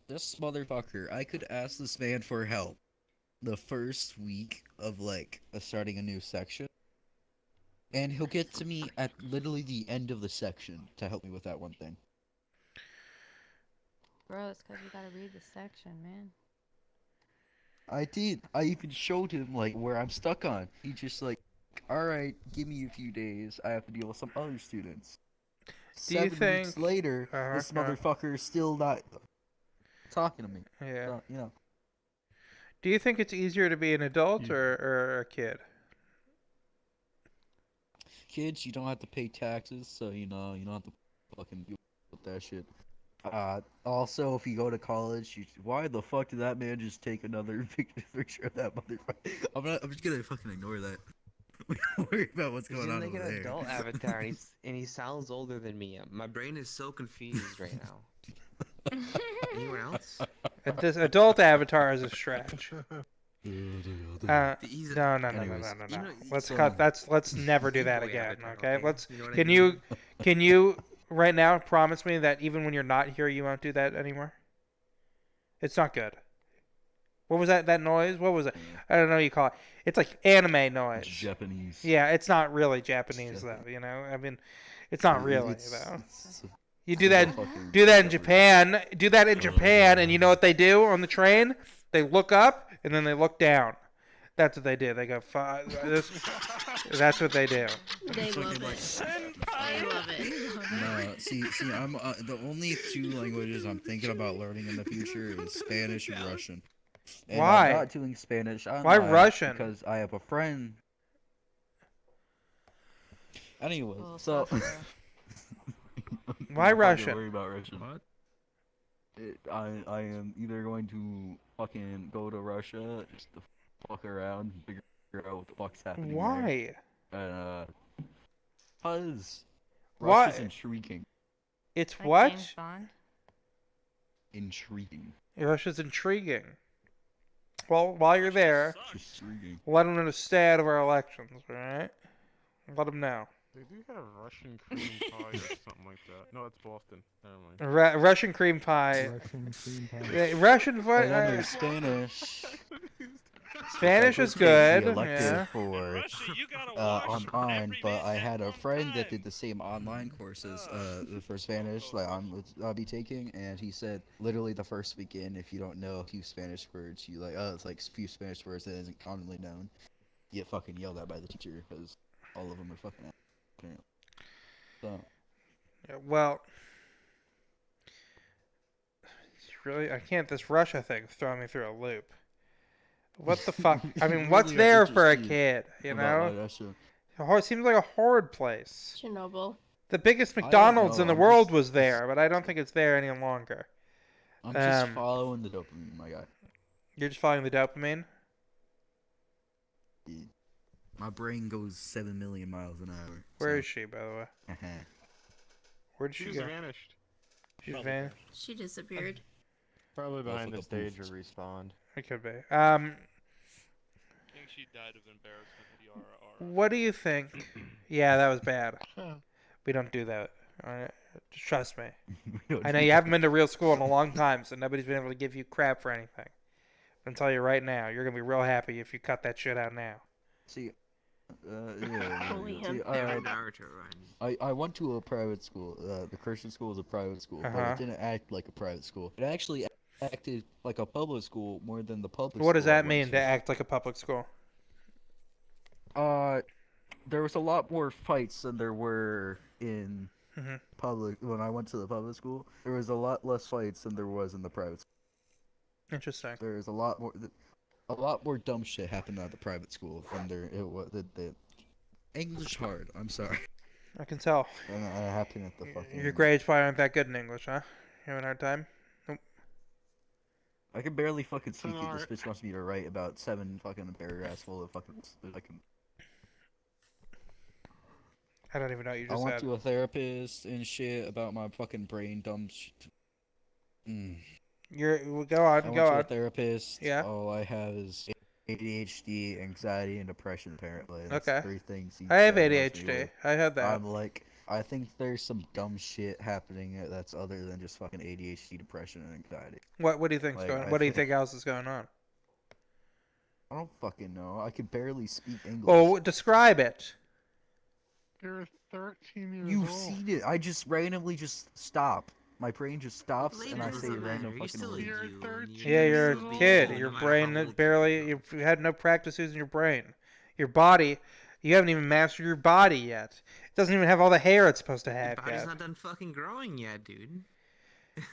This motherfucker, I could ask this man for help the first week of like starting a new section, and he'll get to me at literally the end of the section to help me with that one thing. Bro, it's because you gotta read the section, man. I did. I even showed him like where I'm stuck on. He just like, all right, give me a few days. I have to deal with some other students. Do you 7 weeks think later, this motherfucker is still not talking to me. Yeah. So, you know. Do you think it's easier to be an adult or a kid? Kids, you don't have to pay taxes, so you know you don't have to fucking deal with that shit. Also, if you go to college, why the fuck did that man just take another picture of that motherfucker? I'm just gonna fucking ignore that. Don't worry about what's going on over like an there. adult avatar, and he sounds older than me. My brain is so confused right now. Anyone else? This adult avatar is a stretch. No. Let's cut. Let's never do that again. Okay. Can you right now promise me that even when you're not here, you won't do that anymore? It's not good. What was that noise? What was it? I don't know what you call it. It's like anime noise. It's Japanese. Yeah, it's not really Japanese though, you know? I mean, it's not really though. You do that in Japan. Do that in Japan, and you know what they do on the train? They look up and then they look down. That's what they do. They go, that's what they do. They love it. I love it. No, see, I'm the only two languages I'm thinking about learning in the future is Spanish and Russian. And Why? I'm not doing Spanish. Why Russian? Because I have a friend. Anyway, so. Why Russian? Don't worry about Russian. What? I am either going to fucking go to Russia just to fuck around and figure out what the fuck's happening. Why? There. Because Why? Russia's intriguing. It's Like what? James Bond? Intriguing. Russia's intriguing. Well, while you're there, Intriguing. let them know to stay out of our elections, alright? Let them know. They do have Russian cream pie or something like that. No, it's Boston. Never mind. Russian cream pie. Russian cream pie. Russian And then there's Spanish. Spanish is I good. took the elective Yeah. for online, but I had a friend that did the same online courses for Spanish. Like I'll be taking, and he said literally the first weekend, if you don't know a few Spanish words, you like it's like a few Spanish words that isn't commonly known, you get fucking yelled at by the teacher because all of them are fucking. So. Yeah, well, really, I can't. This Russia thing's throwing me through a loop. What the fuck? I mean, what's Really there for a interesting kid? You know, Russia. it seems like a horrid place. Chernobyl. The biggest I don't McDonald's know, in the I'm world just- was there, but I don't think it's there any longer. I'm just following the dopamine, my guy. You're just following the dopamine. My brain goes 7 million miles an hour. Where is she, by the way? Where did she She's go? vanished. She's vanished. She disappeared. Probably behind the Also stage or poofed. respawned. It could be. I think she died of embarrassment. What do you think? Yeah, that was bad. We don't do that. Alright? Just trust me. I know you haven't been to real school in a long time, so nobody's been able to give you crap for anything. I'm gonna tell you right now, you're gonna be real happy if you cut that shit out now. See, Only him. I went to a private school. The Christian school is a private school, but Uh-huh. it didn't act like a private school. It actually acted like a public school more than the public. What does school I that went mean to act like a public school? There was a lot more fights than there were in Mhm. public. When I went to the public school, there was a lot less fights than there was in the private school. Interesting. There's a lot more dumb shit happened at the private school than there it was. The English hard. I'm sorry. I can tell. And it happened at the fucking. Your grades probably aren't that good in English, huh? You having a hard time? Nope. I can barely fucking speak it. This bitch wants me to write about 7 fucking paragraphs full of fucking. I don't even know what you I just went said. to a therapist and shit about my fucking brain dumb shit. Go on. I went Go to a on. therapist. Yeah. All I have is ADHD, anxiety, and depression. Apparently, that's Okay. 3 things. he I have diagnosed me ADHD. with. I had that. I'm like, I think there's some dumb shit happening that's other than just fucking ADHD, depression, and anxiety. What do you think's Like, going? What do you think else is going on? I don't fucking know. I can barely speak English. Well, describe it. You're 13 years You've old. seen it. I just randomly just stop. My brain just stops, and I say random fucking words. Yeah, you're a kid. Your brain barely. You had no practice using your brain. Your body. You haven't even mastered your body yet. It doesn't even have all the hair it's supposed to have Body's yet. not done fucking growing yet, dude.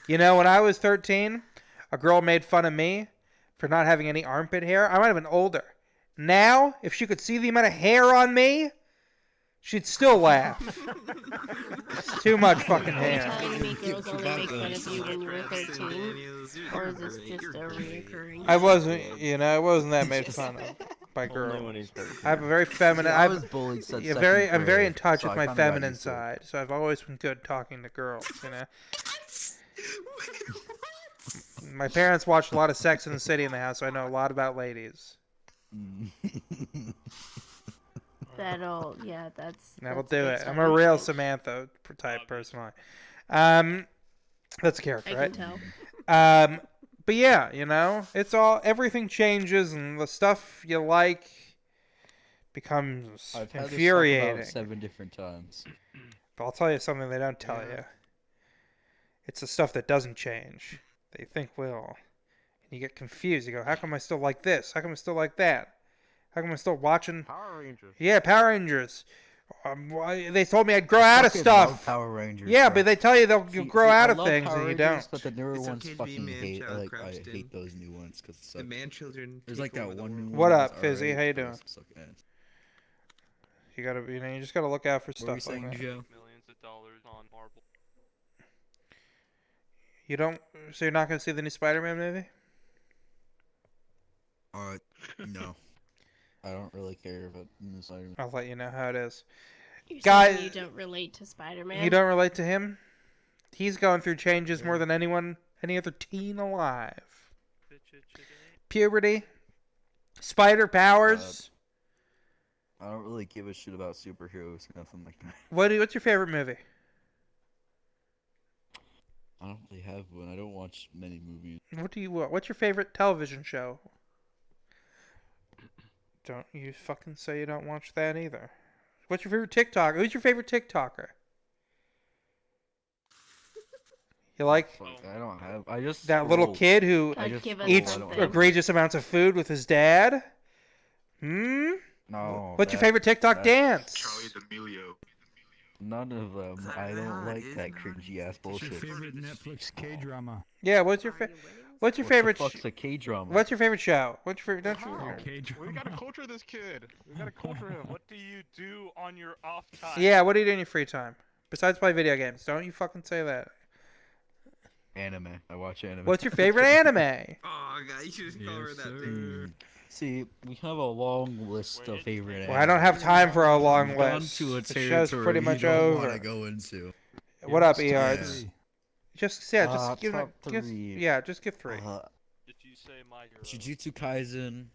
You know, when I was 13, a girl made fun of me for not having any armpit hair. I might have been older. Now, if she could see the amount of hair on me, she'd still laugh. It's too much fucking Are you hair. telling me girls only make fun of you when you were 13? Or is this just a reoccurring? I wasn't that made fun of by girls. I have a very feminine. I was bullied since I'm second very grade, in touch so with I my kinda got feminine used to it. side, so I've always been good talking to girls. You know. My parents watched a lot of Sex and the City in the house, so I know a lot about ladies. That'll do it. I'm a real Samantha type personally. That's a character, I right? can tell. But yeah, you know, everything changes, and the stuff you like becomes I've had infuriating. this talk about 7 different times. But I'll tell you something they don't tell you. It's the stuff that doesn't change. That you think will. And you get confused. You go, how come I still like this? How come I still like that? How come I'm still watching... Power Rangers. Yeah, Power Rangers. They told me I'd grow out of stuff. Love Power Rangers. Yeah, bro. but they tell you you'll grow out of I love things Power and you Rangers, don't. But the newer It's ones okay to be fucking man hate. child, I Krabston. hate those new ones because The man children. there's like that one new one. What up, that's Fizzy? alright, How you but doing? it's sucking ass. You just gotta look out for What were you stuff like saying, that. Joe? Millions of dollars on Marvel. You don't. So you're not gonna see the new Spider-Man movie? No. I don't really care about new Spider-Man. I'll let you know how it is. You're Guys, saying you don't relate to Spider-Man? you don't relate to him? He's going through changes more than any other teen alive. Puberty, spider powers. I don't really give a shit about superheroes or nothing like that. What's your favorite movie? I don't really have one. I don't watch many movies. What's your favorite television show? Don't you fucking say you don't watch that either. What's your favorite TikToker? Who's your favorite TikToker? You like I don't have. I just that little scroll. kid who I just eats scroll. I don't have- egregious amounts of food with his dad? No. What's your favorite TikTok dance? Charlie D'Amelio. None of them. I don't like that cringy ass bullshit. What's your favorite Netflix K-drama? Yeah, what's your favorite What the fuck's a K-drama? What's your favorite show? What's your favorite? We gotta culture this kid. We gotta culture him. What do you do on your off time? Yeah, what do you do in your free time? Besides play video games. Don't you fucking say that. Anime. I watch anime. What's your favorite anime? Oh, God, you should just cover that thing. See, we have a long list of favorite anime. Well, I don't have time for a long We've gone list. to a The show's territory pretty you much don't over. wanna go into. What up, Yes, Eards? Just give top give 3. just give 3. Did you say My Hero? Jujutsu Kaisen.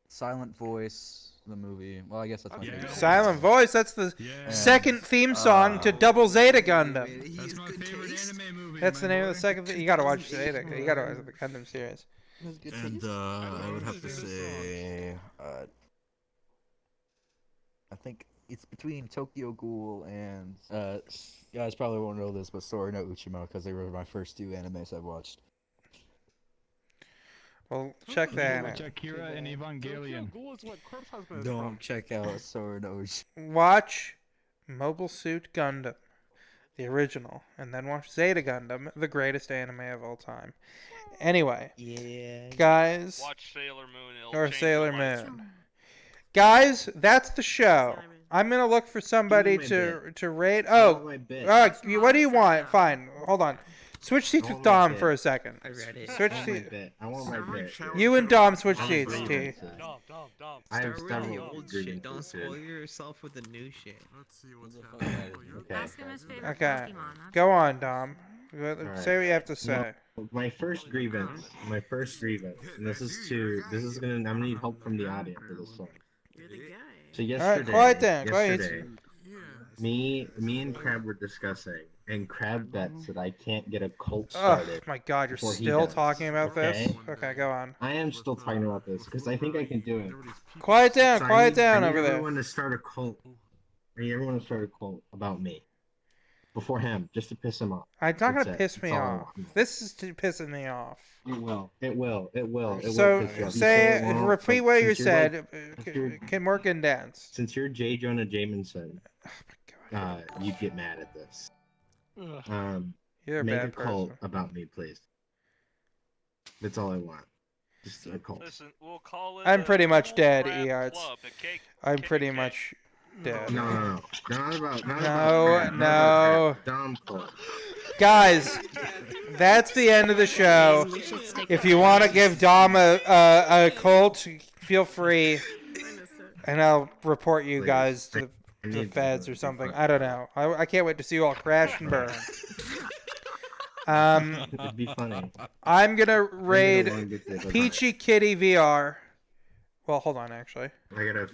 Silent Voice, the movie. Well, I guess that's my favorite. Silent Voice, that's the second theme song to Double Zeta Gundam. That's my favorite anime movie. That's the name of the second you gotta watch Zeta. You gotta watch the Gundam series. And I would have to say, I think it's between Tokyo Ghoul and you guys probably won't know this, but Sora no Uchima, because they were my first 2 animes I've watched. Well, check that Watch out. Akira and Evangelion. Don't check out Sora no Uchima. Watch Mobile Suit Gundam, the original, and then watch Zeta Gundam, the greatest anime of all time. Anyway, guys, Watch Sailor Moon. or Sailor Moon. Guys, that's the show. I'm gonna look for somebody to rate. Oh, what do you want? Fine, hold on. Switch seats with Dom for a second. Switch seats. I want my bit. You and Dom switch seats, T. Dom. I have Start with the several old grievances shit. Don't spoil here. yourself with the new shit. Let's see what's happening. Ask him his favorite Okay, Pokemon. That's go on, Dom. Alright. Say what you have to say. My first grievance, and I'm gonna need help from the audience for this one. You're the guy. So yesterday, quiet down, yesterday, me and Crab were discussing, and Crab bets that I can't get a cult started. Oh my God, you're before he still does, talking about okay? this? Okay, go on. I am still talking about this because I think I can do it. Quiet down, So quiet I down need over there. everyone to start a cult. I need everyone to start a cult about me. Before him, just to piss him off. It's not That's gonna it. piss me That's all I off. want. This is pissing me off. It will. It will. It will. It So will piss you off. You say, it won't, repeat but what you since you're like- said. since you're- Can work and dance. Since you're J. Jonah Jameson, you'd get mad at this. You're a make bad a cult person. about me, please. That's all I want. Just a cult. Listen, we'll call it. I'm pretty much dead, Crab Earts. Club, a cake. I'm pretty much dead. No. Not about. Not No, about crap, no. Not about crap. Dumb cult. Guys, that's the end of the show. If you want to give Dom a cult, feel free, and I'll report you guys to the feds or something. I don't know. I can't wait to see you all crash and burn. It'd be funny. I'm gonna raid Peachy Kitty VR. Well, hold on, actually. I gotta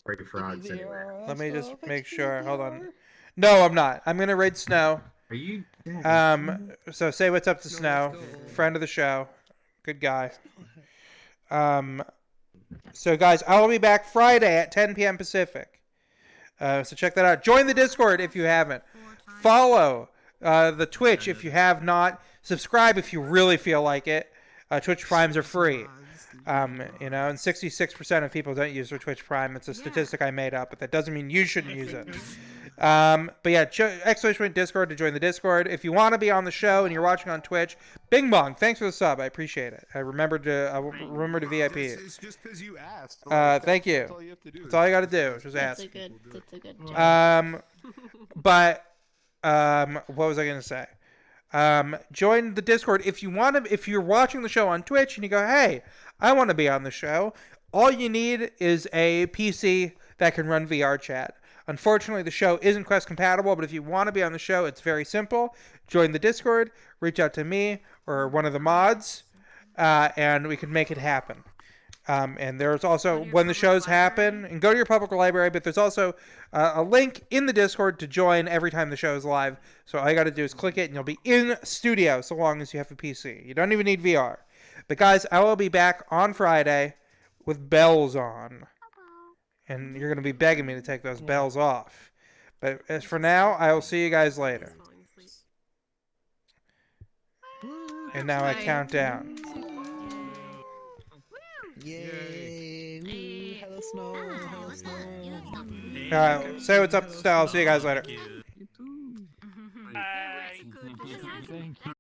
break frogs anyway. Let me just make sure. Hold on. No, I'm not. I'm gonna raid Snow. Are you? So say what's up to Snow, friend of the show, good guy. So guys, I will be back Friday at 10 p.m. Pacific. So check that out. Join the Discord if you haven't. Follow the Twitch if you have not. Subscribe if you really feel like it. Twitch Primes are free. And 66% of people don't use their Twitch Prime. It's a statistic I made up, but that doesn't mean you shouldn't use it. But yeah, Discord to join the Discord. If you want to be on the show and you're watching on Twitch, Bing Bong, thanks for the sub. I appreciate it. I remember to VIP. It's just because you asked. Thank you. That's all you have to do. That's all you got to do. Just ask. That's a good job. But what was I gonna say? Join the Discord if you want to. If you're watching the show on Twitch and you go, "Hey, I want to be on the show," all you need is a PC that can run VRChat. Unfortunately, the show isn't Quest compatible, but if you want to be on the show, it's very simple. Join the Discord, reach out to me or one of the mods, and we can make it happen. And there's also, when the shows happen, and go to your public library, but there's also a link in the Discord to join every time the show is live. So all you got to do is click it, and you'll be in studio so long as you have a PC. You don't even need VR. But guys, I will be back on Friday with bells on. And you're going to be begging me to take those bells off. But as for now, I will see you guys later. And now I count down. Yay! Hello, Snow. Hello, Snow. Alright, say what's up to Style. See you guys later. Bye. Thank you.